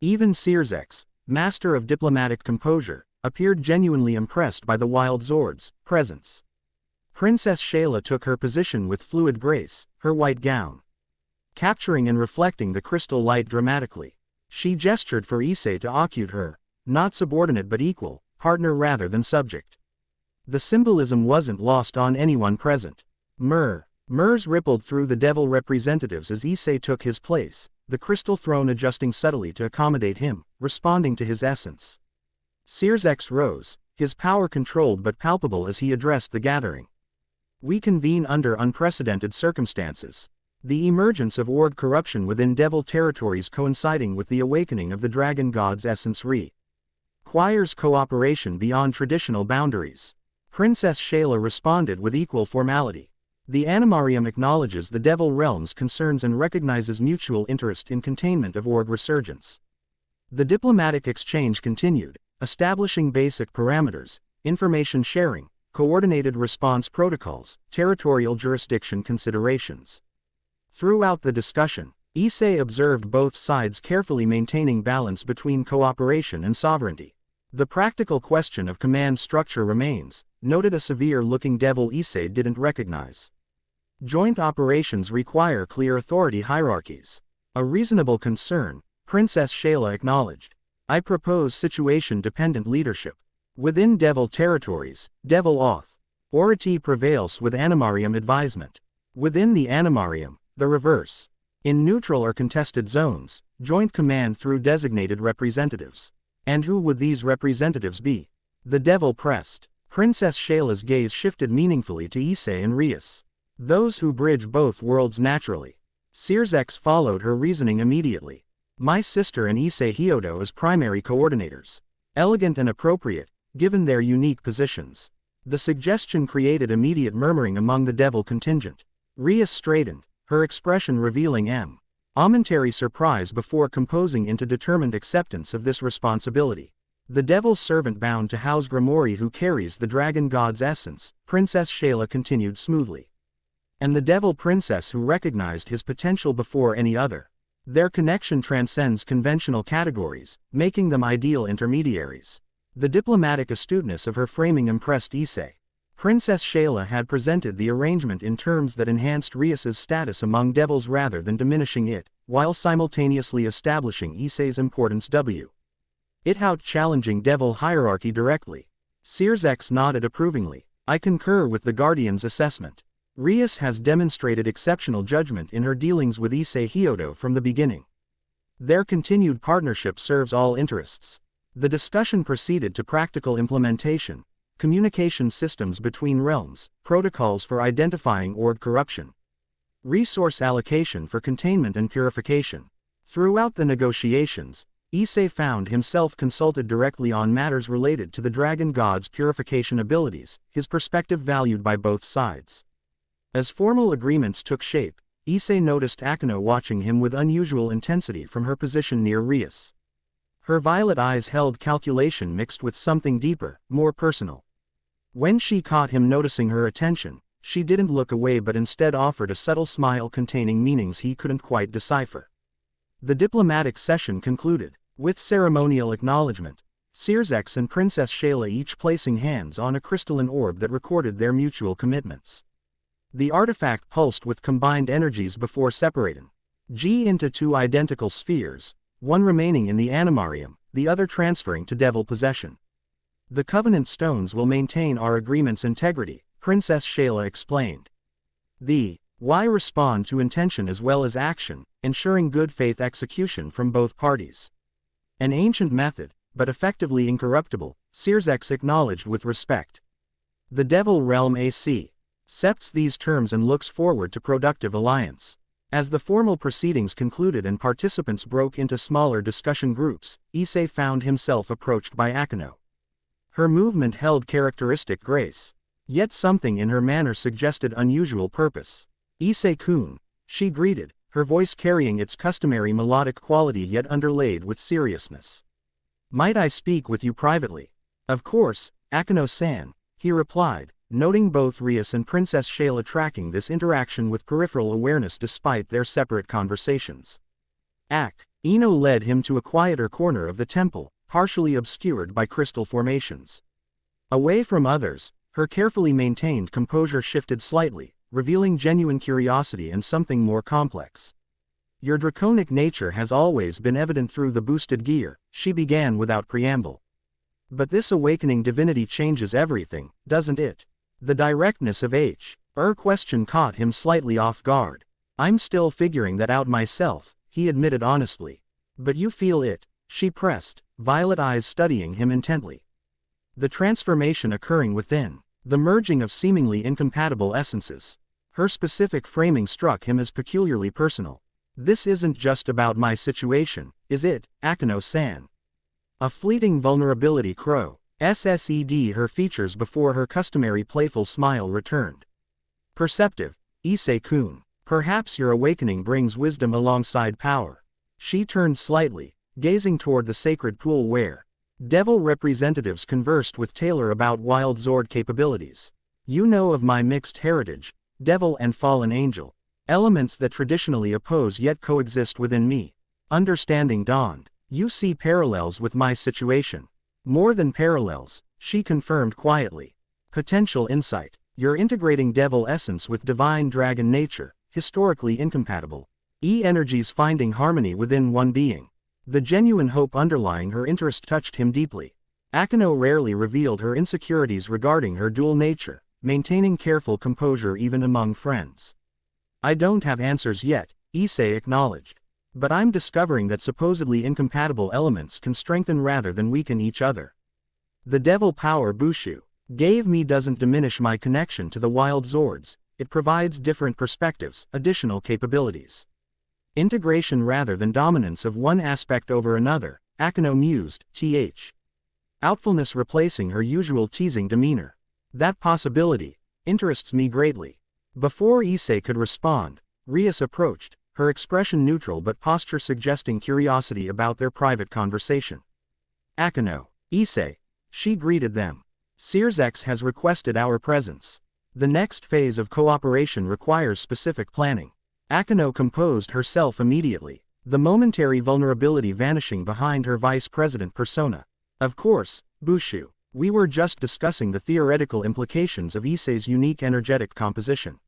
Even Sears, master of diplomatic composure, appeared genuinely impressed by the wild Zords' presence. Princess Shayla took her position with fluid grace, her white gown capturing and reflecting the crystal light dramatically. She gestured for Issei to occupy her, not subordinate but equal, partner rather than subject. The symbolism wasn't lost on anyone present. Murrs rippled through the devil representatives as Issei took his place, the crystal throne adjusting subtly to accommodate him, responding to his essence. Sears rose, his power controlled but palpable as he addressed the gathering. We convene under unprecedented circumstances. The emergence of org corruption within devil territories coinciding with the awakening of the dragon god's essence requires cooperation beyond traditional boundaries. Princess Shayla responded with equal formality. The animarium acknowledges the devil realm's concerns and recognizes mutual interest in containment of org resurgence. The diplomatic exchange continued, establishing basic parameters, information sharing, coordinated response protocols, territorial jurisdiction considerations. Throughout the discussion, Issei observed both sides carefully maintaining balance between cooperation and sovereignty. The practical question of command structure remains, noted a severe-looking devil Issei didn't recognize. Joint operations require clear authority hierarchies. A reasonable concern, Princess Shayla acknowledged. I propose situation-dependent leadership. Within devil territories, devil authority prevails with animarium advisement. Within the animarium, the reverse. In neutral or contested zones, joint command through designated representatives. And who would these representatives be? The devil pressed. Princess Shayla's gaze shifted meaningfully to Issei and Rias. Those who bridge both worlds naturally. Sears followed her reasoning immediately. My sister and Issei Hyodo as primary coordinators. Elegant and appropriate, given their unique positions. The suggestion created immediate murmuring among the devil contingent. Rias straightened, her expression revealing momentary surprise before composing into determined acceptance of this responsibility. The devil's servant bound to Rias Gremory who carries the dragon god's essence, Princess Shayla continued smoothly. And the devil princess who recognized his potential before any other. Their connection transcends conventional categories, making them ideal intermediaries. The diplomatic astuteness of her framing impressed Issei. Princess Shayla had presented the arrangement in terms that enhanced Rias's status among devils rather than diminishing it, while simultaneously establishing Issei's importance. It challenging devil hierarchy directly. Sears nodded approvingly. I concur with the Guardian's assessment. Rias has demonstrated exceptional judgment in her dealings with Issei Hyodo from the beginning. Their continued partnership serves all interests. The discussion proceeded to practical implementation, communication systems between realms, protocols for identifying org corruption, resource allocation for containment and purification. Throughout the negotiations, Issei found himself consulted directly on matters related to the Dragon God's purification abilities, his perspective valued by both sides. As formal agreements took shape, Issei noticed Akeno watching him with unusual intensity from her position near Rias. Her violet eyes held calculation mixed with something deeper, more personal. When she caught him noticing her attention, she didn't look away but instead offered a subtle smile containing meanings he couldn't quite decipher. The diplomatic session concluded, with ceremonial acknowledgement, Sears and Princess Shayla each placing hands on a crystalline orb that recorded their mutual commitments. The artifact pulsed with combined energies before separating into two identical spheres, one remaining in the animarium, the other transferring to devil possession. The Covenant stones will maintain our agreement's integrity, Princess Shayla explained. The why respond to intention as well as action, ensuring good faith execution from both parties. An ancient method, but effectively incorruptible, Sears acknowledged with respect. The Devil Realm accepts these terms and looks forward to productive alliance. As the formal proceedings concluded and participants broke into smaller discussion groups, Issei found himself approached by Akeno. Her movement held characteristic grace, yet something in her manner suggested unusual purpose. Issei-kun, she greeted, her voice carrying its customary melodic quality yet underlaid with seriousness. Might I speak with you privately? Of course, Akeno-san, he replied, noting both Rias and Princess Shayla tracking this interaction with peripheral awareness despite their separate conversations. Ino led him to a quieter corner of the temple, partially obscured by crystal formations. Away from others, her carefully maintained composure shifted slightly, revealing genuine curiosity and something more complex. Your draconic nature has always been evident through the boosted gear, she began without preamble. But this awakening divinity changes everything, doesn't it? The directness of her question caught him slightly off guard. I'm still figuring that out myself, he admitted honestly. But you feel it, she pressed, violet eyes studying him intently. The transformation occurring within, the merging of seemingly incompatible essences. Her specific framing struck him as peculiarly personal. This isn't just about my situation, is it, Akeno-san? A fleeting vulnerability SSED her features before her customary playful smile returned. Perceptive, Issei-kun. Perhaps your awakening brings wisdom alongside power. She turned slightly, gazing toward the sacred pool where devil representatives conversed with Taylor about wild Zord capabilities. You know of my mixed heritage, devil and fallen angel, elements that traditionally oppose yet coexist within me. Understanding dawned. You see parallels with my situation. More than parallels, she confirmed quietly. Potential insight. You're integrating devil essence with divine dragon nature, historically incompatible. Energies finding harmony within one being. The genuine hope underlying her interest touched him deeply. Akeno rarely revealed her insecurities regarding her dual nature, maintaining careful composure even among friends. I don't have answers yet, Issei acknowledged. But I'm discovering that supposedly incompatible elements can strengthen rather than weaken each other. The devil power Bushu gave me doesn't diminish my connection to the wild Zords, it provides different perspectives, additional capabilities. Integration rather than dominance of one aspect over another, Akeno mused, outfulness replacing her usual teasing demeanor. That possibility interests me greatly. Before Issei could respond, Rias approached, her expression neutral but posture suggesting curiosity about their private conversation. Akeno, Issei, she greeted them. Sears has requested our presence. The next phase of cooperation requires specific planning. Akeno composed herself immediately, the momentary vulnerability vanishing behind her vice president persona. Of course, Bushu, we were just discussing the theoretical implications of Issei's unique energetic composition.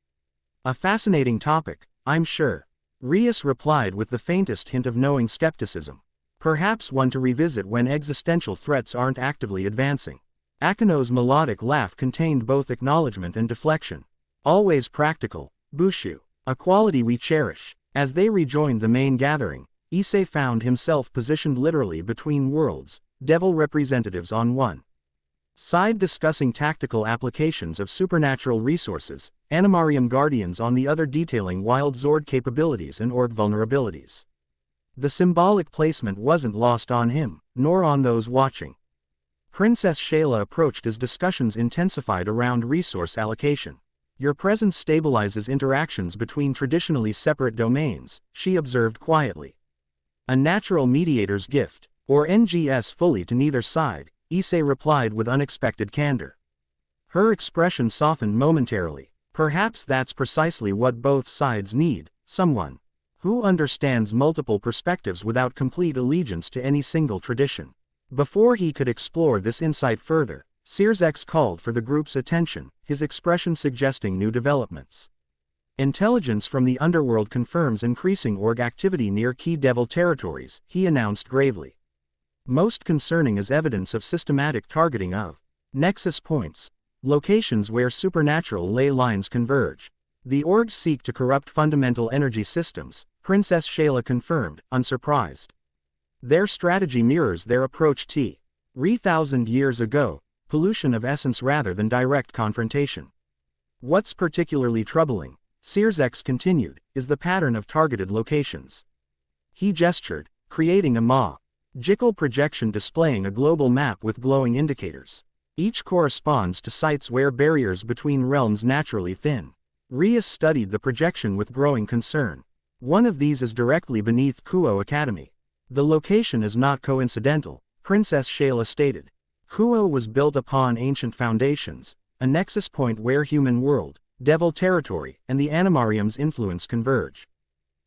A fascinating topic, I'm sure. Rias replied with the faintest hint of knowing skepticism. Perhaps one to revisit when existential threats aren't actively advancing. Akino's melodic laugh contained both acknowledgement and deflection. Always practical, Bushu, a quality we cherish. As they rejoined the main gathering, Issei found himself positioned literally between worlds, devil representatives on one side discussing tactical applications of supernatural resources, Animarium guardians on the other detailing wild Zord capabilities and org vulnerabilities. The symbolic placement wasn't lost on him, nor on those watching. Princess Shayla approached as discussions intensified around resource allocation. Your presence stabilizes interactions between traditionally separate domains, she observed quietly. A natural mediator's gift, or NGS fully to neither side, Issei replied with unexpected candor. Her expression softened momentarily. Perhaps that's precisely what both sides need, someone who understands multiple perspectives without complete allegiance to any single tradition. Before he could explore this insight further, Sears called for the group's attention, his expression suggesting new developments. Intelligence from the underworld confirms increasing org activity near key devil territories, he announced gravely. Most concerning is evidence of systematic targeting of nexus points, locations where supernatural ley lines converge. The orgs seek to corrupt fundamental energy systems, Princess Shayla confirmed, unsurprised. Their strategy mirrors their approach 3,000 years ago, pollution of essence rather than direct confrontation. What's particularly troubling, Sears continued, is the pattern of targeted locations. He gestured, creating a magical projection displaying a global map with glowing indicators. Each corresponds to sites where barriers between realms naturally thin. Rias studied the projection with growing concern. One of these is directly beneath Kuo Academy. The location is not coincidental, Princess Shayla stated. Kuo was built upon ancient foundations, a nexus point where human world, devil territory, and the Animarium's influence converge.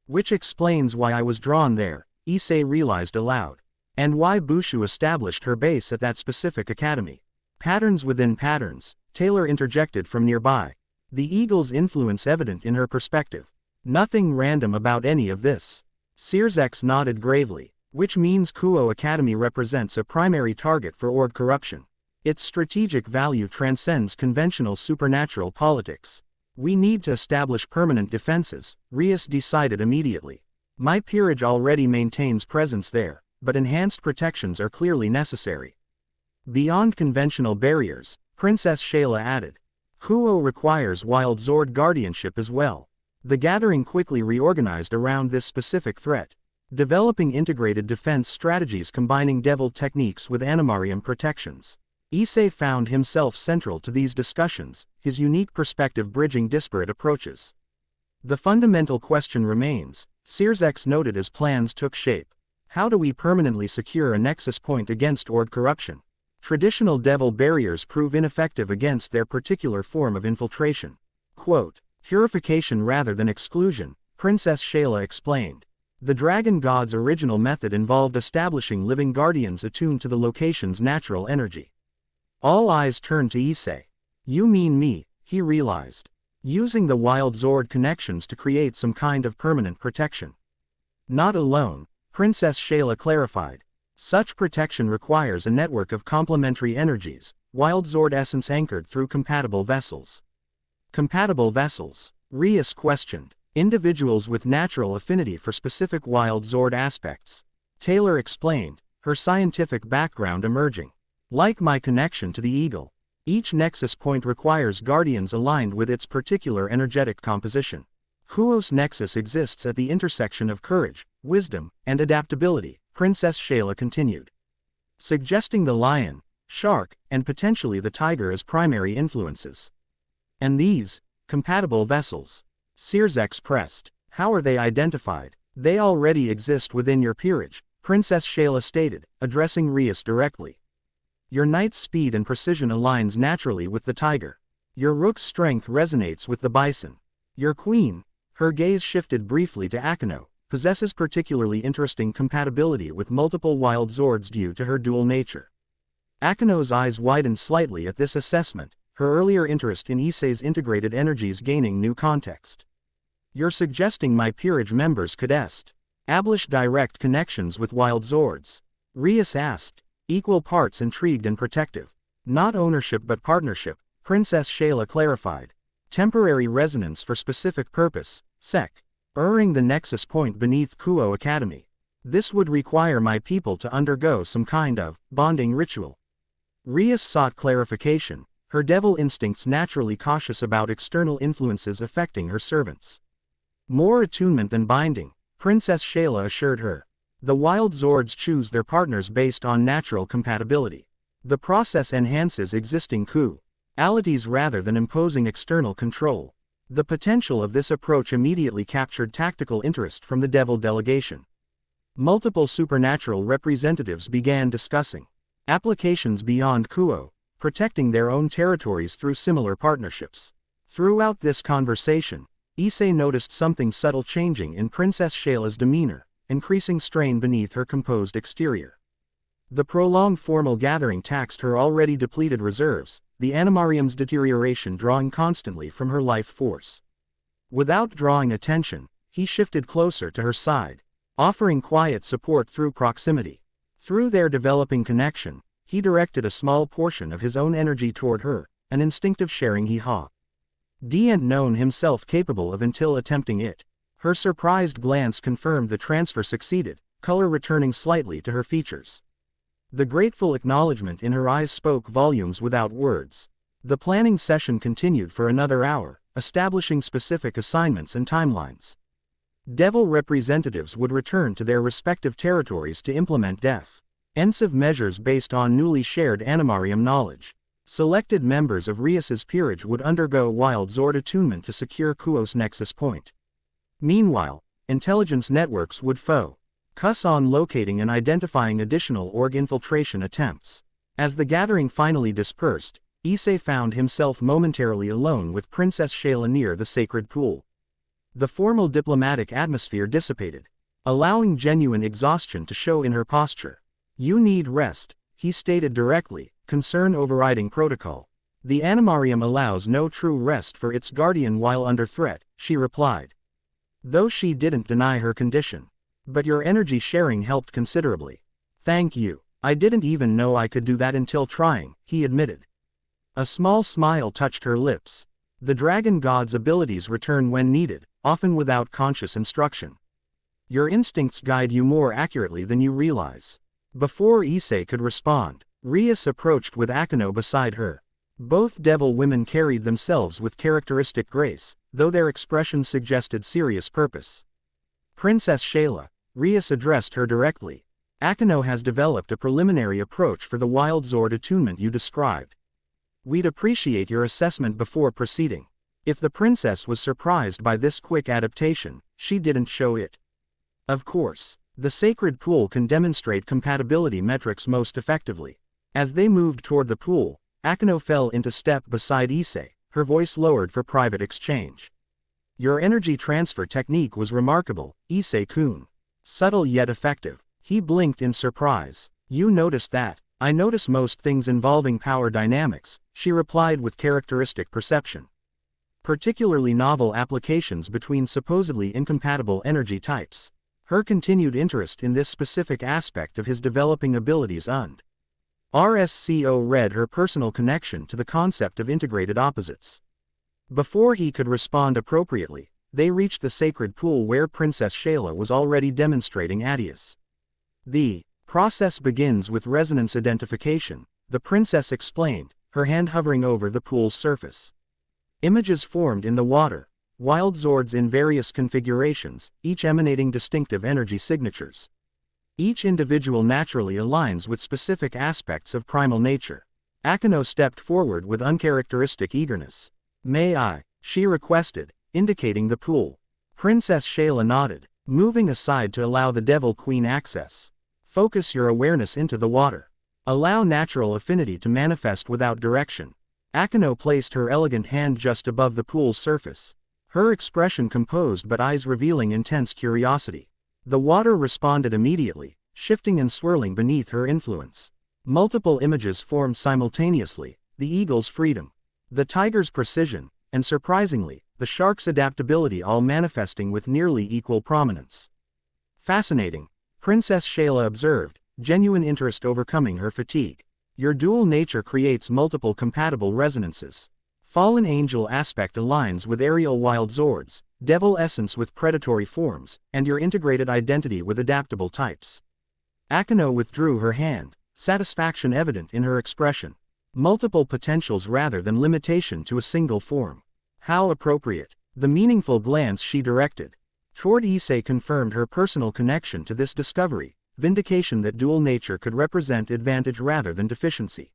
Which explains why I was drawn there, Issei realized aloud. And why Bushu established her base at that specific academy. Patterns within patterns, Taylor interjected from nearby. The eagle's influence evident in her perspective. Nothing random about any of this. Sears nodded gravely, which means Kuo Academy represents a primary target for org corruption. Its strategic value transcends conventional supernatural politics. We need to establish permanent defenses, Rias decided immediately. My peerage already maintains presence there, but enhanced protections are clearly necessary. Beyond conventional barriers, Princess Shayla added. Kuo requires wild Zord guardianship as well. The gathering quickly reorganized around this specific threat, developing integrated defense strategies combining devil techniques with Animarium protections. Issei found himself central to these discussions, his unique perspective bridging disparate approaches. The fundamental question remains, Sears noted as plans took shape. How do we permanently secure a nexus point against org corruption? Traditional devil barriers prove ineffective against their particular form of infiltration. Quote, purification rather than exclusion, Princess Shayla explained. The dragon god's original method involved establishing living guardians attuned to the location's natural energy. All eyes turned to Issei. You mean me, he realized. Using the wild Zord connections to create some kind of permanent protection. Not alone, Princess Shayla clarified. Such protection requires a network of complementary energies, wild Zord essence anchored through compatible vessels. Compatible vessels? Rias questioned. Individuals with natural affinity for specific wild Zord aspects. Taylor explained, her scientific background emerging. Like my connection to the eagle. Each nexus point requires guardians aligned with its particular energetic composition. Kuo's nexus exists at the intersection of courage, wisdom, and adaptability, Princess Shayla continued. Suggesting the lion, shark, and potentially the tiger as primary influences. And these, compatible vessels, Sears pressed. How are they identified? They already exist within your peerage, Princess Shayla stated, addressing Rias directly. Your knight's speed and precision aligns naturally with the tiger. Your rook's strength resonates with the bison. Your queen, her gaze shifted briefly to Akino, possesses particularly interesting compatibility with multiple wild Zords due to her dual nature. Akino's eyes widened slightly at this assessment, her earlier interest in Issei's integrated energies gaining new context. You're suggesting my peerage members could establish direct connections with wild Zords? Rias asked, equal parts intrigued and protective. Not ownership but partnership, Princess Shayla clarified. Temporary resonance for specific purpose, sec. Erring the nexus point beneath Kuo Academy. This would require my people to undergo some kind of bonding ritual. Rias sought clarification, her devil instincts naturally cautious about external influences affecting her servants. More attunement than binding, Princess Shayla assured her. The wild Zords choose their partners based on natural compatibility. The process enhances existing qualities rather than imposing external control. The potential of this approach immediately captured tactical interest from the devil delegation. Multiple supernatural representatives began discussing applications beyond Kuo, protecting their own territories through similar partnerships. Throughout this conversation, Issei noticed something subtle changing in Princess Shayla's demeanor, increasing strain beneath her composed exterior. The prolonged formal gathering taxed her already depleted reserves, the animarium's deterioration drawing constantly from her life force. Without drawing attention, he shifted closer to her side, offering quiet support through proximity. Through their developing connection, he directed a small portion of his own energy toward her, an instinctive sharing he hadn't known himself capable of until attempting it. Her surprised glance confirmed the transfer succeeded, color returning slightly to her features. The grateful acknowledgement in her eyes spoke volumes without words. The planning session continued for another hour, establishing specific assignments and timelines. Devil representatives would return to their respective territories to implement defensive measures based on newly shared animarium knowledge. Selected members of Rias's peerage would undergo wild Zord attunement to secure Kuo's nexus point. Meanwhile, intelligence networks would focus on locating and identifying additional org infiltration attempts. As the gathering finally dispersed, Issei found himself momentarily alone with Princess Shayla near the sacred pool. The formal diplomatic atmosphere dissipated, allowing genuine exhaustion to show in her posture. You need rest, he stated directly, concern overriding protocol. The animarium allows no true rest for its guardian while under threat, she replied. Though she didn't deny her condition. But your energy sharing helped considerably. Thank you. I didn't even know I could do that until trying, he admitted. A small smile touched her lips. The dragon god's abilities return when needed, often without conscious instruction. Your instincts guide you more accurately than you realize. Before Issei could respond, Rias approached with Akeno beside her. Both devil women carried themselves with characteristic grace, though their expressions suggested serious purpose. Princess Shayla, Rias addressed her directly. Akeno has developed a preliminary approach for the wild Zord attunement you described. We'd appreciate your assessment before proceeding. If the princess was surprised by this quick adaptation, she didn't show it. Of course, the sacred pool can demonstrate compatibility metrics most effectively. As they moved toward the pool, Akeno fell into step beside Issei, her voice lowered for private exchange. Your energy transfer technique was remarkable, Issei-kun. Subtle yet effective. He blinked in surprise. You noticed that? I notice most things involving power dynamics, she replied with characteristic perception. Particularly novel applications between supposedly incompatible energy types. Her continued interest in this specific aspect of his developing abilities and RSCO read her personal connection to the concept of integrated opposites. Before he could respond appropriately, they reached the sacred pool where Princess Shayla was already demonstrating Adius. The process begins with resonance identification, the princess explained, her hand hovering over the pool's surface. Images formed in the water, wild Zords in various configurations, each emanating distinctive energy signatures. Each individual naturally aligns with specific aspects of primal nature. Akeno stepped forward with uncharacteristic eagerness. May I? She requested, indicating the pool. Princess Shayla nodded, moving aside to allow the Devil Queen access. Focus your awareness into the water. Allow natural affinity to manifest without direction. Akeno placed her elegant hand just above the pool's surface. Her expression composed but eyes revealing intense curiosity. The water responded immediately, shifting and swirling beneath her influence. Multiple images formed simultaneously, the eagle's freedom, the tiger's precision, and surprisingly, the shark's adaptability all manifesting with nearly equal prominence. Fascinating, Princess Shayla observed, genuine interest overcoming her fatigue. Your dual nature creates multiple compatible resonances. Fallen angel aspect aligns with aerial wild Zords, devil essence with predatory forms, and your integrated identity with adaptable types. Akano withdrew her hand, satisfaction evident in her expression. Multiple potentials rather than limitation to a single form. How appropriate. The meaningful glance she directed toward Issei confirmed her personal connection to this discovery, vindication that dual nature could represent advantage rather than deficiency.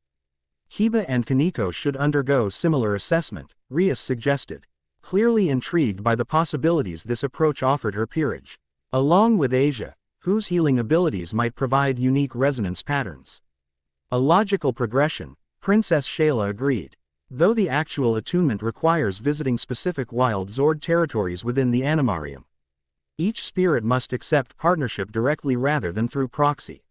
Hiba and Kaneko should undergo similar assessment, Rias suggested, clearly intrigued by the possibilities this approach offered her peerage. Along with Asia, whose healing abilities might provide unique resonance patterns. A logical progression, Princess Shayla agreed. Though the actual attunement requires visiting specific wild Zord territories within the Animarium. Each spirit must accept partnership directly rather than through proxy.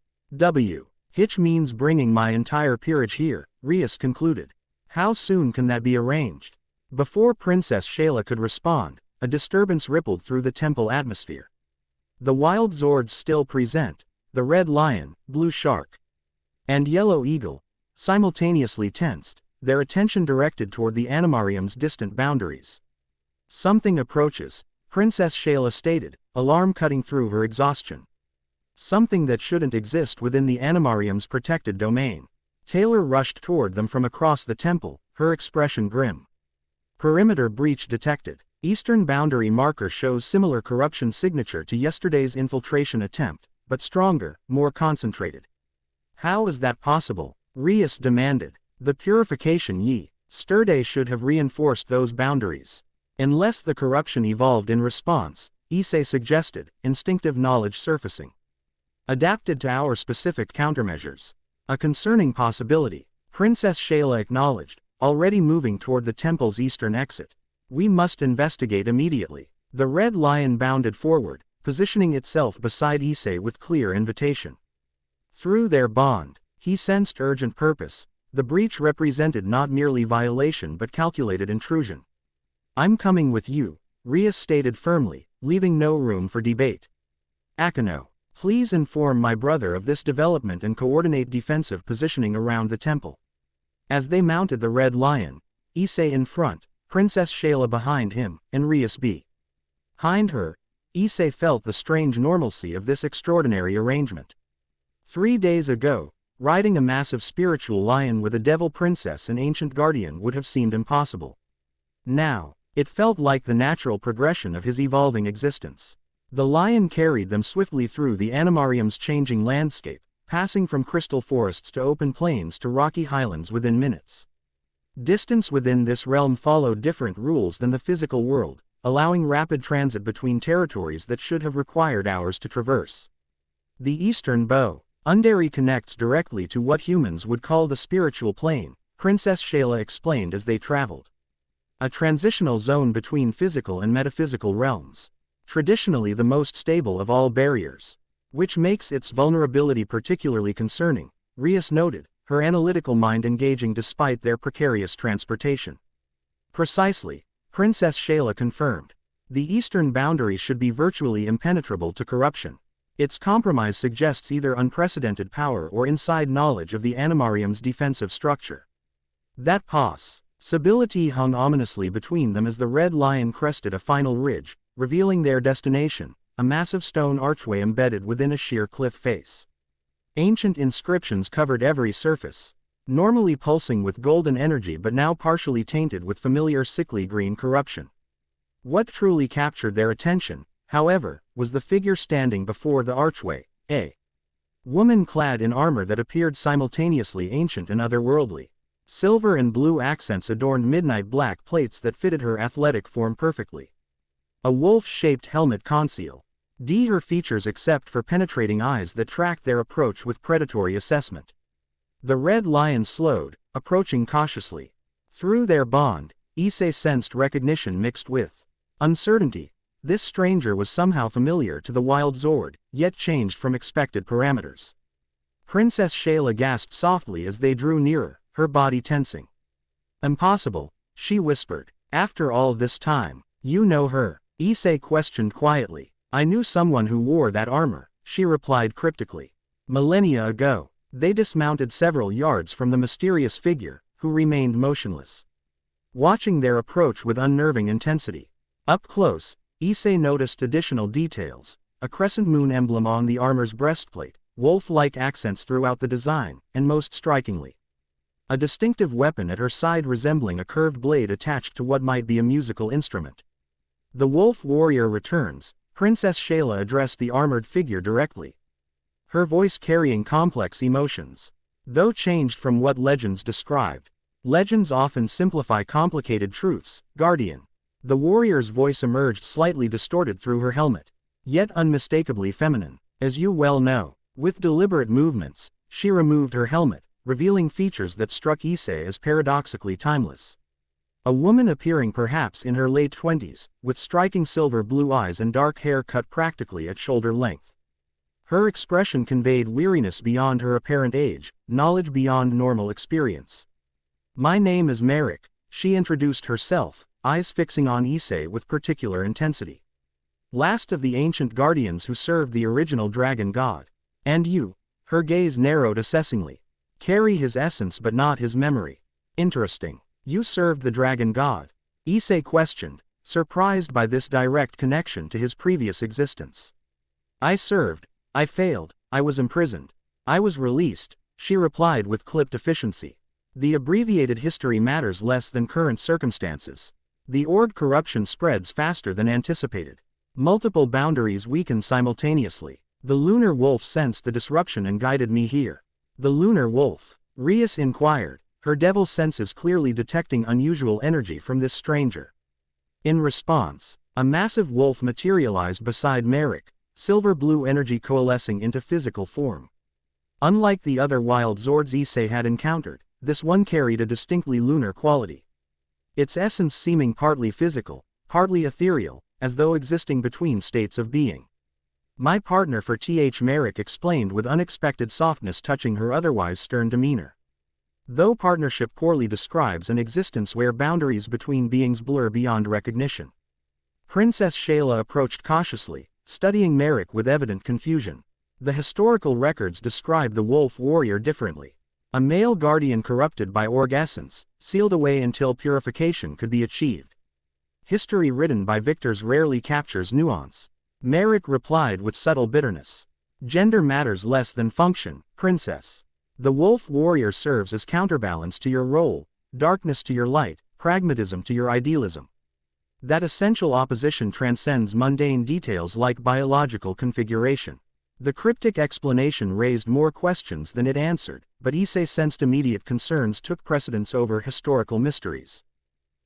Hitch means bringing my entire peerage here, Rias concluded. How soon can that be arranged? Before Princess Shayla could respond, a disturbance rippled through the temple atmosphere. The wild Zords still present, the red lion, blue shark, and yellow eagle, simultaneously tensed, their attention directed toward the Animarium's distant boundaries. Something approaches, Princess Shayla stated, alarm cutting through her exhaustion. Something that shouldn't exist within the Animarium's protected domain. Taylor rushed toward them from across the temple, her expression grim. Perimeter breach detected. Eastern boundary marker shows similar corruption signature to yesterday's infiltration attempt, but stronger, more concentrated. How is that possible? Rias demanded. The purification yesterday should have reinforced those boundaries. Unless the corruption evolved in response, Issei suggested, instinctive knowledge surfacing. Adapted to our specific countermeasures. A concerning possibility, Princess Shayla acknowledged, already moving toward the temple's eastern exit. We must investigate immediately. The red lion bounded forward, positioning itself beside Issei with clear invitation. Through their bond, he sensed urgent purpose. The breach represented not merely violation but calculated intrusion. I'm coming with you, Rias stated firmly, leaving no room for debate. Akano, please inform my brother of this development and coordinate defensive positioning around the temple. As they mounted the red lion, Issei in front, Princess Shayla behind him, and Rias behind her, Issei felt the strange normalcy of this extraordinary arrangement. 3 days ago, riding a massive spiritual lion with a devil princess and ancient guardian would have seemed impossible. Now, it felt like the natural progression of his evolving existence. The lion carried them swiftly through the Animarium's changing landscape, passing from crystal forests to open plains to rocky highlands within minutes. Distance within this realm followed different rules than the physical world, allowing rapid transit between territories that should have required hours to traverse. The eastern boundary connects directly to what humans would call the spiritual plane, Princess Shayla explained as they traveled. A transitional zone between physical and metaphysical realms. Traditionally the most stable of all barriers. Which makes its vulnerability particularly concerning, Rias noted, her analytical mind engaging despite their precarious transportation. Precisely, Princess Shayla confirmed. The eastern boundary should be virtually impenetrable to corruption. Its compromise suggests either unprecedented power or inside knowledge of the Animarium's defensive structure. That possibility hung ominously between them as the red lion crested a final ridge, revealing their destination, a massive stone archway embedded within a sheer cliff face. Ancient inscriptions covered every surface, normally pulsing with golden energy but now partially tainted with familiar sickly green corruption. What truly captured their attention, however, was the figure standing before the archway, a woman clad in armor that appeared simultaneously ancient and otherworldly. Silver and blue accents adorned midnight black plates that fitted her athletic form perfectly. A wolf-shaped helmet concealed her features except for penetrating eyes that tracked their approach with predatory assessment. The red lion slowed, approaching cautiously. Through their bond, Issei sensed recognition mixed with uncertainty. This stranger was somehow familiar to the wild Zord, yet changed from expected parameters. Princess Shayla gasped softly as they drew nearer, her body tensing. Impossible, she whispered. After all this time, you know her? Issei questioned quietly. I knew someone who wore that armor, she replied cryptically. Millennia ago. They dismounted several yards from the mysterious figure, who remained motionless, watching their approach with unnerving intensity. Up close, Issei noticed additional details: a crescent moon emblem on the armor's breastplate, wolf-like accents throughout the design, and most strikingly, a distinctive weapon at her side resembling a curved blade attached to what might be a musical instrument. The wolf warrior returns, Princess Shayla addressed the armored figure directly, her voice carrying complex emotions. Though changed from what legends described. Legends often simplify complicated truths, Guardian. The warrior's voice emerged slightly distorted through her helmet, yet unmistakably feminine. As you well know, with deliberate movements, she removed her helmet, revealing features that struck Issei as paradoxically timeless. A woman appearing perhaps in her late 20s, with striking silver blue eyes and dark hair cut practically at shoulder length. Her expression conveyed weariness beyond her apparent age, knowledge beyond normal experience. My name is Merrick, she introduced herself, eyes fixing on Issei with particular intensity. Last of the ancient guardians who served the original dragon god. And you? Her gaze narrowed assessingly. Carry his essence but not his memory. Interesting. You served the dragon god? Issei questioned, surprised by this direct connection to his previous existence. I served. I failed. I was imprisoned. I was released, she replied with clipped efficiency. The abbreviated history matters less than current circumstances. The org corruption spreads faster than anticipated. Multiple boundaries weaken simultaneously. The lunar wolf sensed the disruption and guided me here. The lunar wolf? Rias inquired, her devil senses clearly detecting unusual energy from this stranger. In response, a massive wolf materialized beside Merrick, silver blue energy coalescing into physical form. Unlike the other wild Zords Issei had encountered, this one carried a distinctly lunar quality. Its essence seeming partly physical, partly ethereal, as though existing between states of being. My partner for Merrick explained with unexpected softness touching her otherwise stern demeanor. Though partnership poorly describes an existence where boundaries between beings blur beyond recognition. Princess Shayla approached cautiously, studying Merrick with evident confusion. The historical records describe the wolf warrior differently. A male guardian corrupted by org essence, sealed away until purification could be achieved. History written by victors rarely captures nuance. Merrick replied with subtle bitterness. Gender matters less than function, princess. The wolf warrior serves as counterbalance to your role, darkness to your light, pragmatism to your idealism. That essential opposition transcends mundane details like biological configuration. The cryptic explanation raised more questions than it answered, but Issei sensed immediate concerns took precedence over historical mysteries.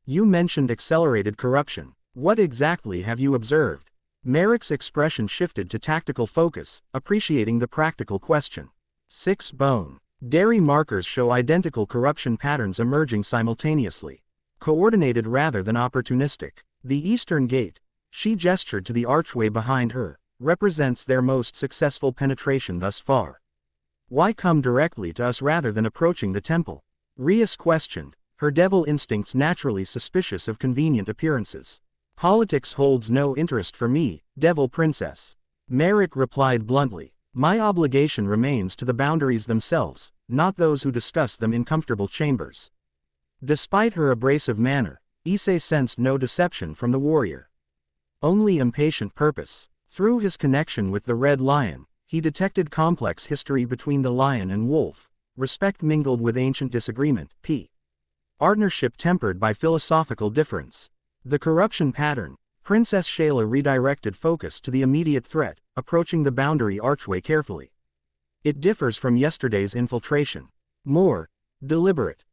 You mentioned accelerated corruption. What exactly have you observed? Merrick's expression shifted to tactical focus, appreciating the practical question. 6 bone. Dairy markers show identical corruption patterns emerging simultaneously. Coordinated rather than opportunistic. The eastern gate, she gestured to the archway behind her, represents their most successful penetration thus far. Why come directly to us rather than approaching the temple? Rias questioned, her devil instincts naturally suspicious of convenient appearances. Politics holds no interest for me, devil princess. Merrick replied bluntly, my obligation remains to the boundaries themselves, not those who discuss them in comfortable chambers. Despite her abrasive manner, Issei sensed no deception from the warrior. Only impatient purpose. Through his connection with the Red Lion, he detected complex history between the lion and wolf, respect mingled with ancient disagreement, partnership tempered by philosophical difference. The corruption pattern, Princess Shayla redirected focus to the immediate threat, approaching the boundary archway carefully. It differs from yesterday's infiltration. More deliberate,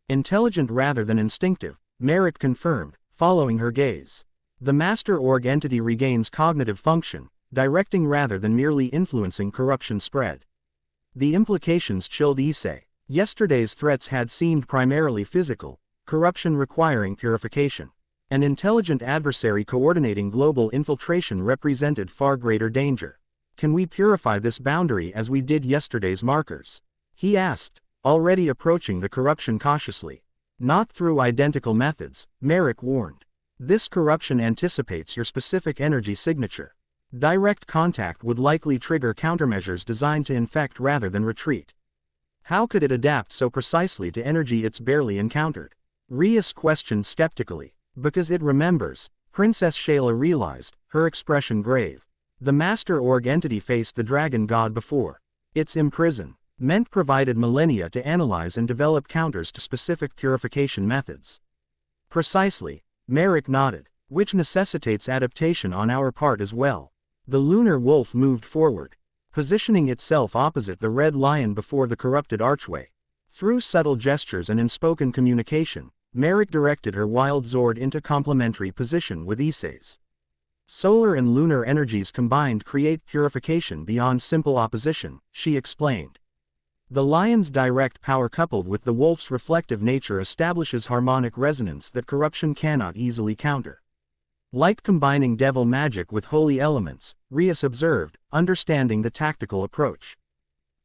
intelligent rather than instinctive, Merrick confirmed, following her gaze. The master org entity regains cognitive function, directing rather than merely influencing corruption spread. The implications chilled Issei. Yesterday's threats had seemed primarily physical, corruption requiring purification. An intelligent adversary coordinating global infiltration represented far greater danger. Can we purify this boundary as we did yesterday's markers? He asked, already approaching the corruption cautiously. Not through identical methods, Merrick warned. This corruption anticipates your specific energy signature. Direct contact would likely trigger countermeasures designed to infect rather than retreat. How could it adapt so precisely to energy it's barely encountered? Rias questioned skeptically. Because it remembers, Princess Shayla realized, her expression grave. The Master Org entity faced the Dragon God before. Its imprisonment provided millennia to analyze and develop counters to specific purification methods. Precisely, Merrick nodded, which necessitates adaptation on our part as well. The lunar wolf moved forward, positioning itself opposite the red lion before the corrupted archway. Through subtle gestures and unspoken communication, Merrick directed her wild Zord into complementary position with Issei's. Solar and lunar energies combined create purification beyond simple opposition, she explained. The lion's direct power coupled with the wolf's reflective nature establishes harmonic resonance that corruption cannot easily counter. Like combining devil magic with holy elements, Rias observed, understanding the tactical approach.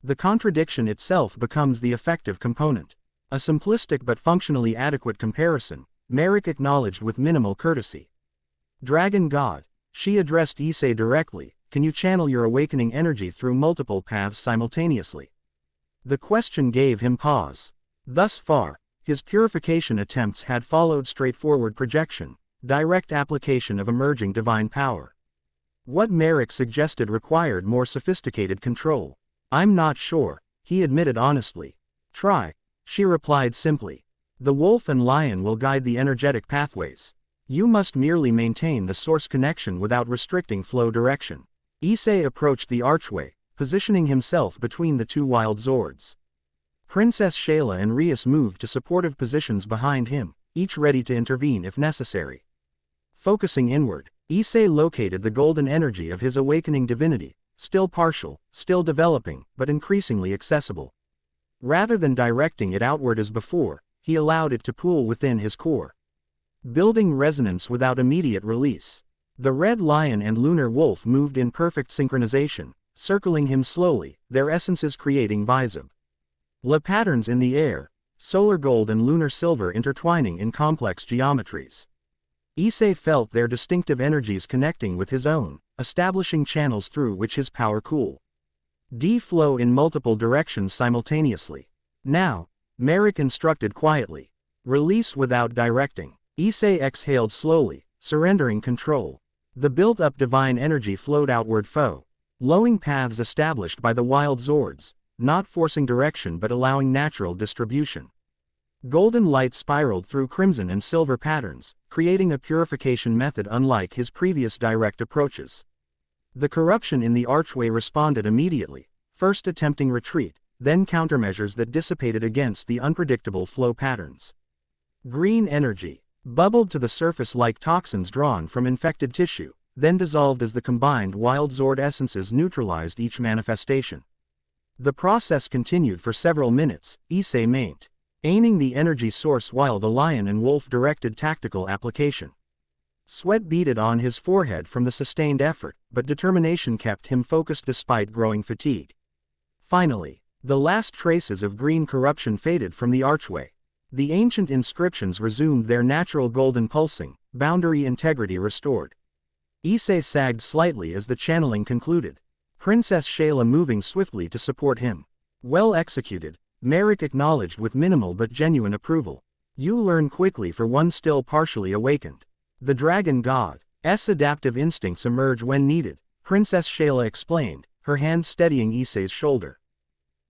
The contradiction itself becomes the effective component. A simplistic but functionally adequate comparison, Merrick acknowledged with minimal courtesy. Dragon God, she addressed Issei directly, can you channel your awakening energy through multiple paths simultaneously? The question gave him pause. Thus far, his purification attempts had followed straightforward projection, direct application of emerging divine power. What Merrick suggested required more sophisticated control. I'm not sure, he admitted honestly. Try, she replied simply. The wolf and lion will guide the energetic pathways. You must merely maintain the source connection without restricting flow direction. Issei approached the archway, positioning himself between the two wild Zords. Princess Shayla and Rias moved to supportive positions behind him, each ready to intervene if necessary. Focusing inward, Issei located the golden energy of his awakening divinity, still partial, still developing, but increasingly accessible. Rather than directing it outward as before, he allowed it to pool within his core, building resonance without immediate release. The red lion and lunar wolf moved in perfect synchronization, circling him slowly, their essences creating visib. La patterns in the air, solar gold and lunar silver intertwining in complex geometries. Issei felt their distinctive energies connecting with his own, establishing channels through which his power could flow in multiple directions simultaneously. Now, Merrick instructed quietly. Release without directing. Issei exhaled slowly, surrendering control. The built-up divine energy flowed outward following paths established by the wild Zords, not forcing direction but allowing natural distribution. Golden light spiraled through crimson and silver patterns, creating a purification method unlike his previous direct approaches. The corruption in the archway responded immediately, first attempting retreat, then countermeasures that dissipated against the unpredictable flow patterns. Green energy bubbled to the surface like toxins drawn from infected tissue, then dissolved as the combined wild Zord essences neutralized each manifestation. The process continued for several minutes, Issei maintaining the energy source while the lion and wolf directed tactical application. Sweat beaded on his forehead from the sustained effort, but determination kept him focused despite growing fatigue. Finally, the last traces of green corruption faded from the archway. The ancient inscriptions resumed their natural golden pulsing, boundary integrity restored. Issei sagged slightly as the channeling concluded. Princess Shayla moving swiftly to support him. Well executed, Merrick acknowledged with minimal but genuine approval. You learn quickly for one still partially awakened. The Dragon God's adaptive instincts emerge when needed, Princess Shayla explained, her hand steadying Issei's shoulder.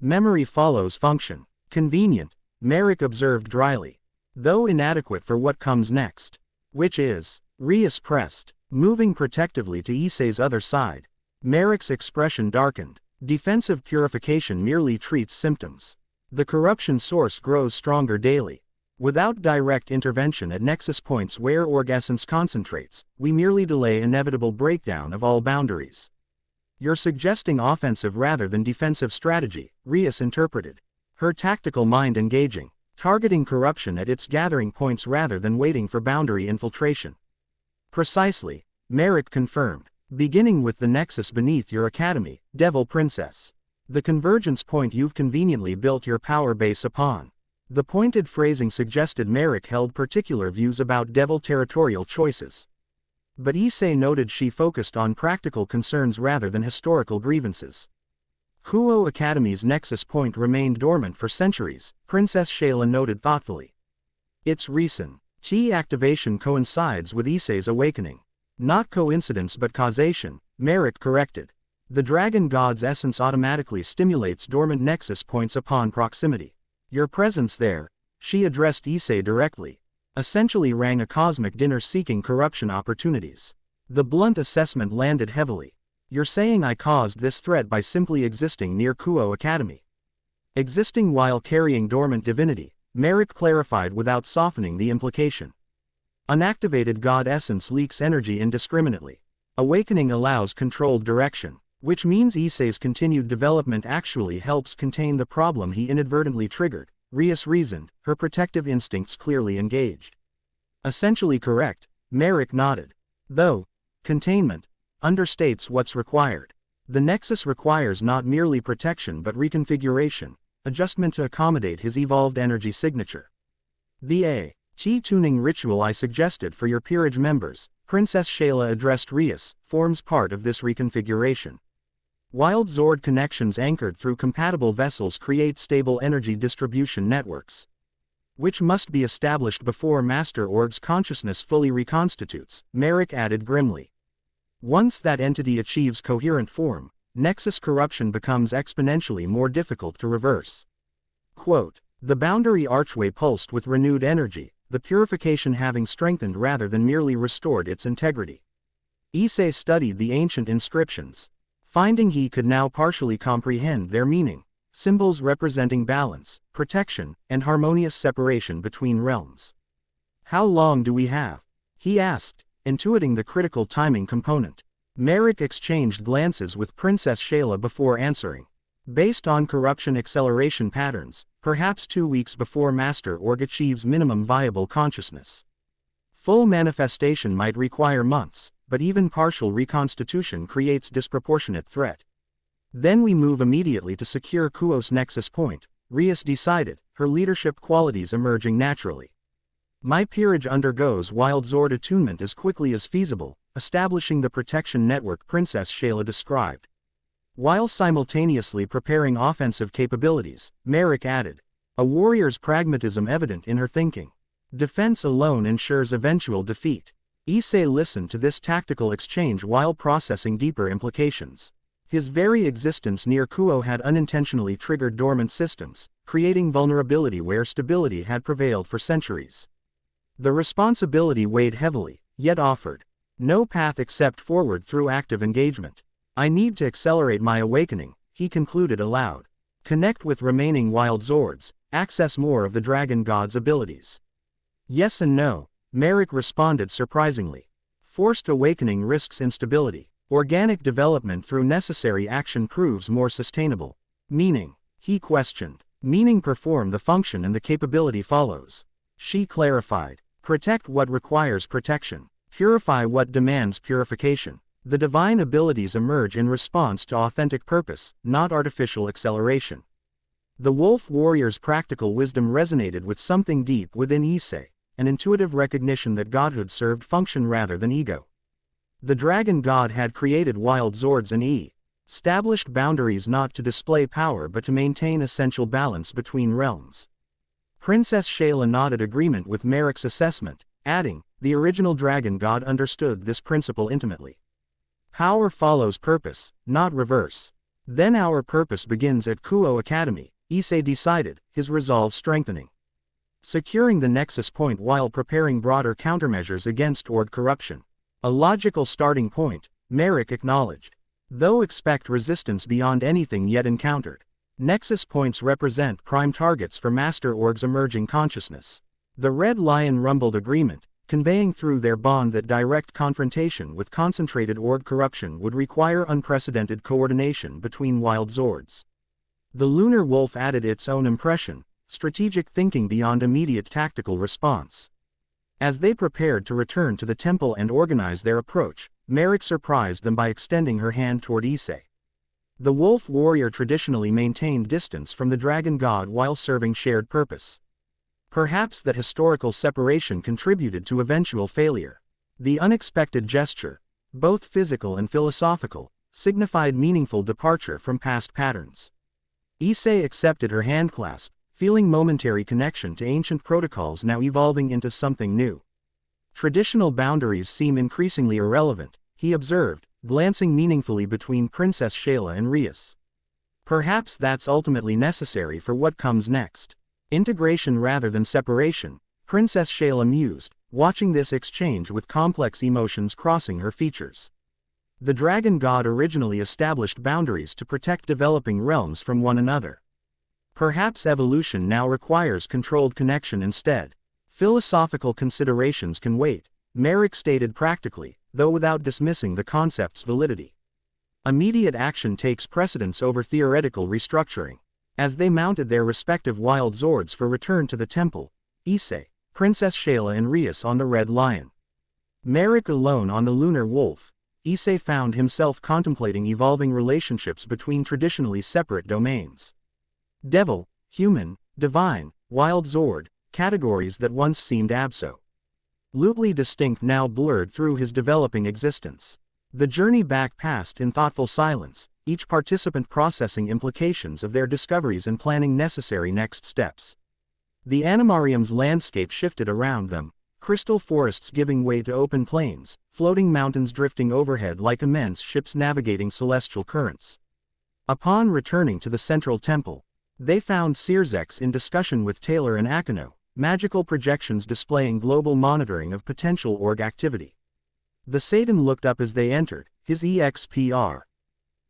Memory follows function. Convenient, Merrick observed dryly. Though inadequate for what comes next. Which is, Rias pressed, moving protectively to Issei's other side. Merrick's expression darkened. Defensive purification merely treats symptoms. The corruption source grows stronger daily. Without direct intervention at nexus points where org essence concentrates, we merely delay inevitable breakdown of all boundaries. You're suggesting offensive rather than defensive strategy, Rias interpreted. Her tactical mind engaging, targeting corruption at its gathering points rather than waiting for boundary infiltration. Precisely, Merrick confirmed. Beginning with the nexus beneath your academy, Devil Princess. The convergence point you've conveniently built your power base upon. The pointed phrasing suggested Merrick held particular views about Devil territorial choices. But Issei noted she focused on practical concerns rather than historical grievances. Kuo Academy's nexus point remained dormant for centuries, Princess Shayla noted thoughtfully. Its recent Qi activation coincides with Issei's awakening. Not coincidence but causation, Merrick corrected. The dragon god's essence automatically stimulates dormant nexus points upon proximity. Your presence there, she addressed Issei directly, essentially rang a cosmic dinner seeking corruption opportunities. The blunt assessment landed heavily. You're saying I caused this threat by simply existing near Kuo Academy. Existing while carrying dormant divinity, Merrick clarified without softening the implication. Unactivated god essence leaks energy indiscriminately. Awakening allows controlled direction, which means Issei's continued development actually helps contain the problem he inadvertently triggered, Rias reasoned, her protective instincts clearly engaged. Essentially correct, Merrick nodded. Though containment understates what's required. The nexus requires not merely protection but reconfiguration, adjustment to accommodate his evolved energy signature. The Qi tuning ritual I suggested for your peerage members, Princess Shayla addressed Rias, forms part of this reconfiguration. Wild Zord connections anchored through compatible vessels create stable energy distribution networks, which must be established before Master Org's consciousness fully reconstitutes, Merrick added grimly. Once that entity achieves coherent form, nexus corruption becomes exponentially more difficult to reverse. Quote, the boundary archway pulsed with renewed energy, the purification having strengthened rather than merely restored its integrity. Issei studied the ancient inscriptions, finding he could now partially comprehend their meaning, symbols representing balance, protection, and harmonious separation between realms. How long do we have? He asked, intuiting the critical timing component. Merrick exchanged glances with Princess Shayla before answering. Based on corruption acceleration patterns, perhaps 2 weeks before Master Org achieves minimum viable consciousness. Full manifestation might require months, but even partial reconstitution creates disproportionate threat. Then we move immediately to secure Kuo's nexus point, Rias decided, her leadership qualities emerging naturally. My peerage undergoes Wild Zord attunement as quickly as feasible, establishing the protection network Princess Shayla described. While simultaneously preparing offensive capabilities, Merrick added, a warrior's pragmatism evident in her thinking. Defense alone ensures eventual defeat. Issei listened to this tactical exchange while processing deeper implications. His very existence near Kuo had unintentionally triggered dormant systems, creating vulnerability where stability had prevailed for centuries. The responsibility weighed heavily, yet offered no path except forward through active engagement. I need to accelerate my awakening, he concluded aloud. Connect with remaining Wild Zords, access more of the Dragon God's abilities. Yes and no, Merrick responded surprisingly. Forced awakening risks instability. Organic development through necessary action proves more sustainable. Meaning, he questioned. Meaning perform the function and the capability follows. She clarified. Protect what requires protection. Purify what demands purification. The divine abilities emerge in response to authentic purpose, not artificial acceleration. The Wolf Warrior's practical wisdom resonated with something deep within Issei, an intuitive recognition that godhood served function rather than ego. The dragon god had created Wild Zords and established boundaries not to display power but to maintain essential balance between realms. Princess Shayla nodded agreement with Merrick's assessment, adding, the original dragon god understood this principle intimately. Power follows purpose, not reverse. Then our purpose begins at Kuo Academy, Issei decided, his resolve strengthening. Securing the nexus point while preparing broader countermeasures against Org corruption. A logical starting point, Merrick acknowledged. Though expect resistance beyond anything yet encountered. Nexus points represent prime targets for Master Org's emerging consciousness. The Red Lion rumbled agreement, conveying through their bond that direct confrontation with concentrated Org corruption would require unprecedented coordination between Wild Zords. The Lunar Wolf added its own impression, strategic thinking beyond immediate tactical response. As they prepared to return to the temple and organize their approach, Merrick surprised them by extending her hand toward Issei. The Wolf Warrior traditionally maintained distance from the Dragon God while serving shared purpose. Perhaps that historical separation contributed to eventual failure. The unexpected gesture, both physical and philosophical, signified meaningful departure from past patterns. Issei accepted her handclasp, feeling momentary connection to ancient protocols now evolving into something new. Traditional boundaries seem increasingly irrelevant, he observed, glancing meaningfully between Princess Shayla and Rias. Perhaps that's ultimately necessary for what comes next. Integration rather than separation, Princess Shayla mused, watching this exchange with complex emotions crossing her features. The dragon god originally established boundaries to protect developing realms from one another. Perhaps evolution now requires controlled connection instead. Philosophical considerations can wait, Merrick stated practically, though without dismissing the concept's validity. Immediate action takes precedence over theoretical restructuring. As they mounted their respective wild Zords for return to the temple, Issei, Princess Shayla and Rias on the Red Lion. Merrick alone on the Lunar Wolf, Issei found himself contemplating evolving relationships between traditionally separate domains. Devil, human, divine, wild Zord, categories that once seemed absolutely distinct now blurred through his developing existence. The journey back passed in thoughtful silence, each participant processing implications of their discoveries and planning necessary next steps. The animarium's landscape shifted around them, crystal forests giving way to open plains, floating mountains drifting overhead like immense ships navigating celestial currents. Upon returning to the central temple, they found Searzex in discussion with Taylor and Akino, magical projections displaying global monitoring of potential org activity. The Satan looked up as they entered, his expr.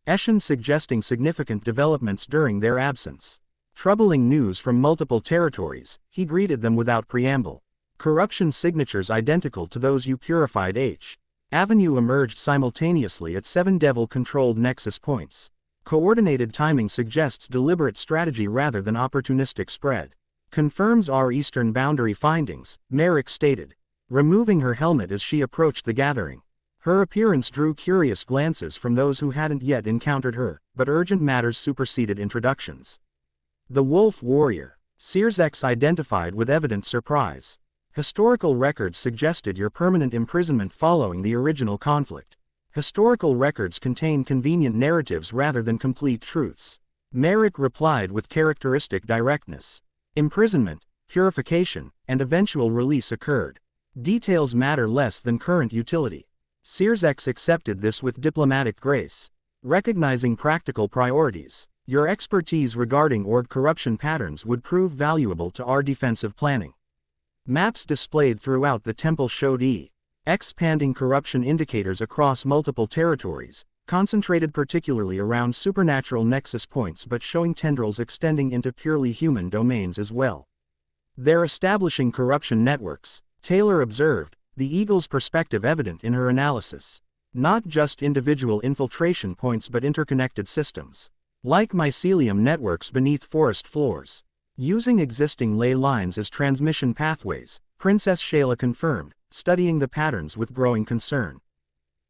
Eshin suggesting significant developments during their absence. Troubling news from multiple territories, he greeted them without preamble. Corruption signatures identical to those you purified H. Avenue emerged simultaneously at 7 devil-controlled nexus points. Coordinated timing suggests deliberate strategy rather than opportunistic spread. Confirms our eastern boundary findings, Merrick stated, removing her helmet as she approached the gathering. Her appearance drew curious glances from those who hadn't yet encountered her, but urgent matters superseded introductions. The Wolf Warrior, Searzex identified with evident surprise. Historical records suggested your permanent imprisonment following the original conflict. Historical records contain convenient narratives rather than complete truths. Merrick replied with characteristic directness. Imprisonment, purification, and eventual release occurred. Details matter less than current utility. Searzex accepted this with diplomatic grace. Recognizing practical priorities, your expertise regarding org corruption patterns would prove valuable to our defensive planning. Maps displayed throughout the temple showed expanding corruption indicators across multiple territories, concentrated particularly around supernatural nexus points but showing tendrils extending into purely human domains as well. They're establishing corruption networks, Taylor observed, the Eagle's perspective evident in her analysis. Not just individual infiltration points but interconnected systems. Like mycelium networks beneath forest floors. Using existing ley lines as transmission pathways, Princess Shayla confirmed, studying the patterns with growing concern.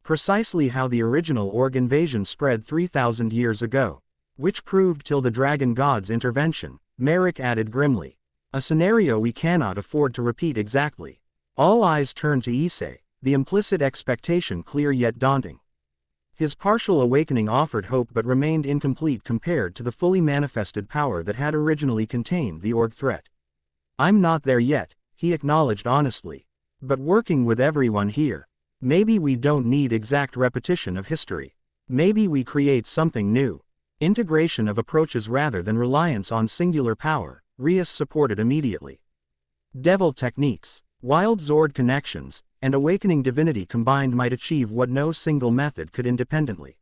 Precisely how the original org invasion spread 3,000 years ago. Which proved till the dragon god's intervention, Merrick added grimly. A scenario we cannot afford to repeat exactly. All eyes turned to Issei, the implicit expectation clear yet daunting. His partial awakening offered hope but remained incomplete compared to the fully manifested power that had originally contained the org threat. I'm not there yet, he acknowledged honestly. But working with everyone here, maybe we don't need exact repetition of history. Maybe we create something new. Integration of approaches rather than reliance on singular power, Rias supported immediately. Devil techniques, wild Zord connections, and awakening divinity combined might achieve what no single method could independently.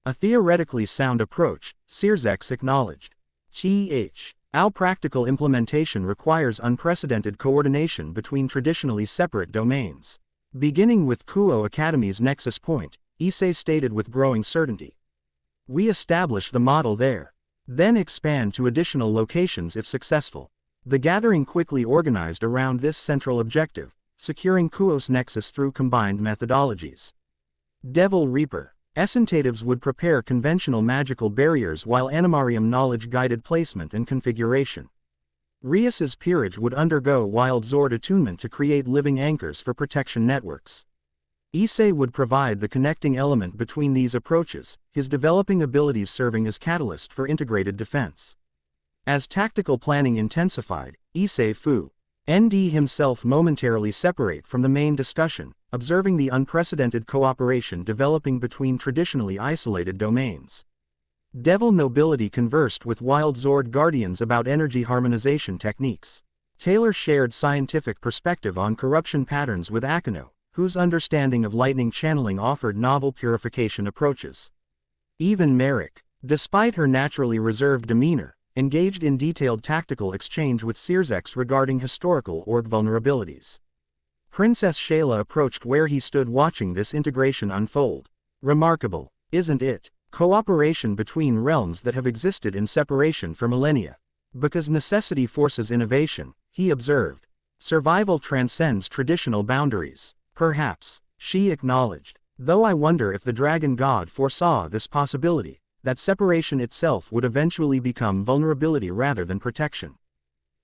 A theoretically sound approach, Searzex acknowledged. Our practical implementation requires unprecedented coordination between traditionally separate domains. Beginning with Kuo Academy's nexus point, Issei stated with growing certainty. We establish the model there. Then expand to additional locations if successful. The gathering quickly organized around this central objective, securing Kuo's nexus through combined methodologies. Devil Reaper. Essentatives would prepare conventional magical barriers while Animarium knowledge-guided placement and configuration. Rias's peerage would undergo wild Zord attunement to create living anchors for protection networks. Issei would provide the connecting element between these approaches, his developing abilities serving as catalyst for integrated defense. As tactical planning intensified, Issei Fu ND himself momentarily separate from the main discussion, observing the unprecedented cooperation developing between traditionally isolated domains. Devil nobility conversed with wild Zord guardians about energy harmonization techniques. Taylor shared scientific perspective on corruption patterns with Akano, whose understanding of lightning channeling offered novel purification approaches. Even Merrick, despite her naturally reserved demeanor, engaged in detailed tactical exchange with Searsex regarding historical org vulnerabilities. Princess Shayla approached where he stood watching this integration unfold. Remarkable, isn't it? Cooperation between realms that have existed in separation for millennia. Because necessity forces innovation, he observed. Survival transcends traditional boundaries. Perhaps, she acknowledged. Though I wonder if the dragon god foresaw this possibility, that separation itself would eventually become vulnerability rather than protection.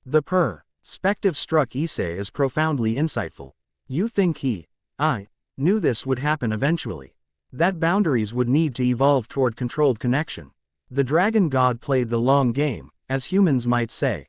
The perspective struck Issei as profoundly insightful. You think I knew this would happen eventually. That boundaries would need to evolve toward controlled connection. The dragon god played the long game, as humans might say.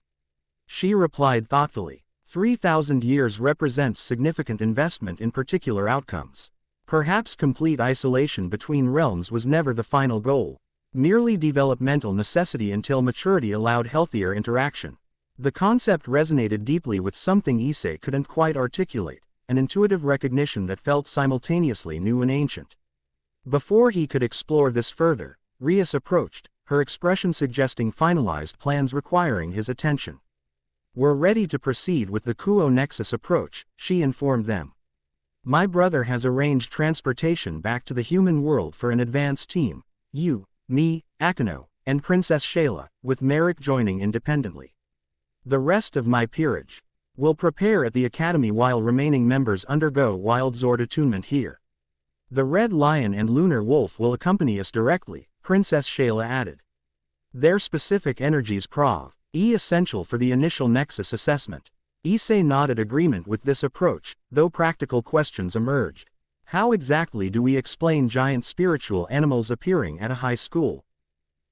She replied thoughtfully. 3,000 years represents significant investment in particular outcomes. Perhaps complete isolation between realms was never the final goal. Merely developmental necessity until maturity allowed healthier interaction. The concept resonated deeply with something Issei couldn't quite articulate, an intuitive recognition that felt simultaneously new and ancient. Before he could explore this further, Rias approached, her expression suggesting finalized plans requiring his attention. We're ready to proceed with the Kuo Nexus approach, she informed them. My brother has arranged transportation back to the human world for an advance team, you, me, Akano, and Princess Shayla, with Merrick joining independently. The rest of my peerage will prepare at the academy while remaining members undergo Wild Zord attunement here. The Red Lion and Lunar Wolf will accompany us directly, Princess Shayla added. Their specific energies prov. Essential for the initial Nexus assessment. Issei nodded agreement with this approach, though practical questions emerged. How exactly do we explain giant spiritual animals appearing at a high school?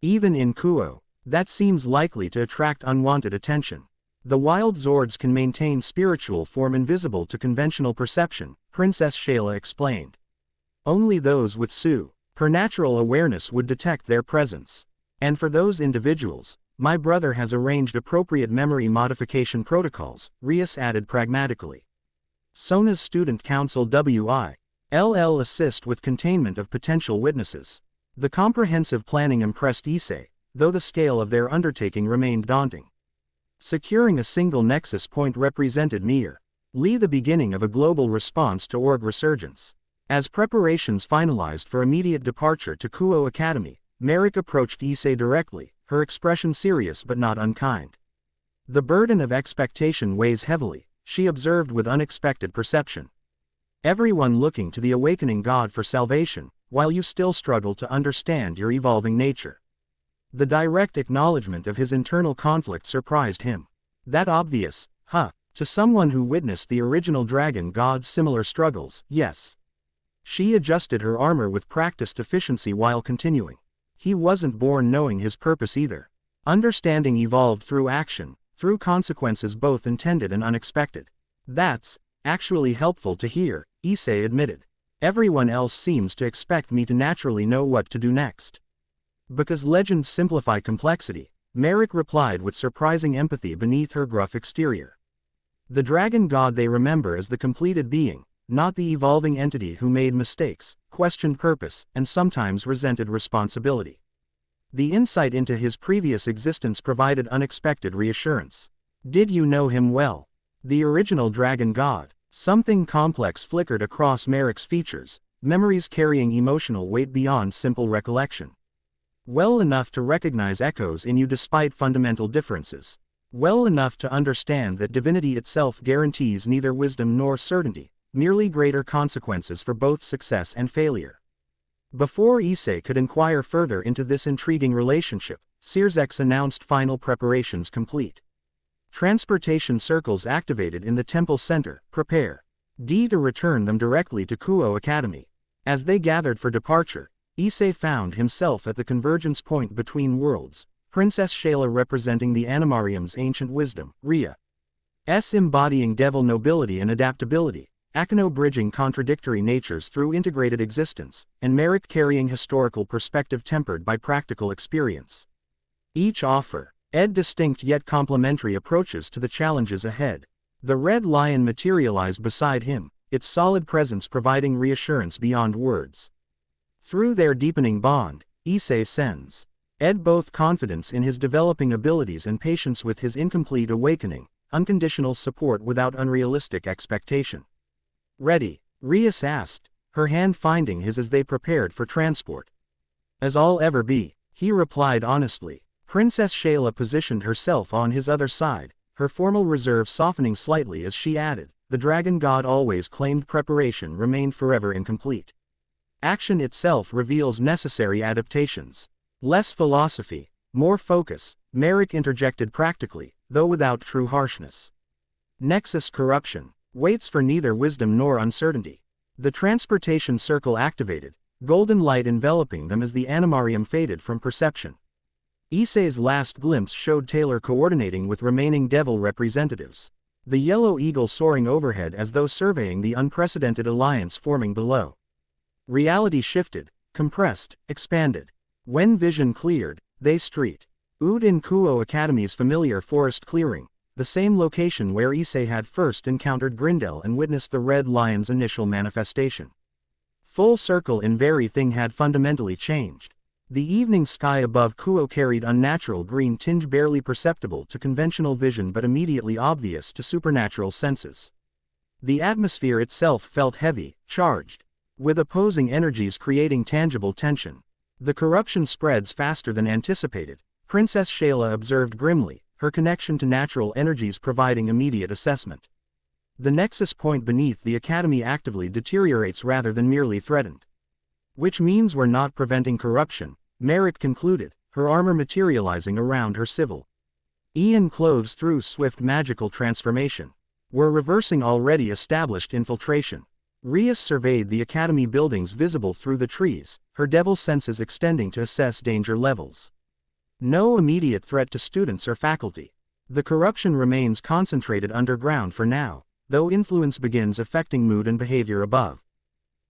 Even in Kuo, that seems likely to attract unwanted attention. The wild Zords can maintain spiritual form invisible to conventional perception, Princess Shayla explained. Only those with supernatural awareness would detect their presence. And for those individuals, my brother has arranged appropriate memory modification protocols, Rias added pragmatically. Sona's student council WILL assist with containment of potential witnesses. The comprehensive planning impressed Issei, though the scale of their undertaking remained daunting. Securing a single nexus point represented merely the beginning of a global response to org resurgence. As preparations finalized for immediate departure to Kuo Academy, Merrick approached Issei directly, her expression serious but not unkind. The burden of expectation weighs heavily, she observed with unexpected perception. Everyone looking to the awakening God for salvation, while you still struggle to understand your evolving nature. The direct acknowledgement of his internal conflict surprised him. That obvious, to someone who witnessed the original dragon god's similar struggles, yes. She adjusted her armor with practiced efficiency while continuing. He wasn't born knowing his purpose either. Understanding evolved through action, through consequences both intended and unexpected. That's actually helpful to hear, Issei admitted. Everyone else seems to expect me to naturally know what to do next. Because legends simplify complexity, Merrick replied with surprising empathy beneath her gruff exterior. The dragon god they remember as the completed being, not the evolving entity who made mistakes, questioned purpose, and sometimes resented responsibility. The insight into his previous existence provided unexpected reassurance. Did you know him well? The original dragon god. Something complex flickered across Merrick's features, memories carrying emotional weight beyond simple recollection. Well enough to recognize echoes in you despite fundamental differences. Well enough to understand that divinity itself guarantees neither wisdom nor certainty, merely greater consequences for both success and failure. Before Issei could inquire further into this intriguing relationship, Searsex announced final preparations complete. Transportation circles activated in the temple center, prepare. D to return them directly to Kuo Academy. As they gathered for departure, Issei found himself at the convergence point between worlds, Princess Shayla representing the Animarium's ancient wisdom, Rias embodying devil nobility and adaptability, Akeno bridging contradictory natures through integrated existence, and Merrick carrying historical perspective tempered by practical experience. Each offer distinct yet complementary approaches to the challenges ahead. The red lion materialized beside him, its solid presence providing reassurance beyond words. Through their deepening bond, Issei sends both confidence in his developing abilities and patience with his incomplete awakening, unconditional support without unrealistic expectation. Ready? Rias asked, her hand finding his as they prepared for transport. As I'll ever be, he replied honestly. Princess Shayla positioned herself on his other side, her formal reserve softening slightly as she added, the dragon god always claimed preparation remained forever incomplete. Action itself reveals necessary adaptations. Less philosophy, more focus, Merrick interjected practically, though without true harshness. Nexus corruption waits for neither wisdom nor uncertainty. The transportation circle activated, golden light enveloping them as the animarium faded from perception. Issei's last glimpse showed Taylor coordinating with remaining devil representatives. The yellow eagle soaring overhead as though surveying the unprecedented alliance forming below. Reality shifted, compressed, expanded. When vision cleared, they street. In Kuo Academy's familiar forest clearing, the same location where Issei had first encountered Grindel and witnessed the Red Lion's initial manifestation. Full circle in very thing had fundamentally changed. The evening sky above Kuo carried unnatural green tinge barely perceptible to conventional vision but immediately obvious to supernatural senses. The atmosphere itself felt heavy, charged, with opposing energies creating tangible tension. The corruption spreads faster than anticipated, Princess Shayla observed grimly, her connection to natural energies providing immediate assessment. The nexus point beneath the academy actively deteriorates rather than merely threatened. Which means we're not preventing corruption, Merrick concluded, her armor materializing around her civil. Ian clothes through swift magical transformation. We're reversing already established infiltration. Rias surveyed the academy buildings visible through the trees, her devil senses extending to assess danger levels. No immediate threat to students or faculty. The corruption remains concentrated underground for now, though influence begins affecting mood and behavior above.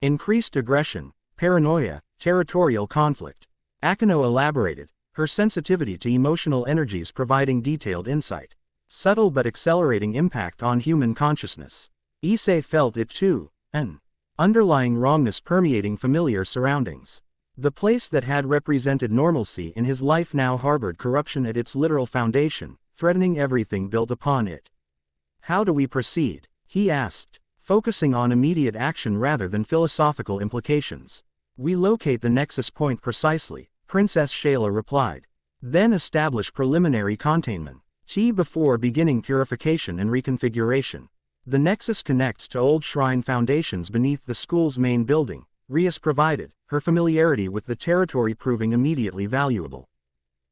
Increased aggression, paranoia, territorial conflict. Akeno elaborated, her sensitivity to emotional energies providing detailed insight. Subtle but accelerating impact on human consciousness. Issei felt it too, an underlying wrongness permeating familiar surroundings. The place that had represented normalcy in his life now harbored corruption at its literal foundation, threatening everything built upon it. How do we proceed? He asked, focusing on immediate action rather than philosophical implications. We locate the nexus point precisely, Princess Shayla replied. Then establish preliminary containment before beginning purification and reconfiguration. The nexus connects to old shrine foundations beneath the school's main building, Rias provided, her familiarity with the territory proving immediately valuable.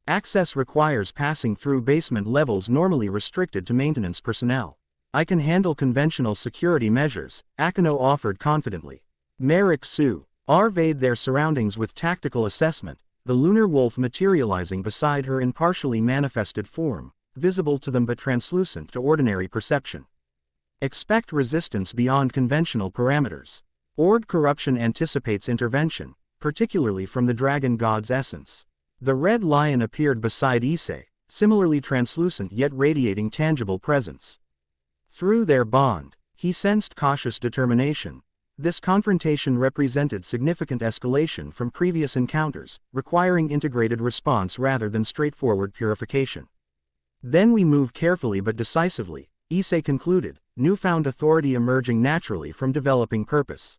Access requires passing through basement levels normally restricted to maintenance personnel. I can handle conventional security measures, Akeno offered confidently. Merrick surveyed their surroundings with tactical assessment, the lunar wolf materializing beside her in partially manifested form, visible to them but translucent to ordinary perception. Expect resistance beyond conventional parameters. Ord corruption anticipates intervention, particularly from the dragon god's essence. The red lion appeared beside Issei, similarly translucent yet radiating tangible presence. Through their bond, he sensed cautious determination. This confrontation represented significant escalation from previous encounters, requiring integrated response rather than straightforward purification. Then we move carefully but decisively, Issei concluded, newfound authority emerging naturally from developing purpose.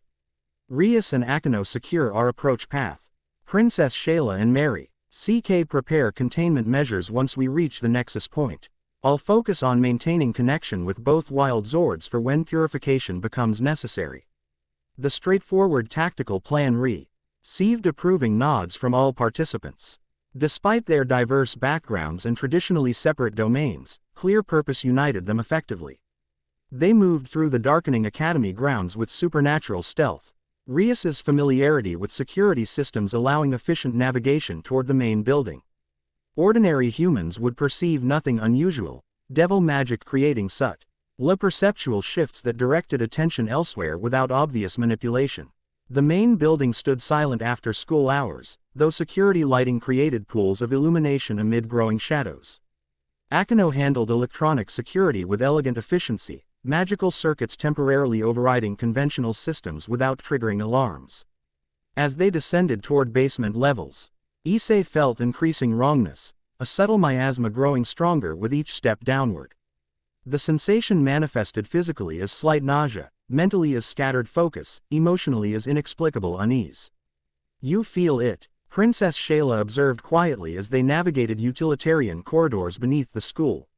Rias and Akeno secure our approach path. Princess Shayla and Mary, CK prepare containment measures once we reach the nexus point. I'll focus on maintaining connection with both wild Zords for when purification becomes necessary. The straightforward tactical plan received approving nods from all participants. Despite their diverse backgrounds and traditionally separate domains, clear purpose united them effectively. They moved through the darkening academy grounds with supernatural stealth. Rias's familiarity with security systems allowing efficient navigation toward the main building. Ordinary humans would perceive nothing unusual, devil magic creating subtle perceptual shifts that directed attention elsewhere without obvious manipulation. The main building stood silent after school hours, though security lighting created pools of illumination amid growing shadows. Akeno handled electronic security with elegant efficiency, magical circuits temporarily overriding conventional systems without triggering alarms. As they descended toward basement levels, Issei felt increasing wrongness, a subtle miasma growing stronger with each step downward. The sensation manifested physically as slight nausea, mentally as scattered focus, emotionally as inexplicable unease. "You feel it," Princess Shayla observed quietly as they navigated utilitarian corridors beneath the school.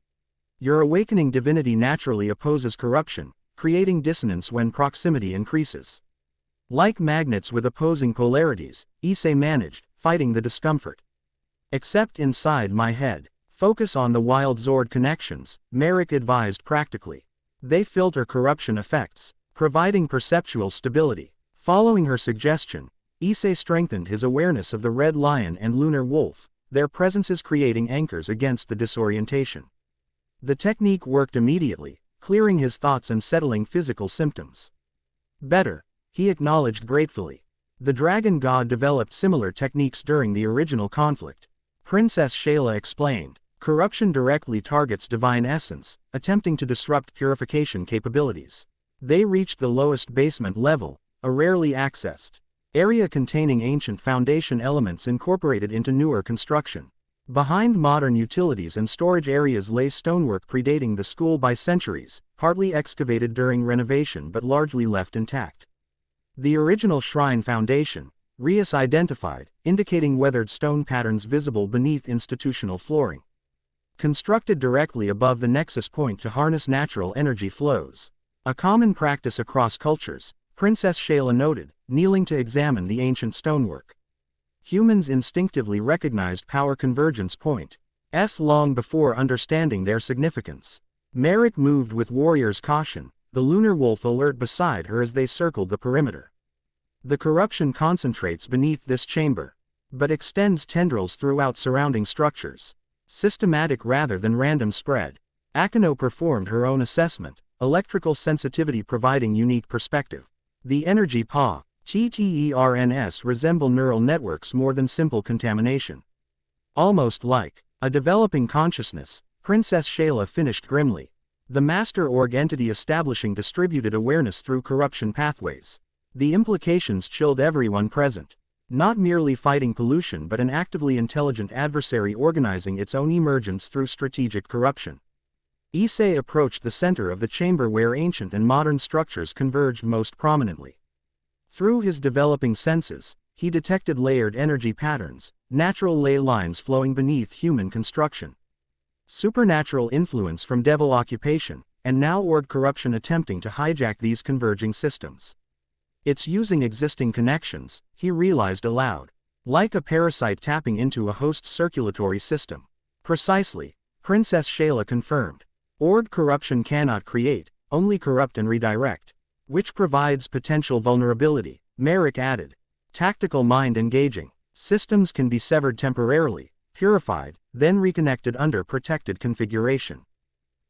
"Your awakening divinity naturally opposes corruption, creating dissonance when proximity increases." Like magnets with opposing polarities, Issei managed, fighting the discomfort. "Except inside my head. Focus on the wild Zord connections," Merrick advised practically. "They filter corruption effects, providing perceptual stability." Following her suggestion, Issei strengthened his awareness of the Red Lion and Lunar Wolf, their presences creating anchors against the disorientation. The technique worked immediately, clearing his thoughts and settling physical symptoms. "Better," he acknowledged gratefully. The dragon god developed similar techniques during the original conflict. Princess Shayla explained, "Corruption directly targets divine essence, attempting to disrupt purification capabilities." They reached the lowest basement level, a rarely accessed area containing ancient foundation elements incorporated into newer construction. Behind modern utilities and storage areas lay stonework predating the school by centuries, partly excavated during renovation but largely left intact. The original shrine foundation, Rias identified, indicating weathered stone patterns visible beneath institutional flooring. Constructed directly above the nexus point to harness natural energy flows. A common practice across cultures, Princess Shayla noted, kneeling to examine the ancient stonework. Humans instinctively recognized power convergence points long before understanding their significance. Merrick moved with warrior's caution, the lunar wolf alert beside her as they circled the perimeter. "The corruption concentrates beneath this chamber, but extends tendrils throughout surrounding structures. Systematic rather than random spread." Akeno performed her own assessment, electrical sensitivity providing unique perspective. "The energy patterns resemble neural networks more than simple contamination. Almost like a developing consciousness," Princess Shayla finished grimly. "The master org entity establishing distributed awareness through corruption pathways." The implications chilled everyone present. Not merely fighting pollution but an actively intelligent adversary organizing its own emergence through strategic corruption. Issei approached the center of the chamber where ancient and modern structures converged most prominently. Through his developing senses, he detected layered energy patterns, natural ley lines flowing beneath human construction. Supernatural influence from devil occupation, and now org corruption attempting to hijack these converging systems. "It's using existing connections," he realized aloud. "Like a parasite tapping into a host's circulatory system." "Precisely," Princess Shayla confirmed. "Org corruption cannot create, only corrupt and redirect. Which provides potential vulnerability," Merrick added. "Tactical mind engaging. Systems can be severed temporarily, purified, then reconnected under protected configuration.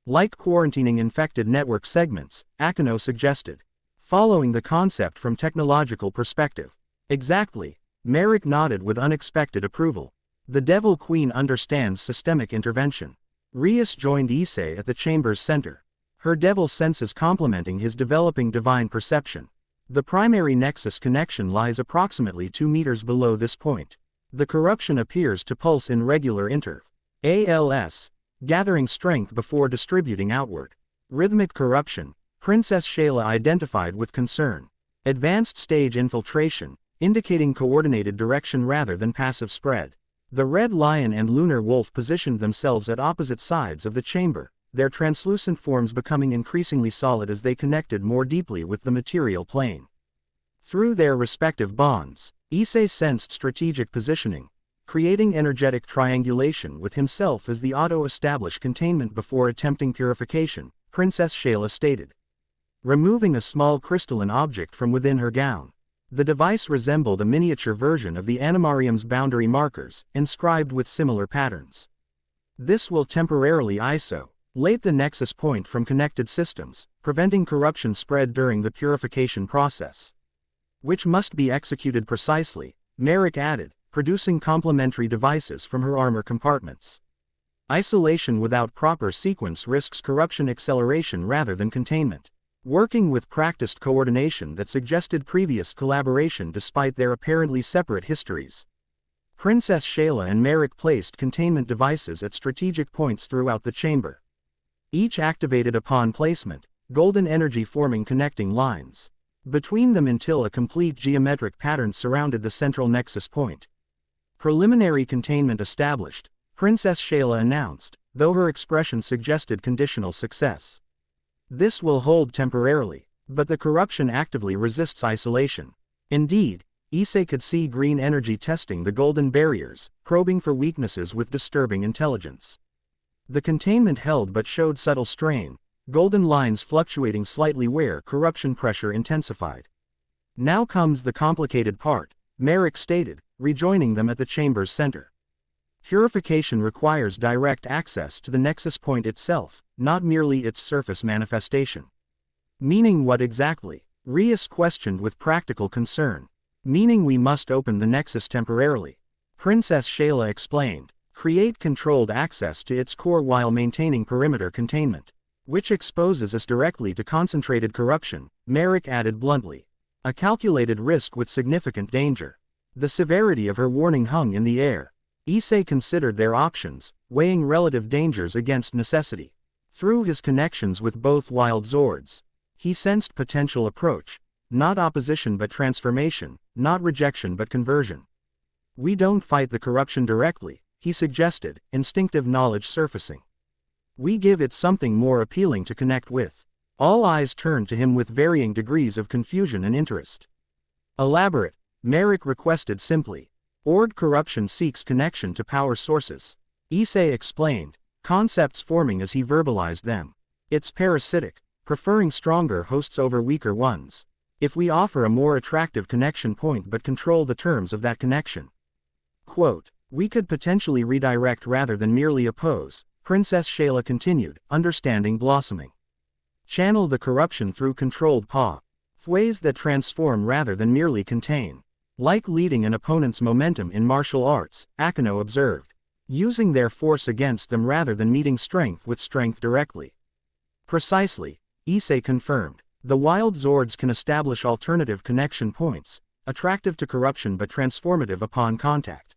Like quarantining infected network segments," Akeno suggested. Following the concept from technological perspective. "Exactly," Merrick nodded with unexpected approval. "The Devil Queen understands systemic intervention." Rias joined Issei at the chamber's center, her devil senses complementing his developing divine perception. The primary nexus connection lies approximately 2 meters below this point. The corruption appears to pulse in regular intervals, gathering strength before distributing outward. Rhythmic corruption, Princess Shayla identified with concern. Advanced stage infiltration, indicating coordinated direction rather than passive spread. The Red Lion and Lunar Wolf positioned themselves at opposite sides of the chamber, their translucent forms becoming increasingly solid as they connected more deeply with the material plane. Through their respective bonds, Issei sensed strategic positioning, creating energetic triangulation with himself as the auto-established containment before attempting purification, Princess Shayla stated, removing a small crystalline object from within her gown. The device resembled a miniature version of the animarium's boundary markers, inscribed with similar patterns. This will temporarily isolate the nexus point from connected systems, preventing corruption spread during the purification process, which must be executed precisely, Merrick added, producing complementary devices from her armor compartments. Isolation without proper sequence risks corruption acceleration rather than containment. Working with practiced coordination that suggested previous collaboration despite their apparently separate histories, Princess Shayla and Merrick placed containment devices at strategic points throughout the chamber. Each activated upon placement, golden energy forming connecting lines between them until a complete geometric pattern surrounded the central nexus point. Preliminary containment established, Princess Shayla announced, though her expression suggested conditional success. This will hold temporarily, but the corruption actively resists isolation. Indeed, Issei could see green energy testing the golden barriers, probing for weaknesses with disturbing intelligence. The containment held but showed subtle strain, golden lines fluctuating slightly where corruption pressure intensified. Now comes the complicated part, Merrick stated, rejoining them at the chamber's center. Purification requires direct access to the nexus point itself, not merely its surface manifestation. Meaning what exactly? Rias questioned with practical concern. Meaning we must open the nexus temporarily. Princess Shayla explained. Create controlled access to its core while maintaining perimeter containment, which exposes us directly to concentrated corruption, Merrick added bluntly. A calculated risk with significant danger. The severity of her warning hung in the air. Issei considered their options, weighing relative dangers against necessity. Through his connections with both wild Zords, he sensed potential approach, not opposition but transformation, not rejection but conversion. We don't fight the corruption directly, he suggested, instinctive knowledge surfacing. We give it something more appealing to connect with. All eyes turned to him with varying degrees of confusion and interest. Elaborate, Merrick requested simply. Org corruption seeks connection to power sources. Issei explained, concepts forming as he verbalized them. It's parasitic, preferring stronger hosts over weaker ones. If we offer a more attractive connection point but control the terms of that connection, quote, we could potentially redirect rather than merely oppose, Princess Shayla continued, understanding blossoming. Channel the corruption through controlled pathways that transform rather than merely contain. Like leading an opponent's momentum in martial arts, Akino observed. Using their force against them rather than meeting strength with strength directly. Precisely, Issei confirmed. The wild Zords can establish alternative connection points, attractive to corruption but transformative upon contact.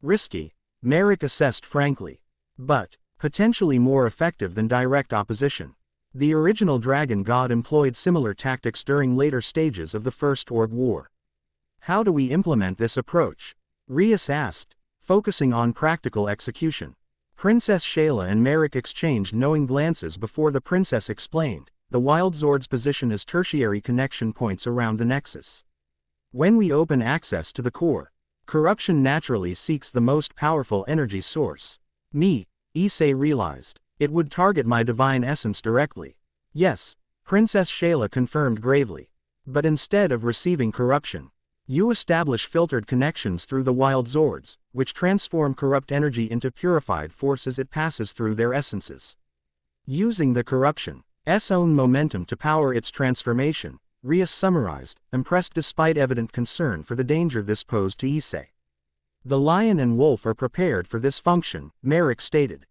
Risky, Merrick assessed frankly. But, potentially more effective than direct opposition. The original Dragon God employed similar tactics during later stages of the First Org War. How do we implement this approach? Rias asked, focusing on practical execution. Princess Shayla and Merrick exchanged knowing glances before the princess explained, the wild Zord's position as tertiary connection points around the nexus. When we open access to the core, corruption naturally seeks the most powerful energy source. Issei realized, it would target my divine essence directly. Yes, Princess Shayla confirmed gravely. But instead of receiving corruption, you establish filtered connections through the wild Zords, which transform corrupt energy into purified force as it passes through their essences. Using the corruption's own momentum to power its transformation, Rias summarized, impressed despite evident concern for the danger this posed to Issei. The lion and wolf are prepared for this function, Merrick stated.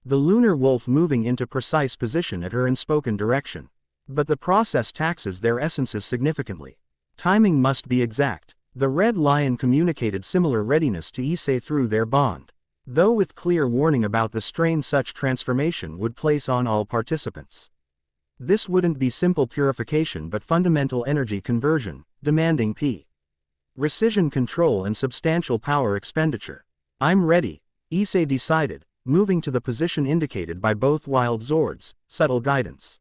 The lunar wolf moving into precise position at her unspoken direction. But the process taxes their essences significantly. Timing must be exact. The red lion communicated similar readiness to Issei through their bond, though with clear warning about the strain such transformation would place on all participants. This wouldn't be simple purification but fundamental energy conversion, demanding precision control and substantial power expenditure. I'm ready, Issei decided, moving to the position indicated by both wild Zords, subtle guidance.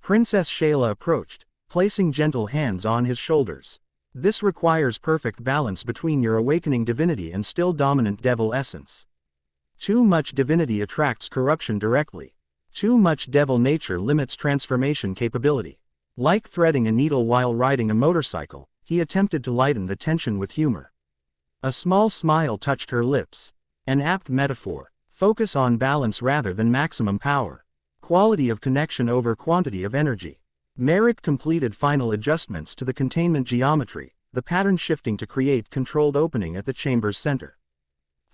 Princess Shayla approached, placing gentle hands on his shoulders. This requires perfect balance between your awakening divinity and still dominant devil essence. Too much divinity attracts corruption directly. Too much devil nature limits transformation capability. Like threading a needle while riding a motorcycle, he attempted to lighten the tension with humor. A small smile touched her lips. An apt metaphor. Focus on balance rather than maximum power. Quality of connection over quantity of energy. Merrick completed final adjustments to the containment geometry, the pattern shifting to create controlled opening at the chamber's center.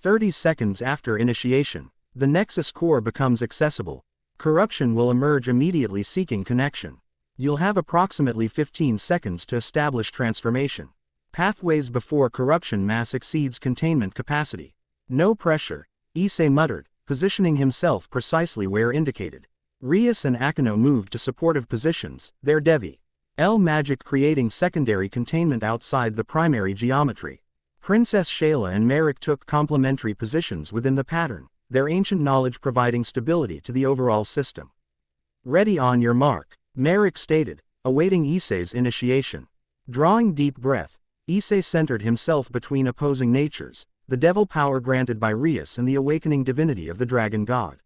30 seconds after initiation, the Nexus core becomes accessible. Corruption will emerge immediately seeking connection. You'll have approximately 15 seconds to establish transformation. Pathways before corruption mass exceeds containment capacity. No pressure, Issei muttered, positioning himself precisely where indicated. Rias and Akino moved to supportive positions, their Devi L magic creating secondary containment outside the primary geometry. Princess Shayla and Merrick took complementary positions within the pattern, their ancient knowledge providing stability to the overall system. Ready on your mark, Merrick stated, awaiting Issei's initiation. Drawing deep breath, Issei centered himself between opposing natures, the devil power granted by Rias and the awakening divinity of the dragon god.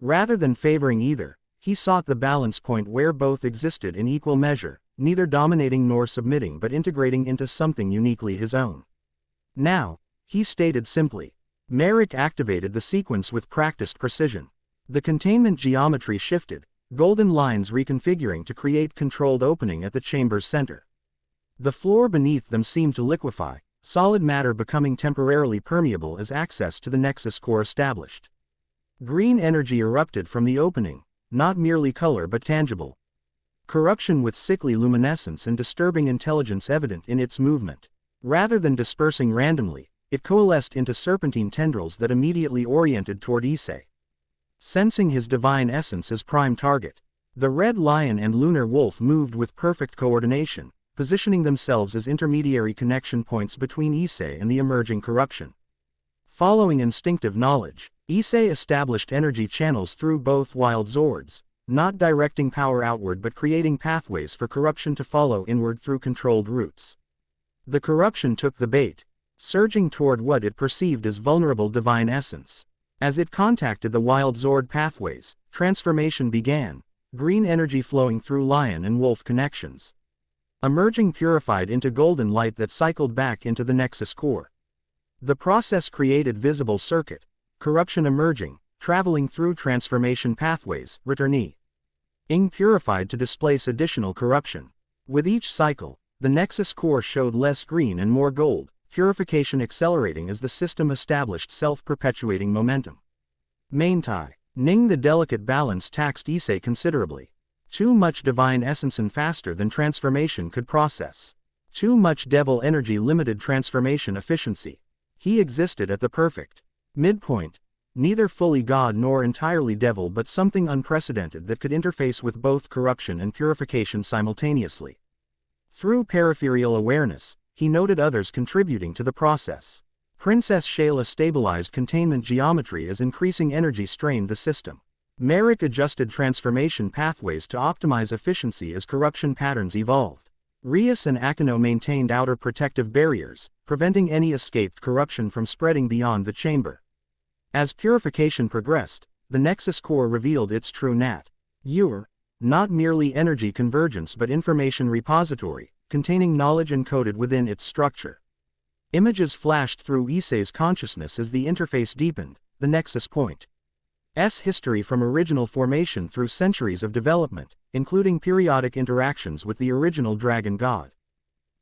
Rather than favoring either, he sought the balance point where both existed in equal measure, neither dominating nor submitting but integrating into something uniquely his own. Now, he stated simply. Merrick activated the sequence with practiced precision. The containment geometry shifted, golden lines reconfiguring to create controlled opening at the chamber's center. The floor beneath them seemed to liquefy, solid matter becoming temporarily permeable as access to the Nexus core established. Green energy erupted from the opening, not merely color but tangible. Corruption with sickly luminescence and disturbing intelligence evident in its movement. Rather than dispersing randomly, it coalesced into serpentine tendrils that immediately oriented toward Issei. Sensing his divine essence as prime target, the red lion and lunar wolf moved with perfect coordination, positioning themselves as intermediary connection points between Issei and the emerging corruption. Following instinctive knowledge, Issei established energy channels through both wild Zords, not directing power outward but creating pathways for corruption to follow inward through controlled routes. The corruption took the bait, surging toward what it perceived as vulnerable divine essence. As it contacted the wild Zord pathways, transformation began, green energy flowing through lion and wolf connections. Emerging purified into golden light that cycled back into the Nexus core. The process created visible circuit, corruption emerging, traveling through transformation pathways, returning purified to displace additional corruption. With each cycle, the Nexus core showed less green and more gold, purification accelerating as the system established self-perpetuating momentum. Maintai, the delicate balance taxed Issei considerably. Too much divine essence and faster than transformation could process. Too much devil energy limited transformation efficiency. He existed at the perfect midpoint, neither fully god nor entirely devil but something unprecedented that could interface with both corruption and purification simultaneously. Through peripheral awareness, he noted others contributing to the process. Princess Shayla stabilized containment geometry as increasing energy strained the system. Merrick adjusted transformation pathways to optimize efficiency as corruption patterns evolved. Rias and Akino maintained outer protective barriers, preventing any escaped corruption from spreading beyond the chamber. As purification progressed, the Nexus core revealed its true nature, not merely energy convergence but information repository, containing knowledge encoded within its structure. Images flashed through Issei's consciousness as the interface deepened, the Nexus Point's history from original formation through centuries of development, including periodic interactions with the original dragon god.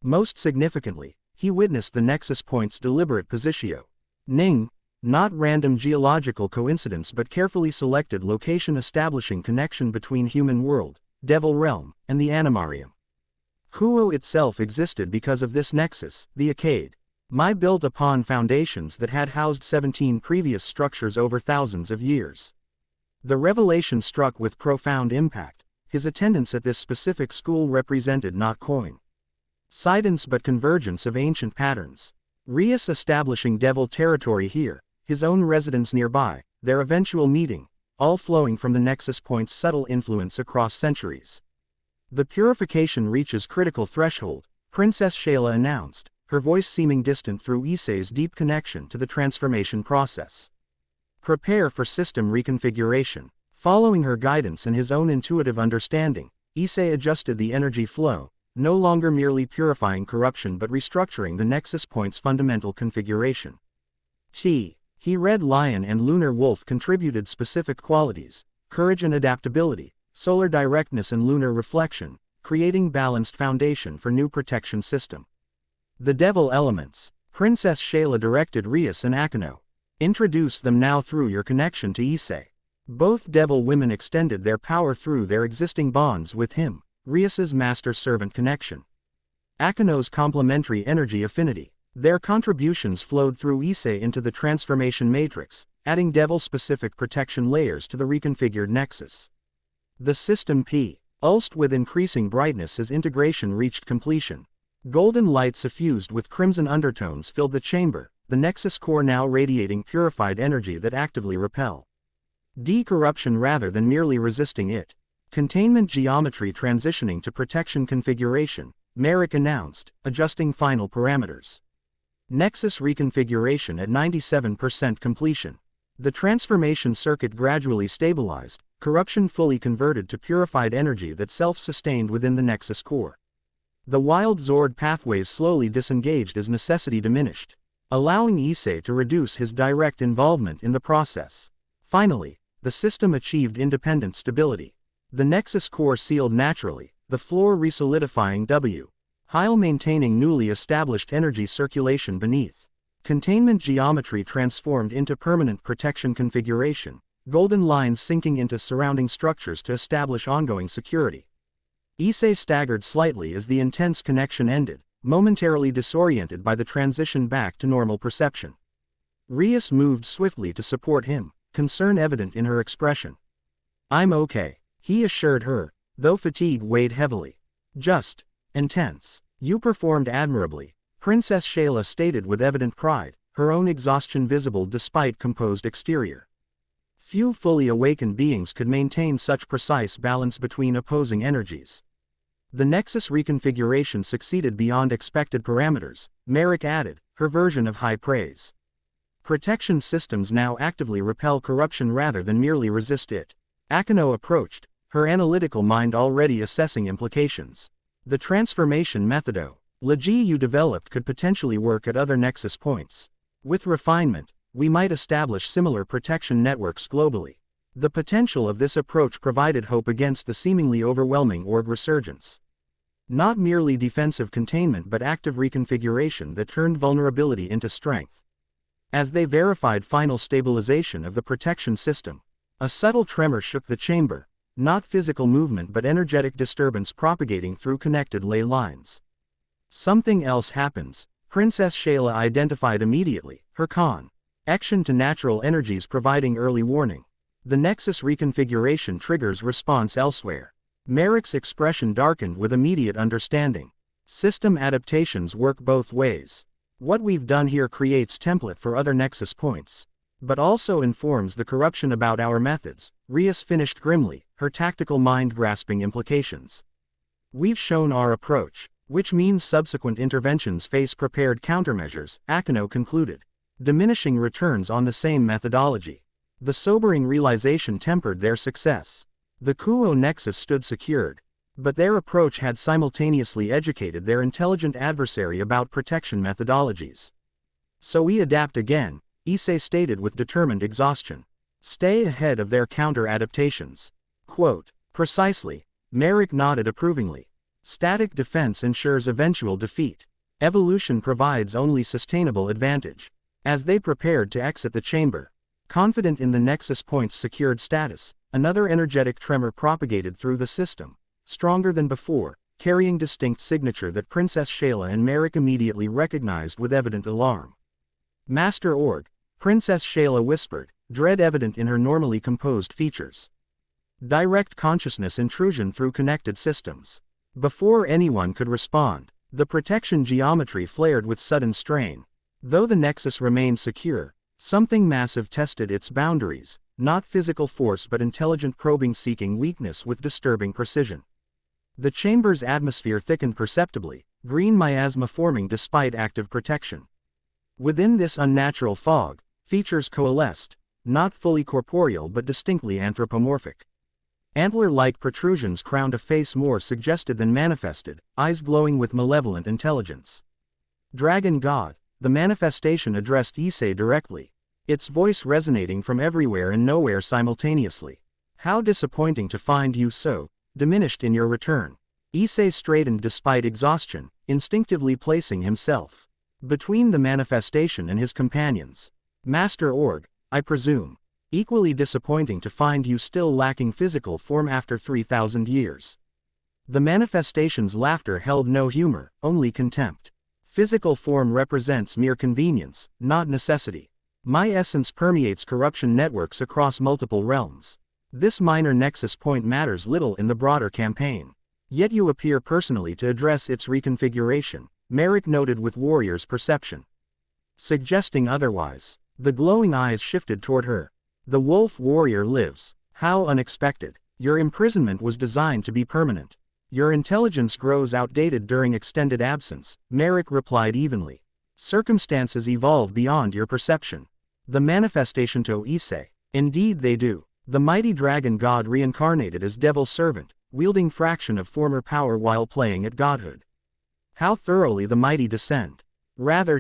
Most significantly, he witnessed the Nexus Point's deliberate positioning, not random geological coincidence but carefully selected location establishing connection between human world, devil realm, and the animarium. Kuo itself existed because of this nexus, the Arcade. Built upon foundations that had housed 17 previous structures over thousands of years. The revelation struck with profound impact. His attendance at this specific school represented not coincidence but convergence of ancient patterns. Rias establishing devil territory here, his own residence nearby, their eventual meeting, all flowing from the Nexus Point's subtle influence across centuries. The purification reaches critical threshold, Princess Shayla announced, her voice seeming distant through Issei's deep connection to the transformation process. Prepare for system reconfiguration. Following her guidance and his own intuitive understanding, Issei adjusted the energy flow, no longer merely purifying corruption but restructuring the Nexus Point's fundamental configuration. He Red Lion and Lunar Wolf contributed specific qualities, courage and adaptability, solar directness and lunar reflection, creating balanced foundation for new protection system. The Devil Elements. Princess Shayla directed Rias and Akino. Introduce them now through your connection to Issei. Both devil women extended their power through their existing bonds with him, Rias's master-servant connection. Akino's complementary energy affinity. Their contributions flowed through Issei into the transformation matrix, adding devil-specific protection layers to the reconfigured nexus. The system pulsed with increasing brightness as integration reached completion. Golden light suffused with crimson undertones filled the chamber, the nexus core now radiating purified energy that actively repel decorruption rather than merely resisting it. Containment geometry transitioning to protection configuration, Merrick announced, adjusting final parameters. Nexus reconfiguration at 97% completion. The transformation circuit gradually stabilized, corruption fully converted to purified energy that self-sustained within the Nexus core. The wild Zord pathways slowly disengaged as necessity diminished, allowing Issei to reduce his direct involvement in the process. Finally, the system achieved independent stability. The Nexus core sealed naturally, the floor resolidifying while maintaining newly established energy circulation beneath. Containment geometry transformed into permanent protection configuration, golden lines sinking into surrounding structures to establish ongoing security. Issei staggered slightly as the intense connection ended, momentarily disoriented by the transition back to normal perception. Rias moved swiftly to support him, concern evident in her expression. "I'm okay," he assured her, though fatigue weighed heavily. "Just intense. You performed admirably," Princess Shayla stated with evident pride, her own exhaustion visible despite composed exterior. Few fully awakened beings could maintain such precise balance between opposing energies. The Nexus reconfiguration succeeded beyond expected parameters, Merrick added, her version of high praise. Protection systems now actively repel corruption rather than merely resist it. Akino approached, her analytical mind already assessing implications. The transformation methodology you developed could potentially work at other Nexus points. With refinement, we might establish similar protection networks globally. The potential of this approach provided hope against the seemingly overwhelming org resurgence. Not merely defensive containment but active reconfiguration that turned vulnerability into strength. As they verified final stabilization of the protection system, a subtle tremor shook the chamber, not physical movement but energetic disturbance propagating through connected ley lines. Something else happens, Princess Shayla identified immediately, her connection to natural energies providing early warning. The Nexus reconfiguration triggers response elsewhere. Merrick's expression darkened with immediate understanding. System adaptations work both ways. What we've done here creates template for other Nexus points, but also informs the corruption about our methods, Rias finished grimly, her tactical mind grasping implications. We've shown our approach, which means subsequent interventions face prepared countermeasures, Akino concluded. Diminishing returns on the same methodology. The sobering realization tempered their success. The Kuo Nexus stood secured, but their approach had simultaneously educated their intelligent adversary about protection methodologies. So we adapt again, Issei stated with determined exhaustion. Stay ahead of their counter-adaptations. Quote, precisely, Merrick nodded approvingly. Static defense ensures eventual defeat. Evolution provides only sustainable advantage. As they prepared to exit the chamber, confident in the Nexus Point's secured status, another energetic tremor propagated through the system, stronger than before, carrying distinct signature that Princess Shayla and Merrick immediately recognized with evident alarm. Master Org, Princess Shayla whispered, dread evident in her normally composed features. Direct consciousness intrusion through connected systems. Before anyone could respond, the protection geometry flared with sudden strain. Though the Nexus remained secure, something massive tested its boundaries, not physical force but intelligent probing seeking weakness with disturbing precision. The chamber's atmosphere thickened perceptibly, green miasma forming despite active protection. Within this unnatural fog, features coalesced, not fully corporeal but distinctly anthropomorphic. Antler-like protrusions crowned a face more suggested than manifested, eyes glowing with malevolent intelligence. Dragon God, the manifestation addressed Issei directly, its voice resonating from everywhere and nowhere simultaneously. How disappointing to find you so diminished in your return. Issei straightened despite exhaustion, instinctively placing himself between the manifestation and his companions. Master Org, I presume. Equally disappointing to find you still lacking physical form after 3,000 years. The manifestation's laughter held no humor, only contempt. Physical form represents mere convenience, not necessity. My essence permeates corruption networks across multiple realms. This minor nexus point matters little in the broader campaign. Yet you appear personally to address its reconfiguration, Merrick noted with Warrior's perception. Suggesting otherwise. The glowing eyes shifted toward her. The Wolf Warrior lives. How unexpected. Your imprisonment was designed to be permanent. Your intelligence grows outdated during extended absence, Merrick replied evenly. Circumstances evolve beyond your perception. The manifestation to Issei. Indeed they do. The mighty dragon god reincarnated as devil's servant, wielding fraction of former power while playing at godhood. How thoroughly the mighty descend. Rather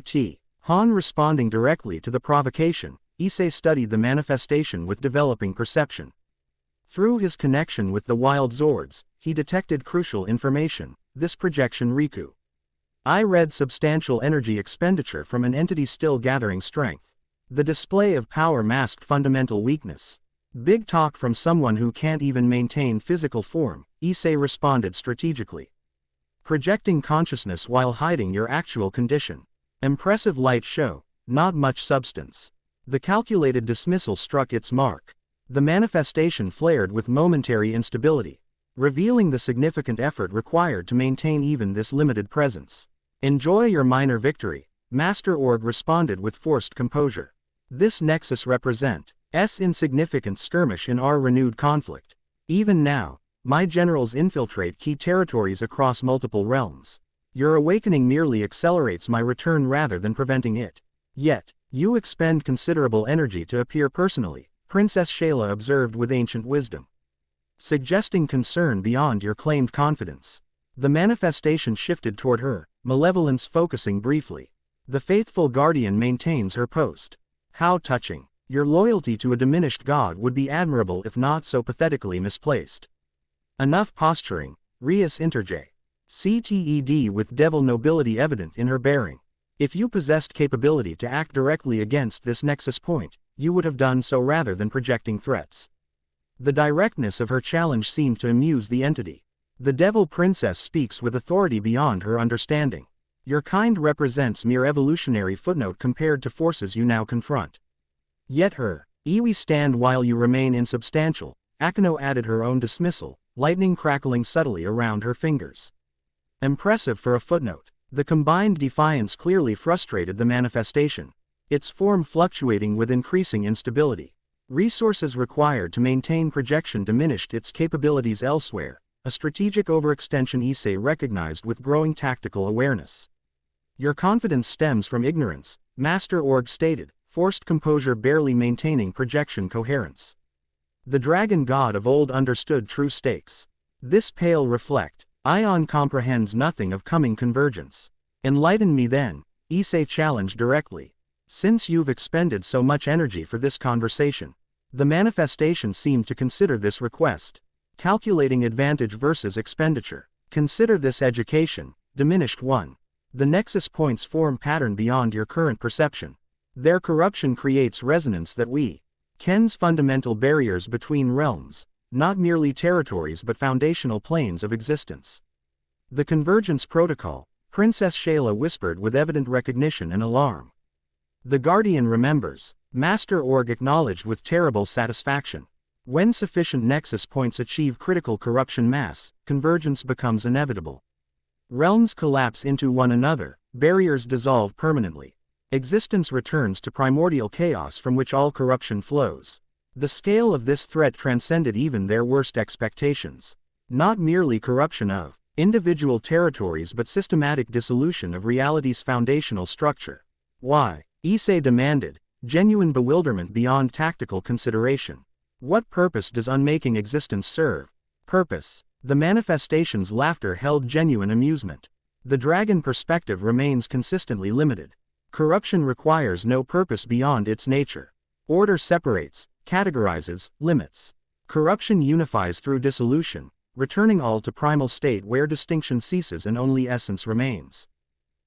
Han responding directly to the provocation, Issei studied the manifestation with developing perception. Through his connection with the wild Zords, he detected crucial information, this projection Riku. I read substantial energy expenditure from an entity still gathering strength. The display of power masked fundamental weakness. Big talk from someone who can't even maintain physical form, Issei responded strategically. Projecting consciousness while hiding your actual condition. Impressive light show, not much substance. The calculated dismissal struck its mark. The manifestation flared with momentary instability, revealing the significant effort required to maintain even this limited presence. Enjoy your minor victory, Master Org responded with forced composure. This nexus represents insignificant skirmish in our renewed conflict. Even now, my generals infiltrate key territories across multiple realms. Your awakening merely accelerates my return rather than preventing it. Yet, you expend considerable energy to appear personally, Princess Shayla observed with ancient wisdom. Suggesting concern beyond your claimed confidence. The manifestation shifted toward her, malevolence focusing briefly. The faithful guardian maintains her post. How touching. Your loyalty to a diminished god would be admirable if not so pathetically misplaced. Enough posturing, Rias interjected. CTED with devil nobility evident in her bearing. If you possessed capability to act directly against this nexus point, you would have done so rather than projecting threats. The directness of her challenge seemed to amuse the entity. The devil princess speaks with authority beyond her understanding. Your kind represents mere evolutionary footnote compared to forces you now confront. Yet her iwi stand while you remain insubstantial, Akino added her own dismissal, lightning crackling subtly around her fingers. Impressive for a footnote. The combined defiance clearly frustrated the manifestation, its form fluctuating with increasing instability. Resources required to maintain projection diminished its capabilities elsewhere, a strategic overextension Issei recognized with growing tactical awareness. Your confidence stems from ignorance, Master Org stated, forced composure barely maintaining projection coherence. The dragon god of old understood true stakes. This pale reflect. Ion comprehends nothing of coming convergence. Enlighten me then, Issei challenged directly. Since you've expended so much energy for this conversation. The manifestation seemed to consider this request. Calculating advantage versus expenditure. Consider this education, diminished one. The nexus points form pattern beyond your current perception. Their corruption creates resonance that we Ken's fundamental barriers between realms. Not merely territories but foundational planes of existence. The Convergence Protocol, Princess Shayla whispered with evident recognition and alarm. The Guardian remembers, Master Org acknowledged with terrible satisfaction. When sufficient nexus points achieve critical corruption mass, convergence becomes inevitable. Realms collapse into one another, barriers dissolve permanently. Existence returns to primordial chaos from which all corruption flows. The scale of this threat transcended even their worst expectations. Not merely corruption of individual territories but systematic dissolution of reality's foundational structure. Why? Issei demanded, genuine bewilderment beyond tactical consideration. What purpose does unmaking existence serve? Purpose. The manifestation's laughter held genuine amusement. The dragon perspective remains consistently limited. Corruption requires no purpose beyond its nature. Order separates, categorizes, limits. Corruption unifies through dissolution, returning all to primal state where distinction ceases and only essence remains.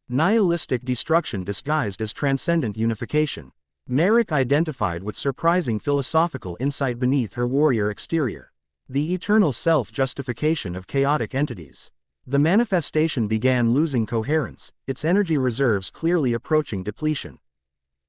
Nihilistic destruction disguised as transcendent unification. Merrick identified with surprising philosophical insight beneath her warrior exterior. The eternal self-justification of chaotic entities. The manifestation began losing coherence, its energy reserves clearly approaching depletion.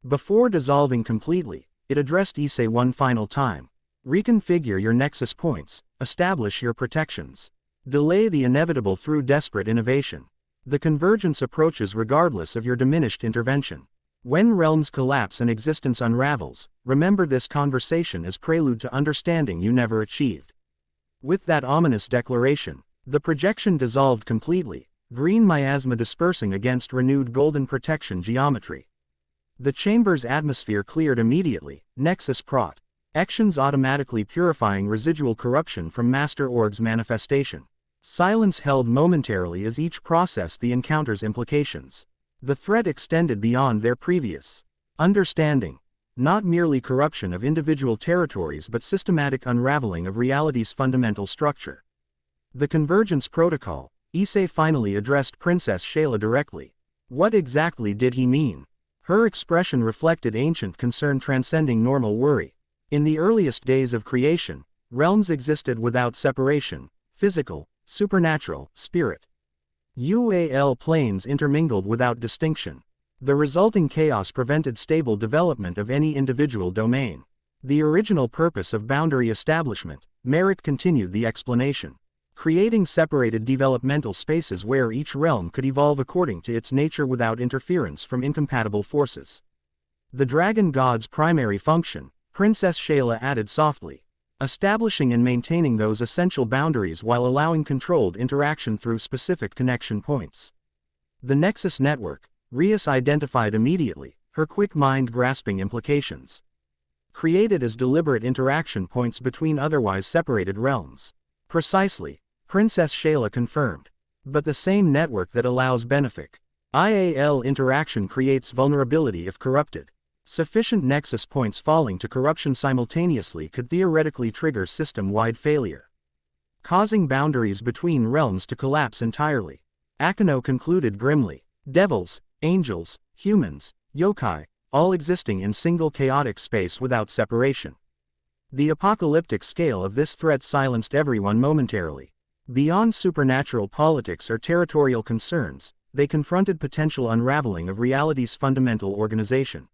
Before dissolving completely, it addressed Issei one final time. Reconfigure your nexus points, establish your protections. Delay the inevitable through desperate innovation. The convergence approaches regardless of your diminished intervention. When realms collapse and existence unravels, remember this conversation as prelude to understanding you never achieved. With that ominous declaration, the projection dissolved completely, green miasma dispersing against renewed golden protection geometry. The chamber's atmosphere cleared immediately, nexus prot. Actions automatically purifying residual corruption from Master Org's manifestation. Silence held momentarily as each processed the encounter's implications. The threat extended beyond their previous understanding. Not merely corruption of individual territories but systematic unraveling of reality's fundamental structure. The Convergence Protocol. Issei finally addressed Princess Shayla directly. What exactly did he mean? Her expression reflected ancient concern transcending normal worry. In the earliest days of creation, realms existed without separation, physical, supernatural, spirit. UAL planes intermingled without distinction. The resulting chaos prevented stable development of any individual domain. The original purpose of boundary establishment, Merrick continued the explanation. Creating separated developmental spaces where each realm could evolve according to its nature without interference from incompatible forces. The dragon god's primary function, Princess Shayla added softly. Establishing and maintaining those essential boundaries while allowing controlled interaction through specific connection points. The Nexus Network, Rias identified immediately, her quick mind grasping implications. Created as deliberate interaction points between otherwise separated realms. Precisely, Princess Shayla confirmed. But the same network that allows benefic IAL interaction creates vulnerability if corrupted. Sufficient nexus points falling to corruption simultaneously could theoretically trigger system-wide failure, causing boundaries between realms to collapse entirely. Akeno concluded grimly. Devils, angels, humans, yokai, all existing in single chaotic space without separation. The apocalyptic scale of this threat silenced everyone momentarily. Beyond supernatural politics or territorial concerns, they confronted potential unraveling of reality's fundamental organization.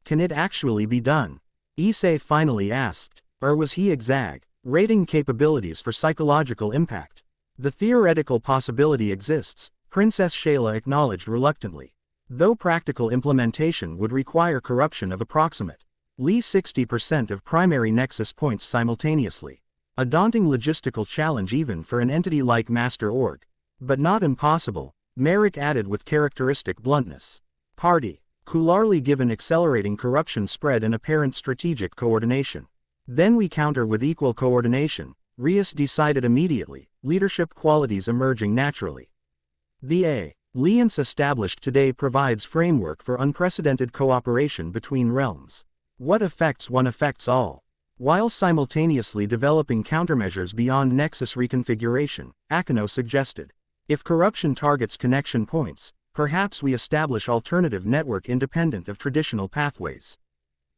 Can it actually be done? Issei finally asked. Or was he exaggerating capabilities for psychological impact? The theoretical possibility exists, Princess Shayla acknowledged reluctantly. Though practical implementation would require corruption of approximately 60% of primary nexus points simultaneously. A daunting logistical challenge even for an entity like Master Org. But not impossible, Merrick added with characteristic bluntness. Party. Kularly given accelerating corruption spread and apparent strategic coordination. Then we counter with equal coordination, Rias decided immediately, leadership qualities emerging naturally. The alliance established today provides framework for unprecedented cooperation between realms. What affects one affects all. While simultaneously developing countermeasures beyond nexus reconfiguration, Akeno suggested. If corruption targets connection points, perhaps we establish alternative network independent of traditional pathways.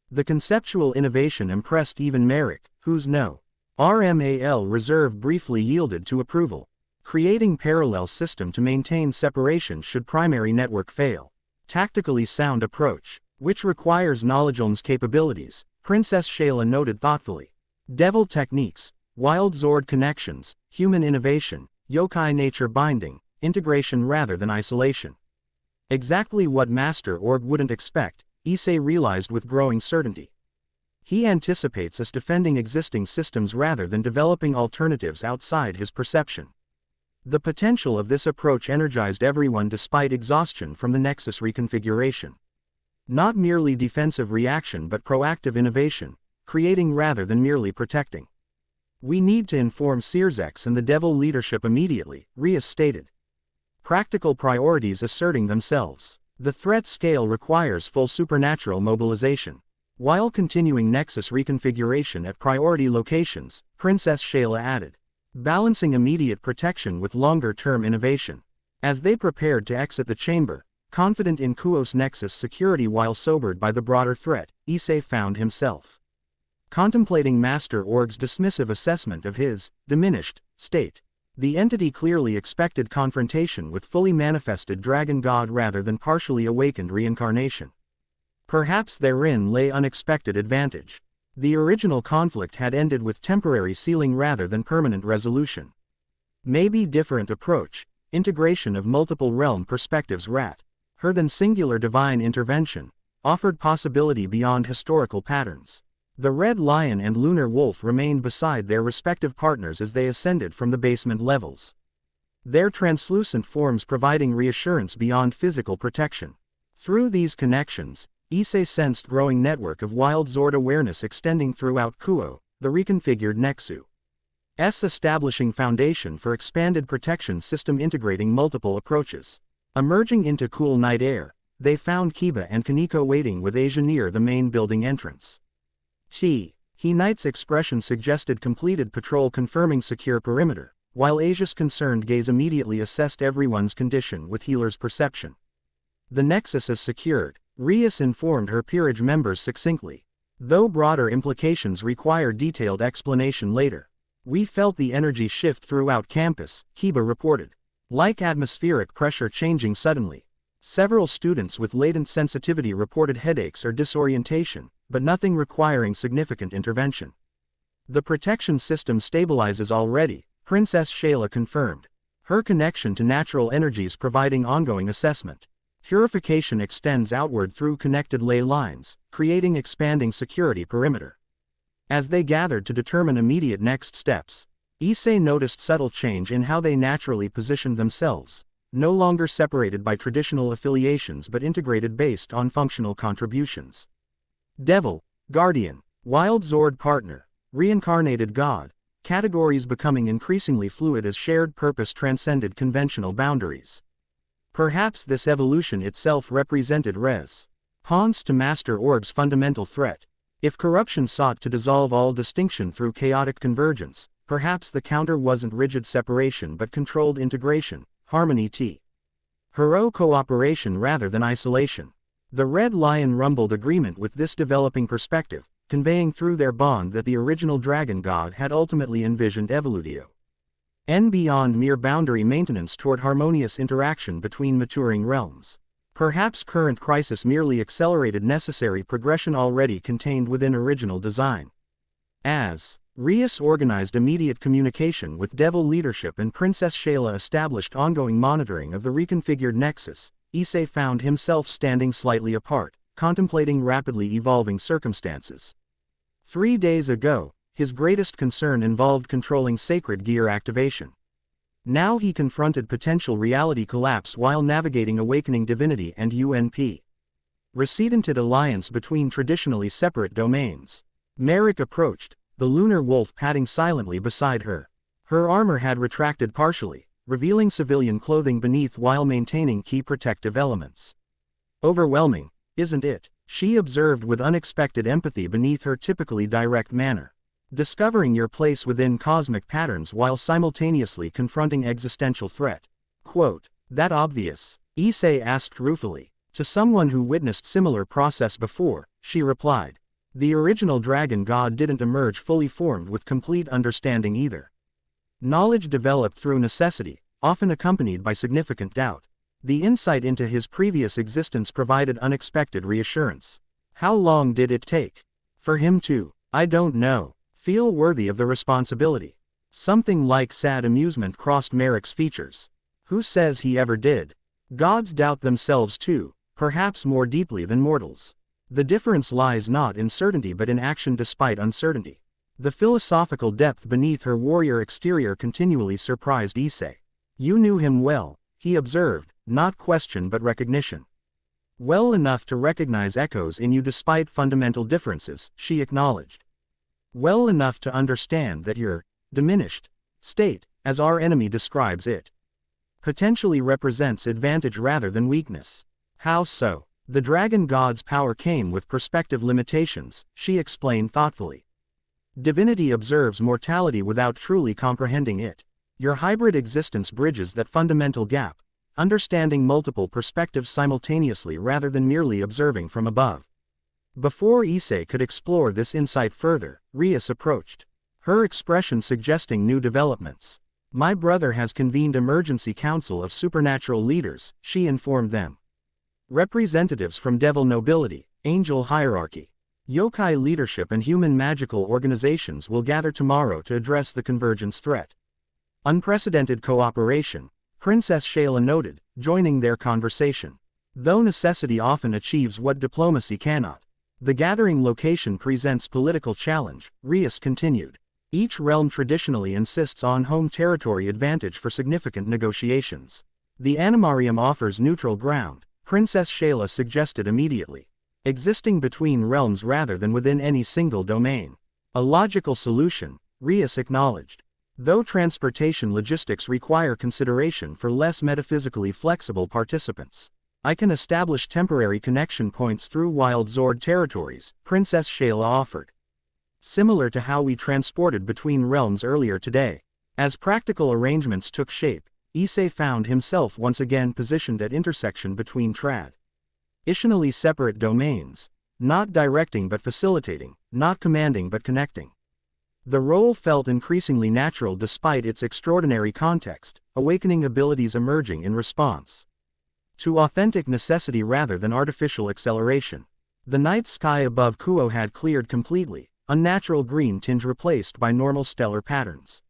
The conceptual innovation impressed even Merrick, whose no RMAL reserve briefly yielded to approval. Creating parallel system to maintain separation should primary network fail. Tactically sound approach, which requires knowledge's capabilities, Princess Shayla noted thoughtfully. Devil techniques, wild Zord connections, human innovation, yokai nature binding, integration rather than isolation. Exactly what Master Org wouldn't expect, Issei realized with growing certainty. He anticipates us defending existing systems rather than developing alternatives outside his perception. The potential of this approach energized everyone despite exhaustion from the Nexus reconfiguration. Not merely defensive reaction but proactive innovation, creating rather than merely protecting. We need to inform Searsex and the Devil leadership immediately, Rias stated. Practical priorities asserting themselves. The threat scale requires full supernatural mobilization. While continuing Nexus reconfiguration at priority locations, Princess Shayla added, balancing immediate protection with longer-term innovation. As they prepared to exit the chamber, confident in Kuos Nexus security while sobered by the broader threat, Issei found himself contemplating Master Org's dismissive assessment of his diminished state. The entity clearly expected confrontation with fully manifested dragon god rather than partially awakened reincarnation. Perhaps therein lay unexpected advantage. The original conflict had ended with temporary sealing rather than permanent resolution. Maybe different approach, integration of multiple realm perspectives her than singular divine intervention, offered possibility beyond historical patterns. The Red Lion and Lunar Wolf remained beside their respective partners as they ascended from the basement levels. Their translucent forms providing reassurance beyond physical protection. Through these connections, Issei sensed growing network of wild Zord awareness extending throughout Kuo, the reconfigured Nexus, establishing foundation for expanded protection system integrating multiple approaches. Emerging into cool night air, they found Kiba and Kaneko waiting with Asia near the main building entrance. He Knight's expression suggested completed patrol confirming secure perimeter, while Asia's concerned gaze immediately assessed everyone's condition with healer's perception. The Nexus is secured, Rias informed her peerage members succinctly. Though broader implications require detailed explanation later. We felt the energy shift throughout campus, Kiba reported. Like atmospheric pressure changing suddenly. Several students with latent sensitivity reported headaches or disorientation, but nothing requiring significant intervention. The protection system stabilizes already, Princess Shayla confirmed. Her connection to natural energies providing ongoing assessment. Purification extends outward through connected ley lines, creating expanding security perimeter. As they gathered to determine immediate next steps, Issei noticed subtle change in how they naturally positioned themselves, no longer separated by traditional affiliations but integrated based on functional contributions. Devil, Guardian, Wild Zord Partner, Reincarnated God, categories becoming increasingly fluid as shared purpose transcended conventional boundaries. Perhaps this evolution itself represented response to Master Org's fundamental threat. If corruption sought to dissolve all distinction through chaotic convergence, perhaps the counter wasn't rigid separation but controlled integration, harmony hero cooperation rather than isolation. The Red Lion rumbled agreement with this developing perspective, conveying through their bond that the original dragon god had ultimately envisioned evolutio beyond mere boundary maintenance toward harmonious interaction between maturing realms. Perhaps current crisis merely accelerated necessary progression already contained within original design. As Rias organized immediate communication with Devil leadership and Princess Shayla established ongoing monitoring of the reconfigured Nexus, Issei found himself standing slightly apart, contemplating rapidly evolving circumstances. 3 days ago, his greatest concern involved controlling sacred gear activation. Now he confronted potential reality collapse while navigating awakening divinity and UNP. Recidented alliance between traditionally separate domains. Merrick approached, the lunar wolf padding silently beside her. Her armor had retracted partially, revealing civilian clothing beneath while maintaining key protective elements. Overwhelming, isn't it? She observed with unexpected empathy beneath her typically direct manner. Discovering your place within cosmic patterns while simultaneously confronting existential threat. Quote, that obvious? Issei asked ruefully. To someone who witnessed similar process before, she replied. The original dragon god didn't emerge fully formed with complete understanding either. Knowledge developed through necessity, often accompanied by significant doubt. The insight into his previous existence provided unexpected reassurance. How long did it take for him to, I don't know, feel worthy of the responsibility? Something like sad amusement crossed Merrick's features. Who says he ever did? Gods doubt themselves too, perhaps more deeply than mortals. The difference lies not in certainty but in action despite uncertainty. The philosophical depth beneath her warrior exterior continually surprised Issei. You knew him well, he observed, not question but recognition. Well enough to recognize echoes in you despite fundamental differences, she acknowledged. Well enough to understand that your diminished state, as our enemy describes it, potentially represents advantage rather than weakness. How so? The dragon god's power came with perspective limitations, she explained thoughtfully. Divinity observes mortality without truly comprehending it. Your hybrid existence bridges that fundamental gap, understanding multiple perspectives simultaneously rather than merely observing from above. Before Issei could explore this insight further, Rias approached, her expression suggesting new developments. My brother has convened emergency council of supernatural leaders, she informed them. Representatives from devil nobility, angel hierarchy, yokai leadership and human magical organizations will gather tomorrow to address the convergence threat. Unprecedented cooperation, Princess Shayla noted, joining their conversation. Though necessity often achieves what diplomacy cannot, the gathering location presents political challenge, Rias continued. Each realm traditionally insists on home territory advantage for significant negotiations. The Animarium offers neutral ground, Princess Shayla suggested immediately. Existing between realms rather than within any single domain. A logical solution, Rias acknowledged. Though transportation logistics require consideration for less metaphysically flexible participants, I can establish temporary connection points through wild Zord territories, Princess Shayla offered. Similar to how we transported between realms earlier today. As practical arrangements took shape, Issei found himself once again positioned at intersection between traditionally separate domains, not directing but facilitating, not commanding but connecting. The role felt increasingly natural despite its extraordinary context, awakening abilities emerging in response to authentic necessity rather than artificial acceleration. The night sky above Kuo had cleared completely, unnatural green tinge replaced by normal stellar patterns.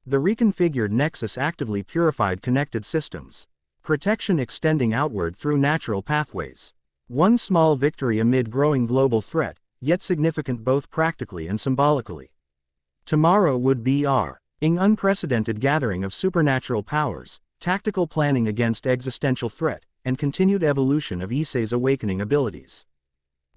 The reconfigured nexus actively purified connected systems, protection extending outward through natural pathways. One small victory amid growing global threat, yet significant both practically and symbolically. Tomorrow would be an unprecedented gathering of supernatural powers, tactical planning against existential threat, and continued evolution of Issei's awakening abilities.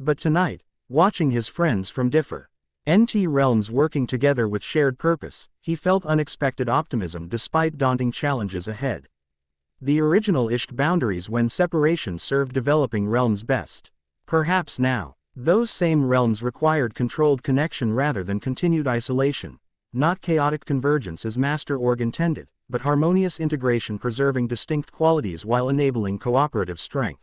But tonight, watching his friends from different realms working together with shared purpose, he felt unexpected optimism despite daunting challenges ahead. The original Isht boundaries when separation served developing realms best. Perhaps now, those same realms required controlled connection rather than continued isolation, not chaotic convergence as Master Org intended, but harmonious integration preserving distinct qualities while enabling cooperative strength.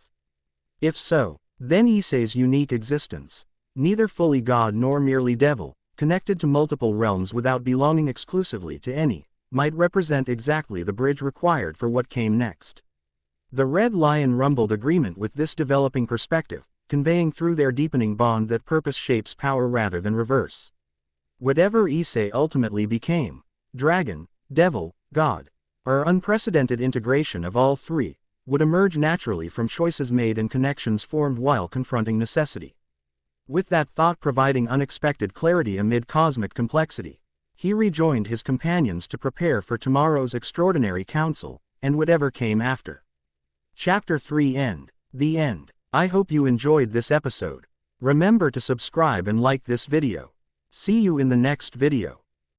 If so, then Issei's unique existence, neither fully god nor merely devil, connected to multiple realms without belonging exclusively to any, might represent exactly the bridge required for what came next. The Red Lion rumbled agreement with this developing perspective, conveying through their deepening bond that purpose shapes power rather than reverse. Whatever Issei ultimately became, dragon, devil, god, or unprecedented integration of all three, would emerge naturally from choices made and connections formed while confronting necessity. With that thought providing unexpected clarity amid cosmic complexity, he rejoined his companions to prepare for tomorrow's extraordinary council, and whatever came after. Chapter 3 End. The End. I hope you enjoyed this episode. Remember to subscribe and like this video. See you in the next video.